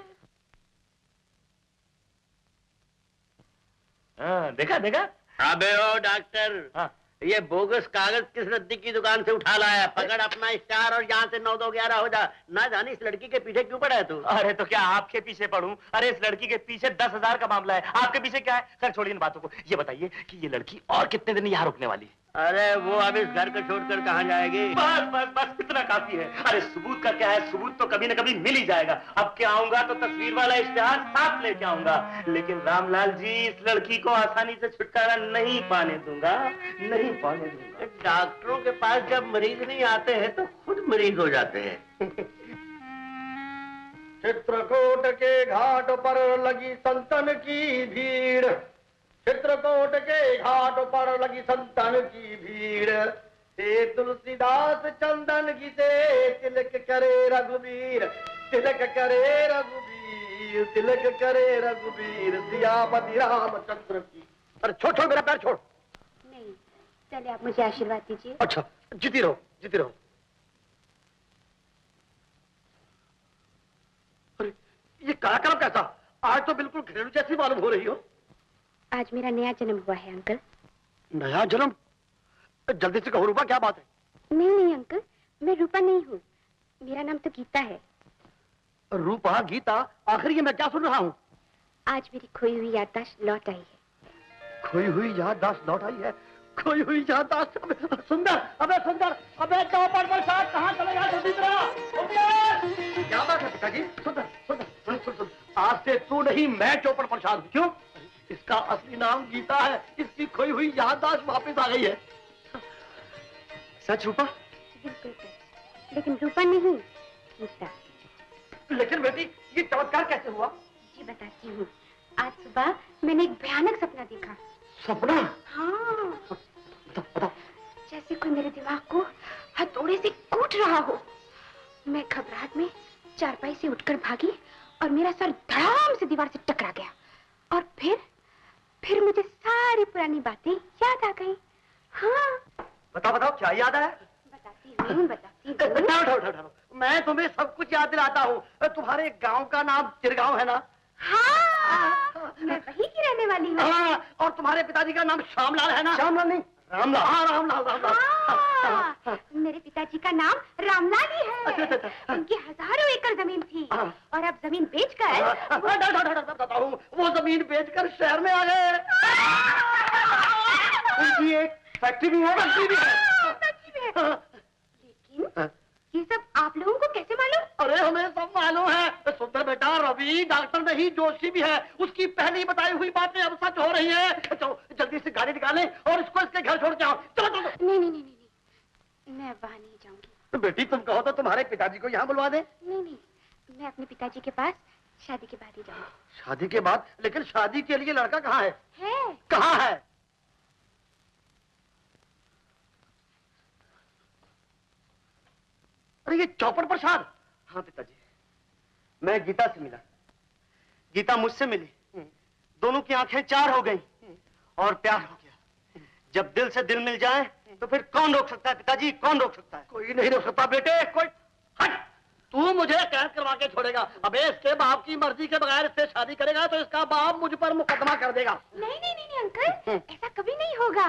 E: हाँ, देखा देखा।
F: अबे ओ डॉक्टर,
E: हाँ,
F: ये बोगस कागज किस रद्दी की दुकान से उठा लाया? पकड़ अपना स्टार और यहाँ से 9 2 11 हो जा। ना जाने इस लड़की के पीछे क्यों पड़ा है तू?
E: अरे तो क्या आपके पीछे पड़ूं? अरे इस लड़की के पीछे 10,000 का मामला है, आपके पीछे क्या है? खैर छोड़िए इन बातों को, ये बताइए कि ये लड़की और कितने दिन यहाँ रुकने वाली है?
F: अरे वो अब इस घर को छोड़कर कहाँ जाएगी?
E: बस बस बस इतना काफी है। अरे सबूत का क्या है, सबूत तो कभी न कभी मिल ही जाएगा। अब क्या आऊंगा तो तस्वीर वाला इश्तिहार साथ लेके आऊंगा, लेकिन रामलाल जी इस लड़की को आसानी से छुटकारा नहीं पाने दूंगा, नहीं पाने दूंगा।
F: डॉक्टरों के पास जब मरीज नहीं आते हैं तो खुद मरीज हो जाते हैं। चित्रकूट के घाट पर लगी संतन की भीड़, चित्रकूट के घाट पर लगी संतन की भीड़, हे तुलसीदास चंदन घिसे तिलक करे रघुवीर, तिलक करे रघुवीर, तिलक करे रघुवीर, सियापति रामचंद्र की। अरे छोड़ छोड़, मेरा पैर छोड़।
B: नहीं, चलिए आप मुझे आशीर्वाद दीजिए।
F: अच्छा, जीती रहो जीती रहो। अरे ये काला कलम कैसा? आज तो बिल्कुल घरेलू जैसी मालूम हो रही हो।
B: आज मेरा नया जन्म हुआ है अंकल।
F: नया जन्म? जल्दी से कहो रूपा, क्या बात है?
B: नहीं नहीं अंकल, मैं रूपा नहीं हूँ, मेरा नाम तो गीता है।
F: रूपा, गीता, आखिर ये मैं क्या सुन रहा हूँ?
B: आज मेरी खोई हुई याददाश्त लौट आई है।
F: खोई हुई याददाश्त लौट आई है? खोई हुई याददाश्त? सुंदर, अबे सुंदर, अबे चौपड़ प्रसाद कहाँ चले गया? जल्दी सुंदर! क्या बात है पिताजी? सुंदर सुंदर सुन सुन सुन, आज से तू नहीं मैं चौपड़ प्रसाद हूँ। क्यों? इसका असली नाम गीता है, इसकी खोई हुई याददाश्त वापस आ गई है।
G: सच रूपा?
B: बिल्कुल सच, लेकिन रूपा नहीं, गीता।
F: लेकिन बेटी ये चमत्कार कैसे हुआ?
B: जी बताती हूँ। आज सुबह मैंने एक भयानक सपना देखा।
F: सपना?
B: हाँ,
F: बताओ।
B: जैसे कोई मेरे दिमाग को हथौड़े से कूट रहा हो। मैं घबराहट में चारपाई से उठकर भागी और मेरा सर धड़ाम से दीवार से टकरा गया। और फिर मुझे सारी पुरानी बातें याद आ गई। हाँ।
F: बताओ क्या याद आया?
B: बताती हूँ।
F: ठहरो। मैं तुम्हें सब कुछ याद दिलाता हूँ। तुम्हारे गांव का नाम चिरगांव है ना?
B: हाँ, मैं वहीं की रहने वाली हूँ।
F: हाँ, और तुम्हारे पिताजी का नाम श्यामलाल है ना? श्यामलाल नहीं, रामलाल। हाँ, रामलाल।
B: हाँ, मेरे पिताजी का नाम रामलाल ही है।
F: अच्छा।
B: उनकी हजारों एकड़ जमीन थी और अब जमीन बेचकर
F: बताता हूँ, वो जमीन बेचकर शहर में आ गए। उनकी एक फैक्ट्री भी है।
B: लेकिन ये सब आप लोगों को कैसे मालूम?
F: अरे हमें सब मालूम है। सुंदर बेटा, रवि डॉक्टर नहीं जोशी भी है। उसकी पहली बताई हुई बातें अब सच हो रही है। चलो जल्दी से गाड़ी निकालें और इसको इसके घर छोड़ के आओ। चलो।
B: नहीं, मैं वहाँ नहीं जाऊंगी।
F: बेटी तुम कहो तो तुम्हारे पिताजी को यहाँ बुलवा दे।
B: नहीं, मैं अपने पिताजी के पास शादी के बाद ही जाऊंगी।
F: शादी के बाद? लेकिन शादी के लिए लड़का कहाँ है? कहाँ है? अरे ये चौपड़ प्रसाद।
G: हाँ पिताजी, मैं गीता से मिला, गीता मुझसे मिली। दोनों की आंखें चार हो गई और प्यार हो गया। जब दिल से दिल मिल जाए तो फिर कौन रोक सकता है पिताजी, कौन रोक सकता है?
F: कोई नहीं रोक सकता बेटे। कोई हट, तू मुझे कैद करवा के छोड़ेगा। अबे इसके बाप की मर्जी के बगैर इससे शादी करेगा तो इसका बाप मुझ पर मुकदमा कर देगा।
B: नहीं अंकल, ऐसा कभी नहीं होगा।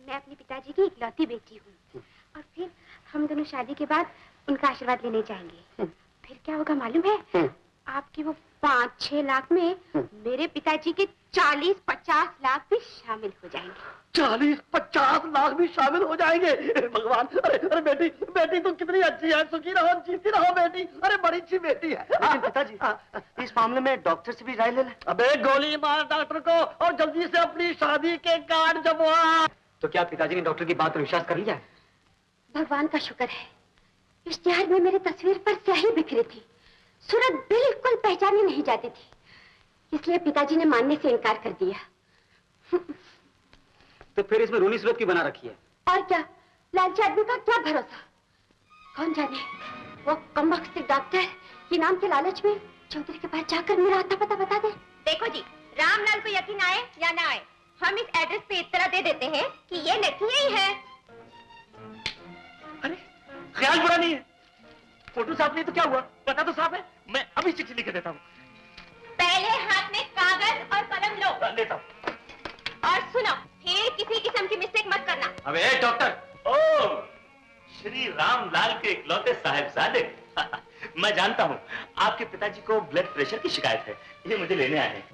B: मैं अपने पिताजी की इकलौती बेटी हूँ और फिर हम दोनों शादी के बाद उनका आशीर्वाद लेने जाएंगे। फिर क्या होगा मालूम है? आपकी वो 5-6 लाख में मेरे पिताजी के 40-50 लाख भी शामिल हो जाएंगे।
F: 40-50 लाख भी शामिल हो जाएंगे? भगवान। अरे बेटी तुम कितनी अच्छी है। सुखी रहो, जीती रहो बेटी। अरे बड़ी अच्छी बेटी है।
G: लेकिन पिताजी, इस मामले में डॉक्टर से भी राय ले लें।
F: अबे गोली मार डॉक्टर को और जल्दी से अपनी शादी के कार्ड जमवा।
A: तो क्या पिताजी ने डॉक्टर की बात पर विश्वास कर लिया?
B: भगवान का शुक्र है, इश्तिहार में मेरी तस्वीर पर स्याही बिखरी थी। सूरत बिल्कुल पहचानी नहीं जाती थी, इसलिए पिताजी ने मानने से इनकार कर दिया।
A: तो फिर इसमें रोनी सूरत की बना रखी है?
B: और क्या, लालची आदमी का क्या भरोसा। कौन जाने वो कमबख्त डॉक्टर के नाम के लालच में चौधरी के पास जाकर मेरा आता पता बता दे। देखो जी, रामलाल को यकीन आए या ना आए, हम इस एड्रेस पे इत्तला दे देते हैं कि ये लड़की यही है।
E: अरे ख्याल बुरा नहीं है। फोटो साफ नहीं तो क्या हुआ? पता तो साफ है। मैं अभी चिट्ठी लिख देता हूँ।
B: पहले हाथ में कागज और कलम लो।
E: लेता हूँ।
B: और सुनो, फिर किसी किस्म की मिस्टेक मत करना।
A: अबे डॉक्टर।
E: ओ, श्री रामलाल के इकलौते साहिबजादे। मैं जानता हूँ आपके पिताजी को ब्लड प्रेशर की शिकायत है, ये मुझे लेने आए हैं।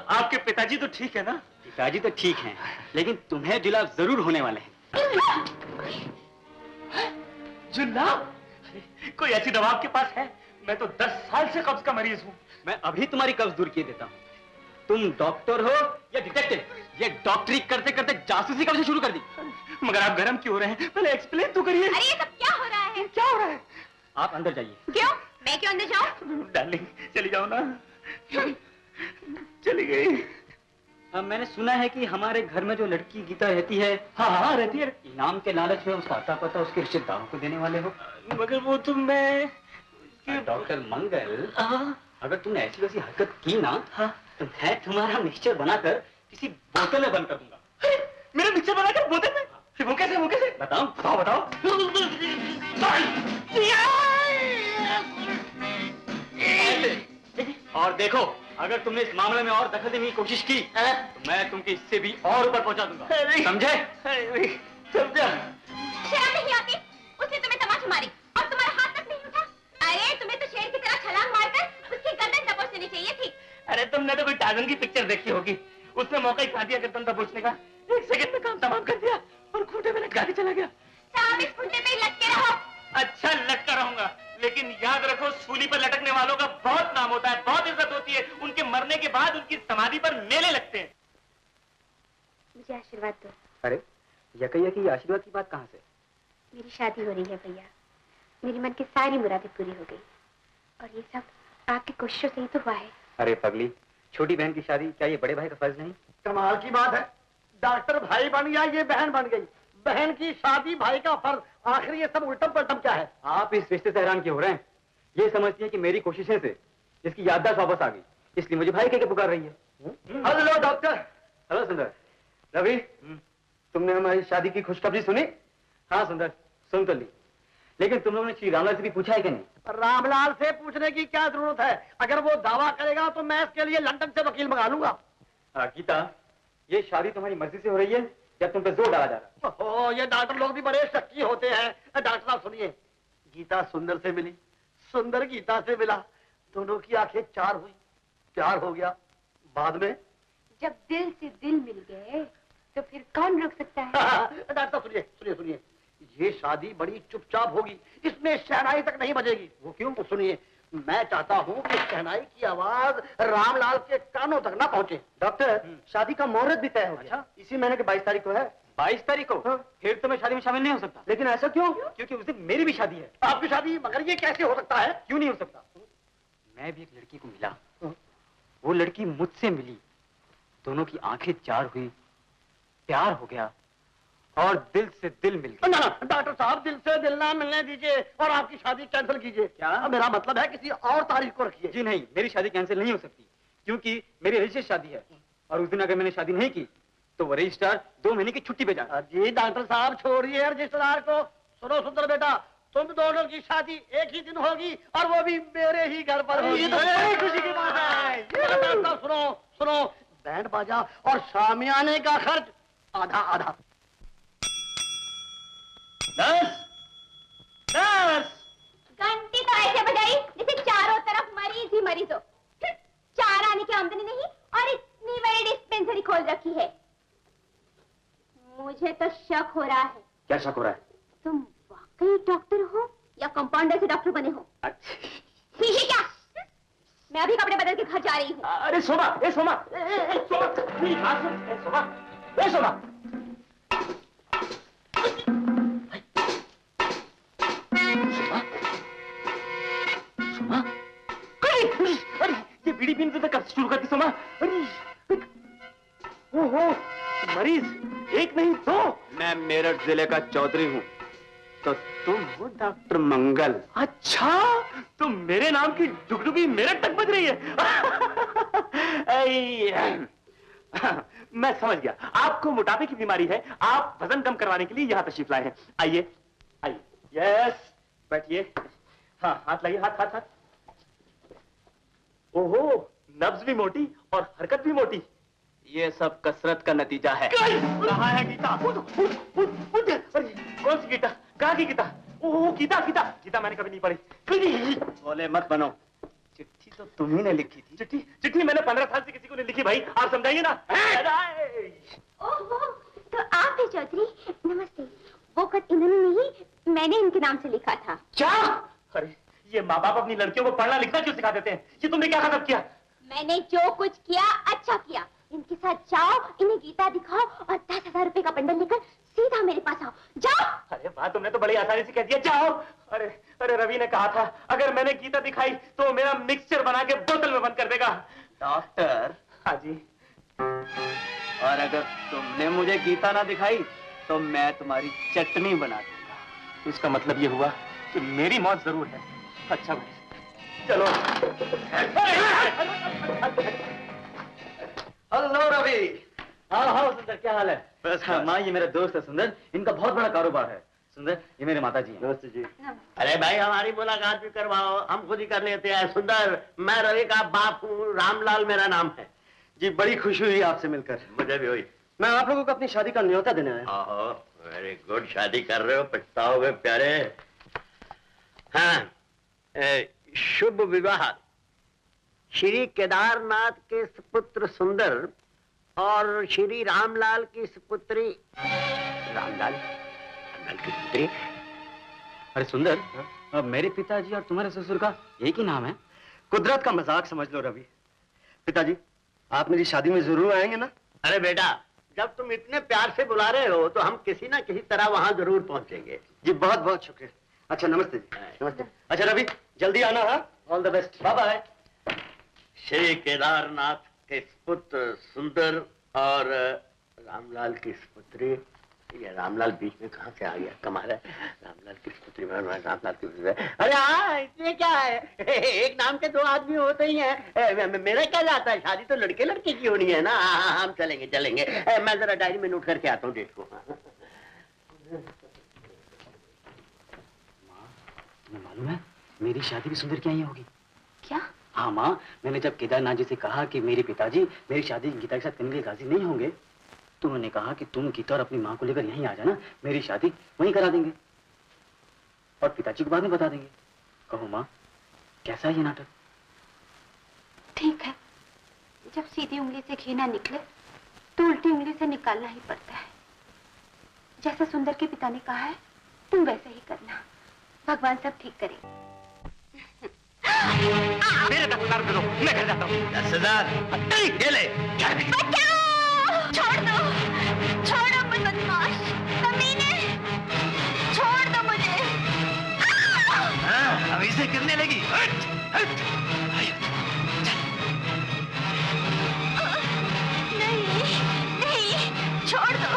E: आपके पिताजी तो ठीक है ना?
A: पिताजी तो ठीक हैं, लेकिन तुम्हें जुलाब जरूर होने वाले हैं।
E: जुलाब? कोई ऐसी दवा आपके पास है? मैं तो 10 साल से कब्ज का मरीज हूँ।
A: मैं अभी तुम्हारी कब्ज दूर किए देता हूँ। तुम डॉक्टर हो या डिटेक्टिव? ये डॉक्टरी करते करते जासूसी कब से शुरू कर दी?
E: मगर आप गर्म क्यों हो रहे हैं? पहले एक्सप्लेन तो करिए।
B: अरे ये सब क्या हो रहा है?
E: क्या हो रहा है?
A: आप अंदर जाइए।
B: क्यों? मैं क्यों अंदर जाऊं?
E: डार्लिंग चली जाओ ना। चली गई।
A: मैंने सुना है कि हमारे घर में जो लड़की गीता रहती है,
E: हाँ रहती है।
A: इनाम के लालच में उसका आता पता उसके रिश्तेदारों को देने वाले हो।
E: मगर वो तो मैं
A: डॉक्टर मंगल, अगर तुमने ऐसी वैसी हरकत की ना, तो मैं तुम्हारा मिक्सचर बनाकर किसी बोतल में बंद कर दूंगा।
E: मेरा मिक्सचर बनाकर बोतल में? वो कैसे? बताओ।
A: और देखो, अगर तुमने इस मामले में और दखल देने की कोशिश की तो मैं तुमकी इससे भी और ऊपर पहुंचा दूंगा। समझे?
E: समझा।
B: शर्म नहीं आती? उसने तुम्हें तमाचा मारी और तुम्हारा हाथ तक नहीं उठा। अरे तुम्हें तो शेर की तरह छलांग मारकर उसकी गर्दन दबोच देनी चाहिए थी।
E: अरे तुमने तो कोई टार्जन की पिक्चर देखी होगी, उसने मौका ही खा दिया गर्दन दबोचने का। 1 सेकंड में काम तमाम कर दिया और खूंटे में लटका के चला गया।
B: साहब इस खूंटे पे ही लटके रहो।
E: अच्छा लटका रहूंगा, लेकिन याद रखो सूली पर लटकने वालों का बहुत नाम होता है, बहुत इज्जत होती है। उनके मरने के बाद उनकी समाधि पर मेले लगते हैं।
B: मुझे आशीर्वाद दो।
A: अरे यकैया की आशीर्वाद की बात कहाँ से?
B: मेरी शादी हो रही है भैया, मेरी मन की सारी मुरादें पूरी हो गई और ये सब आपकी कोशिशों से ही तो हुआ है।
A: अरे पगली, छोटी बहन की शादी क्या ये बड़े भाई का फर्ज नहीं?
F: कमाल की बात है, डॉक्टर भाई बन गया, ये बहन बन गई। बहन की शादी, भाई का फर्ज, आखिर ये सब उल्टम पलटम क्या है?
A: आप इस रिश्ते से हैरान क्यों हो रहे हैं? ये समझती है कि मेरी कोशिशें से इसकी याददाश्त वापस आ गई, इसलिए मुझे भाई कह के पुकार रही है।
G: Hello doctor.
A: हेलो सुंदर।
G: रवि, तुमने हमारी शादी की खुशखबरी सुनी?
A: हाँ सुंदर, सुन तो ली, लेकिन तुम लोगों ने श्री रामलाल से भी पूछा है कि नहीं?
F: रामलाल से पूछने की क्या जरूरत है? अगर वो दावा करेगा तो मैं इसके लिए लंदन से वकील मंगा लूंगा।
A: गीता, ये शादी तुम्हारी मर्जी से हो रही है या तुम पे जोर डाला जा रहा है?
F: ओह, ये डॉक्टर लोग भी बड़े शक्की होते हैं। डॉक्टर साहब सुनिए, गीता सुंदर से मिली, सुंदर गीता से मिला, दोनों की आंखें चार हुई, प्यार हो गया। बाद में
B: जब दिल से दिल मिल गए तो फिर कौन रोक सकता है?
F: डॉक्टर साहब सुनिए सुनिए सुनिए, ये शादी बड़ी चुपचाप होगी, इसमें शहनाई तक नहीं बजेगी। वो क्यों? तो सुनिए, मैं चाहता हूँ कि शहनाई की आवाज रामलाल के कानों तक ना पहुँचे।
G: डॉक्टर, शादी का मुहूर्त भी तय हो गया। इसी महीने की 22 तारीख को है।
A: 22 तारीख को?
G: हाँ।
A: फिर तो मैं शादी में शामिल नहीं हो सकता।
G: लेकिन ऐसा क्यों?
A: क्योंकि उस दिन मेरी भी शादी है।
F: आपकी शादी? मगर ये कैसे हो सकता है?
A: क्यों नहीं हो सकता? मैं भी एक लड़की को मिला, वो लड़की मुझसे मिली, दोनों की आंखें चार हुई, प्यार हो गया और दिल से दिल मिल गया।
F: ना डॉक्टर साहब, दिल से दिल ना मिलने दीजिए और आपकी शादी कैंसिल कीजिए।
A: क्या?
F: मेरा मतलब है किसी और तारीख को रखिए।
A: जी नहीं, मेरी शादी कैंसिल नहीं हो सकती, क्योंकि मेरी रजिस्टर शादी है और उस दिन अगर मैंने शादी नहीं की तो वो रजिस्ट्रार 2 महीने की छुट्टी पे जाए।
F: जी डॉक्टर साहब, छोड़िए रजिस्ट्रार को। सुनो सुंदर बेटा, तुम दोनों की शादी एक ही दिन होगी और वो भी मेरे ही घर पर होगी।
G: ये तो बड़ी खुशी की बात है।
F: डॉक्टर साहब सुनो सुनो, बैंड बाजा और शामियाने का खर्च आधा आधा।
B: घंटी तो ऐसे बजाई जैसे चारों तरफ मरीज ही मरीज हो। चार आने की आमदनी नहीं और इतनी बड़ी डिस्पेंसरी खोल रखी है। मुझे तो शक हो रहा है।
A: क्या शक हो रहा है?
B: तुम वाकई डॉक्टर हो या कंपाउंडर से डॉक्टर बने हो? ठीक है क्या? मैं अभी कपड़े बदल के घर जा रही हूँ।
A: अरे सोमा, ए सोमा, सोमा, मेरी बात सुन, ए सोमा, ए सोमा। सोमा, अरे ये बीड़ी पीने तो कब से शुरू कर दी सोमा? अरे, ओहो, मरीज एक नहीं दो।
G: मैं मेरठ जिले का चौधरी हूँ, तो तुम हो डॉक्टर मंगल।
A: अच्छा, तो मेरे नाम की डुगडुगी मेरठ तक बज रही है। मैं समझ गया, आपको मोटापे की बीमारी है, आप वजन कम करवाने के लिए यहाँ तशरीफ लाए हैं। आइए आइए, यस, बैठिए। हाँ, हाथ लाइए, हाथ हाथ हाथ। ओहो, नब्ज भी मोटी और हरकत भी मोटी।
G: ये सब कसरत का नतीजा है।
A: कहाँ है गीता? अरे, कौन सी गीता? कहाँ की गीता? ओह, गीता गीता गीता मैंने कभी नहीं पढ़ी।
G: बोले मत बनो, चिट्ठी तो तुम्ही ने लिखी थी।
A: चिट्ठी? चिट्ठी मैंने 15 साल से किसी को नहीं लिखी भाई, आप समझाइए ना।
B: ओहो, तो आप है चौधरी, नमस्ते। वो खत इन्होंने नहीं, मैंने इनके नाम से लिखा था।
A: क्या? अरे, ये माँ बाप अपनी लड़कियों को पढ़ना लिखना क्यों सिखा देते हैं? ये तुमने क्या खत्म किया?
B: मैंने जो कुछ किया अच्छा किया। इनके साथ जाओ, इन्हें गीता दिखाओ और 10,000 रुपए का बंडल लेकर सीधा मेरे पास आओ। जाओ।
A: अरे वाह, तुमने तो बड़ी आसानी से कह दिया, जाओ। अरे अरे, रवि ने कहा था अगर मैंने गीता दिखाई तो मेरा मिक्सचर बना के बोतल में बंद कर देगा।
G: डॉक्टर।
A: हाँ जी।
G: और अगर तुमने मुझे गीता ना दिखाई तो मैं तुम्हारी चटनी बना दूंगा।
A: इसका मतलब ये हुआ कि मेरी मौत जरूर है। अच्छा भाई, चलो।
G: हेलो रवि।
A: हाँ हाँ सुंदर, क्या हाल है?
G: बस,
A: माँ, ये मेरा दोस्त है सुंदर, इनका बहुत बड़ा कारोबार है। सुंदर, ये मेरे माता जी हैं।
G: नमस्ते जी।
C: अरे भाई, हमारी मुलाकात भी करवाओ, हम खुद ही कर लेते हैं। सुंदर, मैं रवि का बाप हूँ, रामलाल मेरा नाम है।
G: जी, बड़ी खुशी हुई आपसे मिलकर।
C: मुझे भी हुई।
G: मैं आप लोगों को अपनी शादी का न्योता देने आया।
C: ओहो, वेरी गुड। शादी कर रहे हो, पछताओगे प्यारे। हाँ, शुभ विवाह श्री केदारनाथ के सुपुत्र सुंदर और श्री रामलाल की सुपुत्री रामलाल की पुत्री।
A: अरे सुंदर, अब मेरे पिताजी और तुम्हारे ससुर का एक ही नाम है।
G: कुदरत का मजाक समझ लो रवि। पिताजी, आप मेरी शादी में जरूर आएंगे ना?
C: अरे बेटा, जब तुम इतने प्यार से बुला रहे हो तो हम किसी ना किसी तरह वहां जरूर पहुंचेंगे।
G: जी, बहुत बहुत शुक्रिया। अच्छा, नमस्ते जी। नमस्ते। अच्छा रवि, जल्दी आना। हाँ, all the best.
A: Bye bye.
C: Shri Kedarnath के पुत्र सुंदर और रामलाल की पुत्री। ये रामलाल बीच में कहाँ से आ गया? कमाल है, रामलाल की पुत्री में रामलाल की पुत्री। अरे हाँ, इसमें क्या है, एक नाम के दो आदमी होते ही हैं। मेरा क्या जाता है, शादी तो लड़के लड़के की होनी है ना। हाँ, हम चलेंगे चलेंगे। मैं जरा डायरी में नोट करके आता हूँ डेट को।
A: तुम्हें मालूम है मेरी शादी भी सुंदर की यहाँ होगी?
B: क्या?
A: हाँ माँ, मैंने जब केदारनाथ जी से कहा कि मेरे पिताजी मेरी शादी गीता के साथ करने के लिए राजी नहीं होंगे, तो उन्होंने कहा कि तुम गीता और अपनी माँ को लेकर यहीं आ जाना, मेरी शादी वहीं करा देंगे और पिताजी को बाद में बता देंगे। कहो माँ, कैसा है ये नाटक?
B: ठीक है, जब सीधी उंगली से घी ना निकले तो उल्टी उंगली से निकालना ही पड़ता है। जैसा सुंदर के पिता ने कहा है तुम वैसे ही करना, भगवान सब ठीक करेगा।
G: मेरे 10,000 दे दो, मैं घर जाता हूँ।
C: 10,000 ये ले।
B: छोड़ दो, छोड़ो मुझे बदमाश, कमीने, छोड़ दो मुझे।
G: अब इसे गिरने लगी। हट, हट।
B: नहीं, नहीं, छोड़ दो,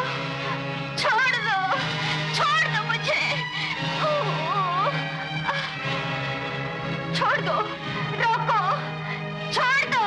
B: छोड़ दो, छोड़ दो मुझे। छोड़ दो, रोको, छोड़ दो।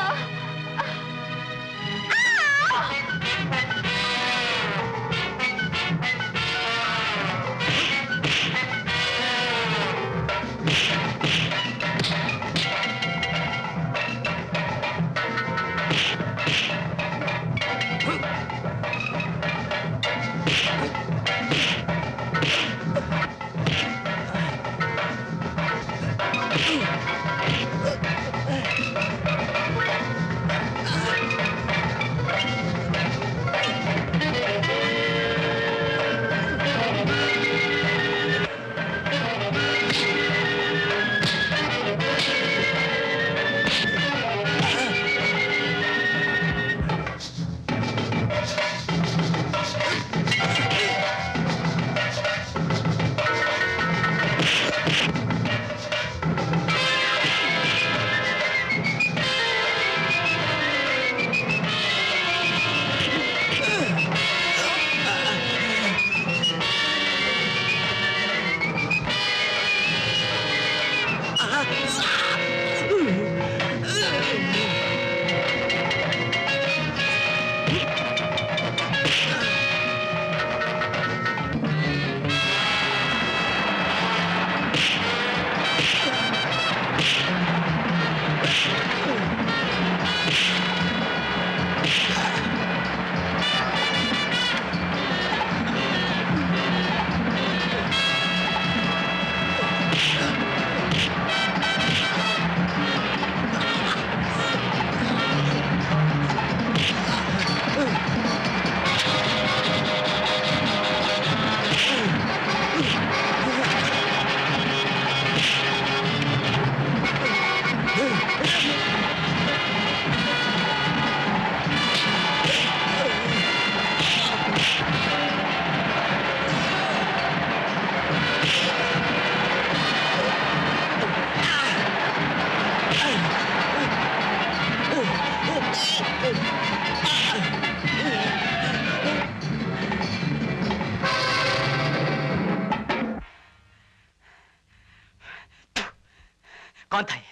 A: कौन था ये?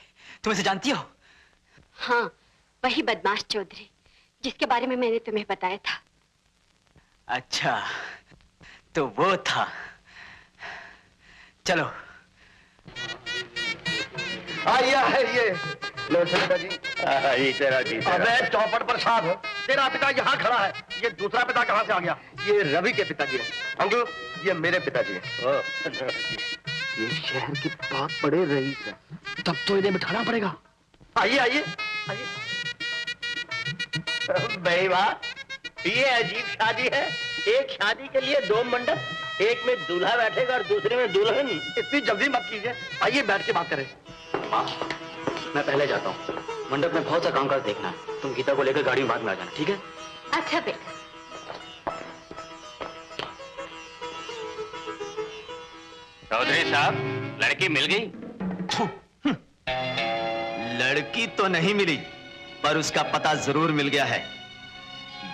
A: तुम इसे जानती हो?
B: हाँ, वही बदमाश चौधरी जिसके बारे में मैंने तुम्हें बताया था।
A: अच्छा, तो वो था। चलो।
F: ये लो पिताजी।
C: तेरा जी।
F: अबे चौपट पर साहब, तेरा पिता यहाँ खड़ा है, ये दूसरा पिता कहाँ से आ गया? ये रवि के पिताजी है। अंकल, ये मेरे पिताजी है।
A: ये शहर के बहुत बड़े रईस हैं, तब तो इन्हें बिठाना पड़ेगा।
F: आइए आइए आइए।
C: भाई वाह, ये अजीब शादी है। एक शादी के लिए दो मंडप, एक में दूल्हा बैठेगा और दूसरे में दुल्हन।
F: इतनी जल्दी मत कीजिए, आइए बैठ के बात करें।
A: हाँ, मैं पहले जाता हूँ, मंडप में बहुत सा कामकाज देखना है। तुम गीता को लेकर गाड़ी में बाद में आ जाना, ठीक है?
B: अच्छा बेटा।
E: चौधरी साहब, लड़की मिल गई?
H: लड़की तो नहीं मिली, पर उसका पता जरूर मिल गया है।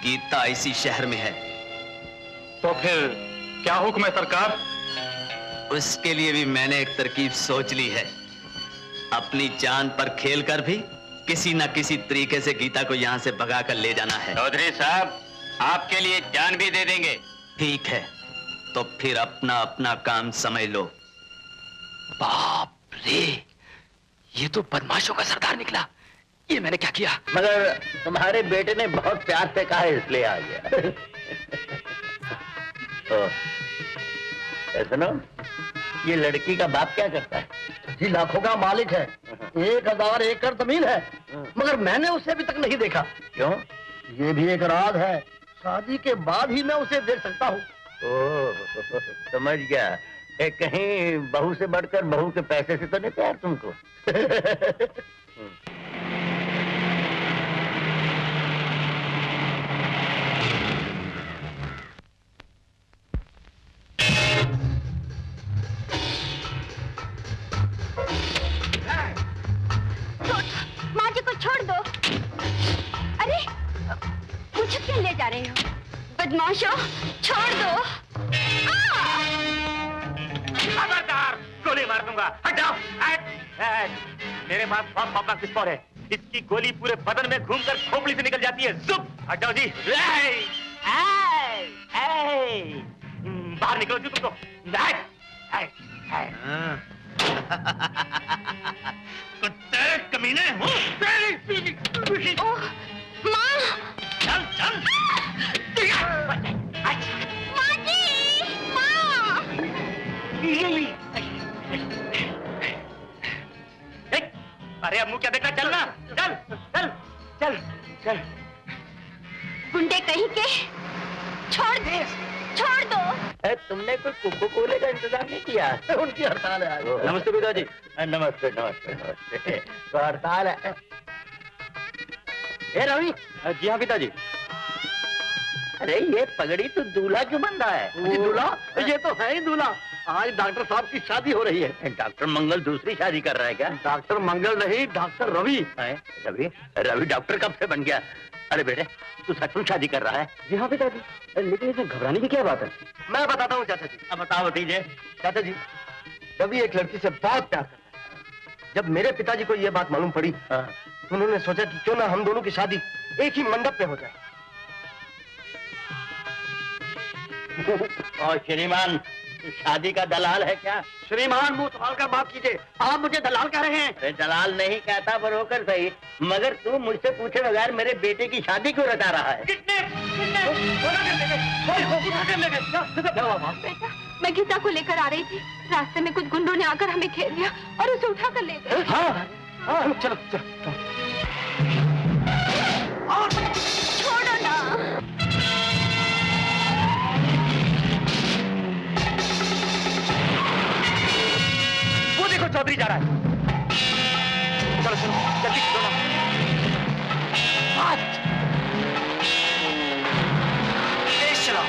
H: गीता इसी शहर में है।
I: तो फिर क्या हुक्म है सरकार?
H: उसके लिए भी मैंने एक तरकीब सोच ली है। अपनी जान पर खेलकर भी किसी न किसी तरीके से गीता को यहां से भगा कर ले जाना है।
E: चौधरी साहब, आपके लिए जान भी दे देंगे।
H: ठीक है, तो फिर अपना अपना काम समझ लो।
J: बाप रे, ये तो बदमाशों का सरदार निकला। ये मैंने क्या किया?
C: मगर तुम्हारे बेटे ने बहुत प्यार से कहा, इसलिए आ गया। सुनो, ये लड़की का बाप क्या करता है?
F: जी लाखों का मालिक है, 1000 एकड़ जमीन है, मगर मैंने उसे अभी तक नहीं देखा।
C: क्यों?
F: ये भी एक राज है, शादी के बाद ही मैं उसे देख सकता हूँ।
C: ओह, समझ गया। कहीं बहू से बढ़कर बहू के पैसे से तो नहीं प्यार तुमको?
B: माँ जी को छोड़ दो। अरे मुझे क्यों ले जा रहे हो? बदमाशों, छोड़ दो।
E: खबरदार, गोली मार दूंगा। हटाओ। मेरे पास बहुत खौफनाक पिस्तौल है। इसकी गोली पूरे बदन में घूमकर खोपड़ी से निकल जाती है। जुप, हटाओ जी। बाहर निकलो जी तुमको। कुत्ते कमीने हो।
B: ओह, माँ।
E: चल चल।
B: माँ जी, माँ।
E: अरे अब मुंह क्या देखना, चलना। चल चल चल चल।
B: गुंडे कहीं के, छोड़ दे, छोड़ दो।
C: तुमने कोई कोको कोले का इंतजाम नहीं किया?
F: उनकी हड़ताल है आज।
C: नमस्ते पिताजी। नमस्ते नमस्ते नमस्ते। तो हड़ताल है। ए रवि।
E: जी हाँ पिताजी।
C: अरे ये पगड़ी तो दूल्हा क्यों बन रहा है?
F: दूल्हा? ये तो है ही दूल्हा। आज डॉक्टर साहब की शादी हो रही है।
C: डॉक्टर मंगल दूसरी शादी कर रहा है क्या?
F: डॉक्टर मंगल नहीं, डॉक्टर रवि।
C: रवि? रवि डॉक्टर कब से बन गया? अरे बेटे, तू सचमुच शादी कर रहा है?
A: जी हाँ पिताजी, लेकिन इसमें घबराने की क्या बात है?
F: मैं बताता हूँ चाचा जी।
C: अब बताओ भतीजे।
F: चाचा जी, रवि एक लड़की से बहुत प्यार करता है। जब मेरे पिताजी को ये बात मालूम पड़ी, तो उन्होंने सोचा कि क्यों ना हम दोनों की शादी एक ही मंडप में हो जाए।
C: और श्रीमान, शादी का दलाल है क्या?
F: श्रीमान, मुंह संभाल कर बात कीजिए। आप मुझे दलाल कह रहे हैं?
C: अरे दलाल नहीं कहता, पर होकर सही। मगर तू मुझसे पूछे बगैर मेरे बेटे की शादी क्यों रचा रहा है?
B: बेटा, मैं गीता को लेकर आ रही थी। रास्ते में कुछ गुंडों ने आकर हमें घेर लिया और उसे उठा कर ले गए।
F: हाँ, चलो चलो।
B: छोड़ो ना।
E: वो देखो, चौधरी जा रहा है। चलो चलो जल्दी चलो।
H: तेज चलाओ।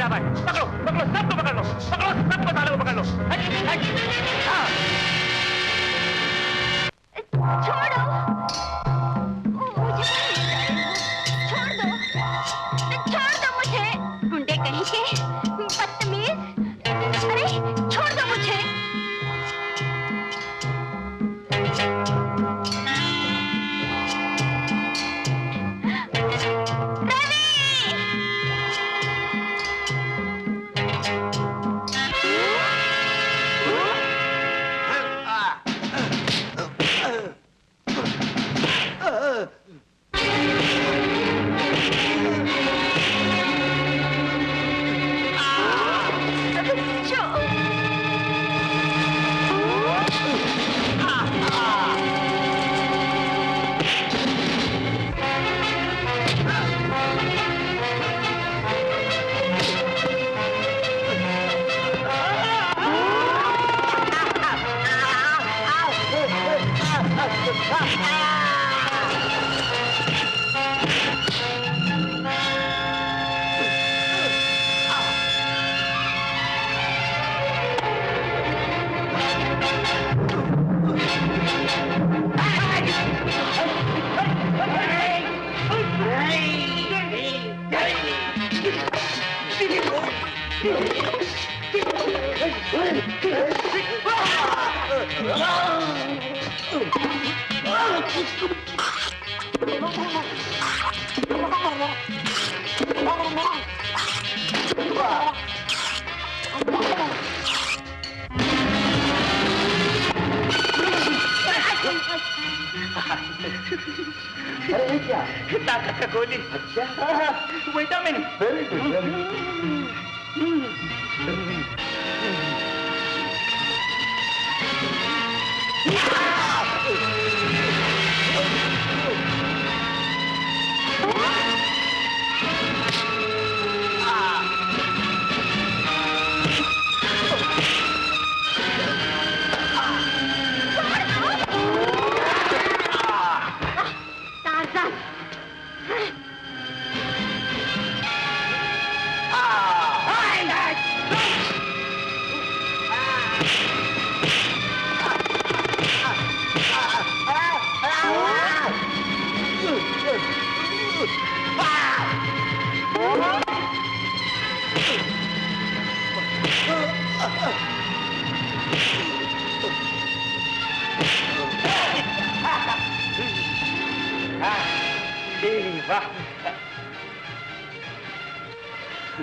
E: आ पाए। पकड़ो पकड़ो, सबको पकड़ लो, पकड़ो सबको, साले को पकड़ लो।
B: छोड़ो, मुझे छोड़ दो, छोड़ दो मुझे, गुंडे कहीं के, बदतमीज, अरे छोड़ दो मुझे।
C: अरे क्या?
E: ताकत का गोली।
C: अच्छा,
E: vitamin.
C: Very good, very good.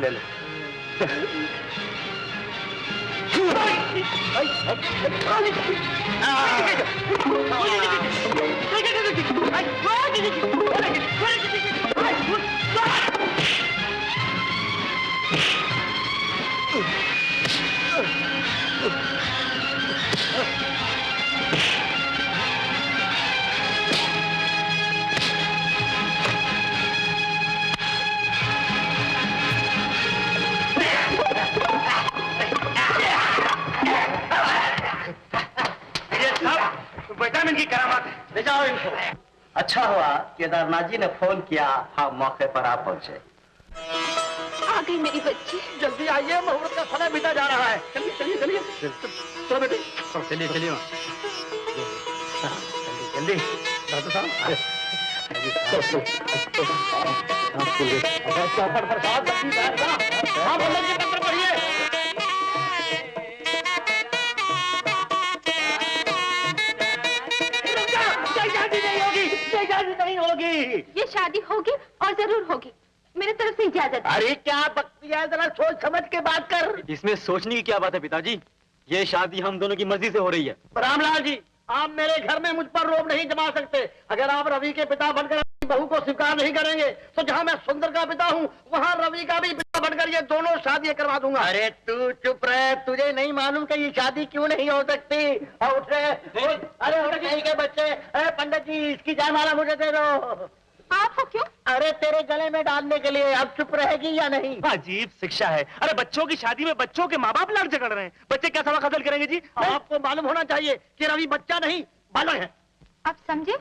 E: ले लो। विटामिन की करामात है, ले जाओ इनको।
C: अच्छा हुआ केदारनाथ जी ने फोन किया, हाँ मौके पर आप पहुंचे।
B: आ गई मेरी बच्ची।
F: जल्दी आइए, मुहूर्त का समय बीता जा रहा है। चलिए चलिए चलिए, चलो बेटी,
E: चलिए चलिए
F: जल्दी डॉक्टर साहब। पढ़िए। नहीं होगी,
B: ये शादी होगी और जरूर होगी, मेरे तरफ से इजाजत।
C: अरे क्या बकती है, जरा सोच समझ के बात कर।
A: इसमें सोचने की क्या बात है पिताजी, ये शादी हम दोनों की मर्जी से हो रही है।
F: रामलाल जी, आप मेरे घर में मुझ पर रोब नहीं जमा सकते। अगर आप रवि के पिता बनकर अपनी बहू को स्वीकार नहीं करेंगे तो जहां मैं सुंदर का पिता हूं वहां रवि का भी पिता बनकर ये दोनों शादी करवा दूंगा।
C: अरे तू चुप रह, तुझे नहीं मालूम कि ये शादी क्यों नहीं हो सकती? उठ रे, अरे उठ कहीं के बच्चे। अरे पंडित जी, इसकी जयमाला मुझे दे दो।
B: आप हो क्यों?
C: अरे तेरे गले में डालने के लिए। अब चुप रहेगी या नहीं?
E: अजीब शिक्षा है। अरे बच्चों की शादी में बच्चों के माँ बाप लड़ झगड़ रहे हैं, बच्चे क्या सबक हासिल करेंगे जी?
F: आपको मालूम होना चाहिए कि रवि बच्चा नहीं बालक है।
B: आप समझे,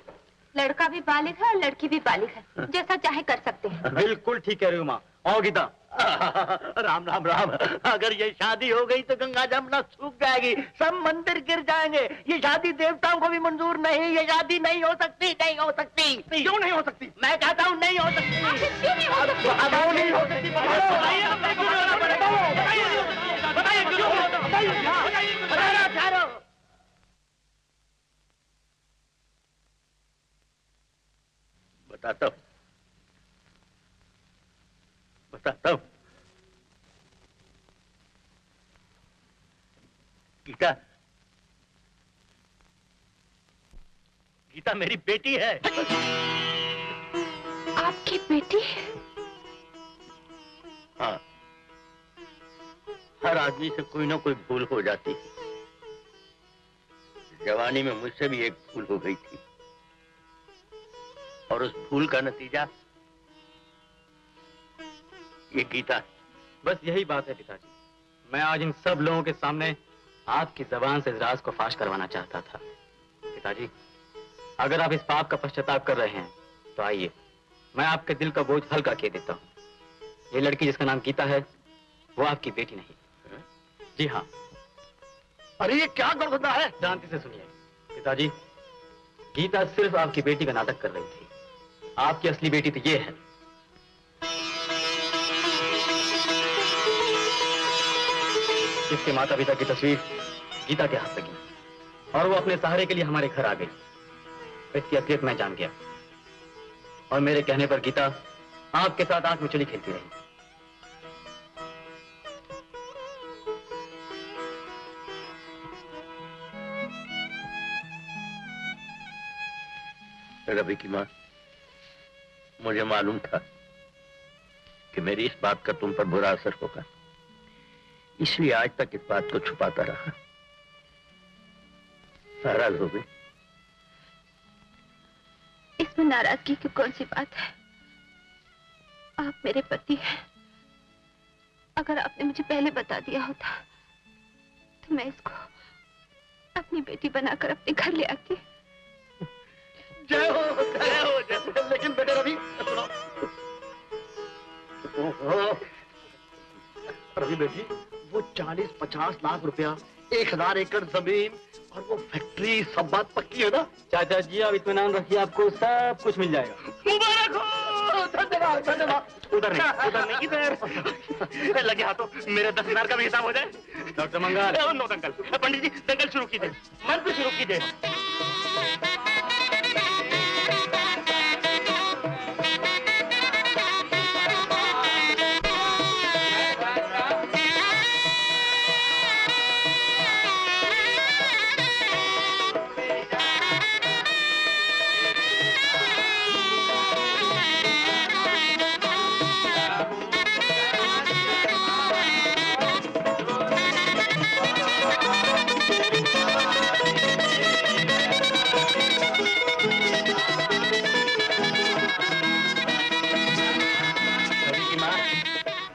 B: लड़का भी बालिग है और लड़की भी बालिग है, जैसा चाहे कर सकते हैं।
A: बिल्कुल ठीक कह रही हो माँ। आओ गीता।
C: राम राम राम। अगर ये शादी हो गई तो गंगा जमुना सूख जाएगी, सब मंदिर गिर जाएंगे। ये शादी देवताओं को भी मंजूर नहीं, ये शादी नहीं हो सकती, नहीं हो सकती।
F: क्यों नहीं हो सकती?
C: मैं कहता हूँ नहीं हो सकती।
B: क्यों नहीं हो सकती?
C: क्यों नहीं हो सकती? बताता हूँ, बताता हूँ। गीता, गीता मेरी बेटी है।
B: आपकी बेटी?
C: हाँ, हर आदमी से कोई ना कोई भूल हो जाती है। जवानी में मुझसे भी एक भूल हो गई थी, और उस भूल का नतीजा ये गीता।
E: बस यही बात है पिताजी। मैं आज इन सब लोगों के सामने आपकी जबान से इस राज को फाश करवाना चाहता था। पिताजी, अगर आप इस पाप का पश्चाताप कर रहे हैं तो आइए, मैं आपके दिल का बोझ हल्का किए देता हूँ। ये लड़की जिसका नाम गीता है, वो आपकी बेटी नहीं। जी हाँ।
F: अरे ये क्या गड़बड़ा है?
E: शांति से सुनिए पिताजी, गीता सिर्फ आपकी बेटी का नाटक कर रही थी। आपकी असली बेटी तो ये है। इसके माता पिता की तस्वीर गीता के हाथ लगी और वो अपने सहारे के लिए हमारे घर आ गई। इसकी असलियत मैं जान गया और मेरे कहने पर गीता आपके साथ आंख मिचुली खेलती रही।
C: रवि की मां, मुझे मालूम था कि मेरी इस बात का तुम पर बुरा असर होगा, इसलिए आज तक इस बात को छुपाता रहा। नाराज हो गई?
B: इसमें नाराजगी की कौन सी बात है? आप मेरे पति हैं। अगर आपने मुझे पहले बता दिया होता तो मैं इसको अपनी बेटी बनाकर अपने घर ले आती।
F: जय हो, जय हो, जय हो। लेकिन बेटे रवि, सुनो। रवि बेटी, वो 40-50 लाख रुपया, 1000 एकड़ जमीन और वो फैक्ट्री, सब बात पक्की है ना?
E: चाचा जी, आप इत्मीनान रखिए, आपको सब कुछ मिल जाएगा।
F: मुबारक हो। धन्यवाद, धन्यवाद।
E: उधर नहीं, इधर
F: लगे हाथों मेरे 10,000 का भी हिसाब हो जाए।
E: डॉक्टर मंगल।
F: नो दंगल। पंडित जी, दंगल शुरू कीजिए, मंत्र शुरू कीजिए।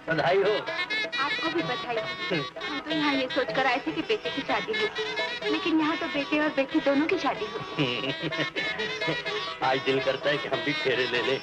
C: बधाई हो।
B: आपको भी बधाई। हम तो यहाँ ये सोच कर आए थे कि बेटे की शादी हो, लेकिन यहाँ तो बेटे और बेटी दोनों की शादी हो।
C: आज दिल करता है कि हम भी फेरे ले ले।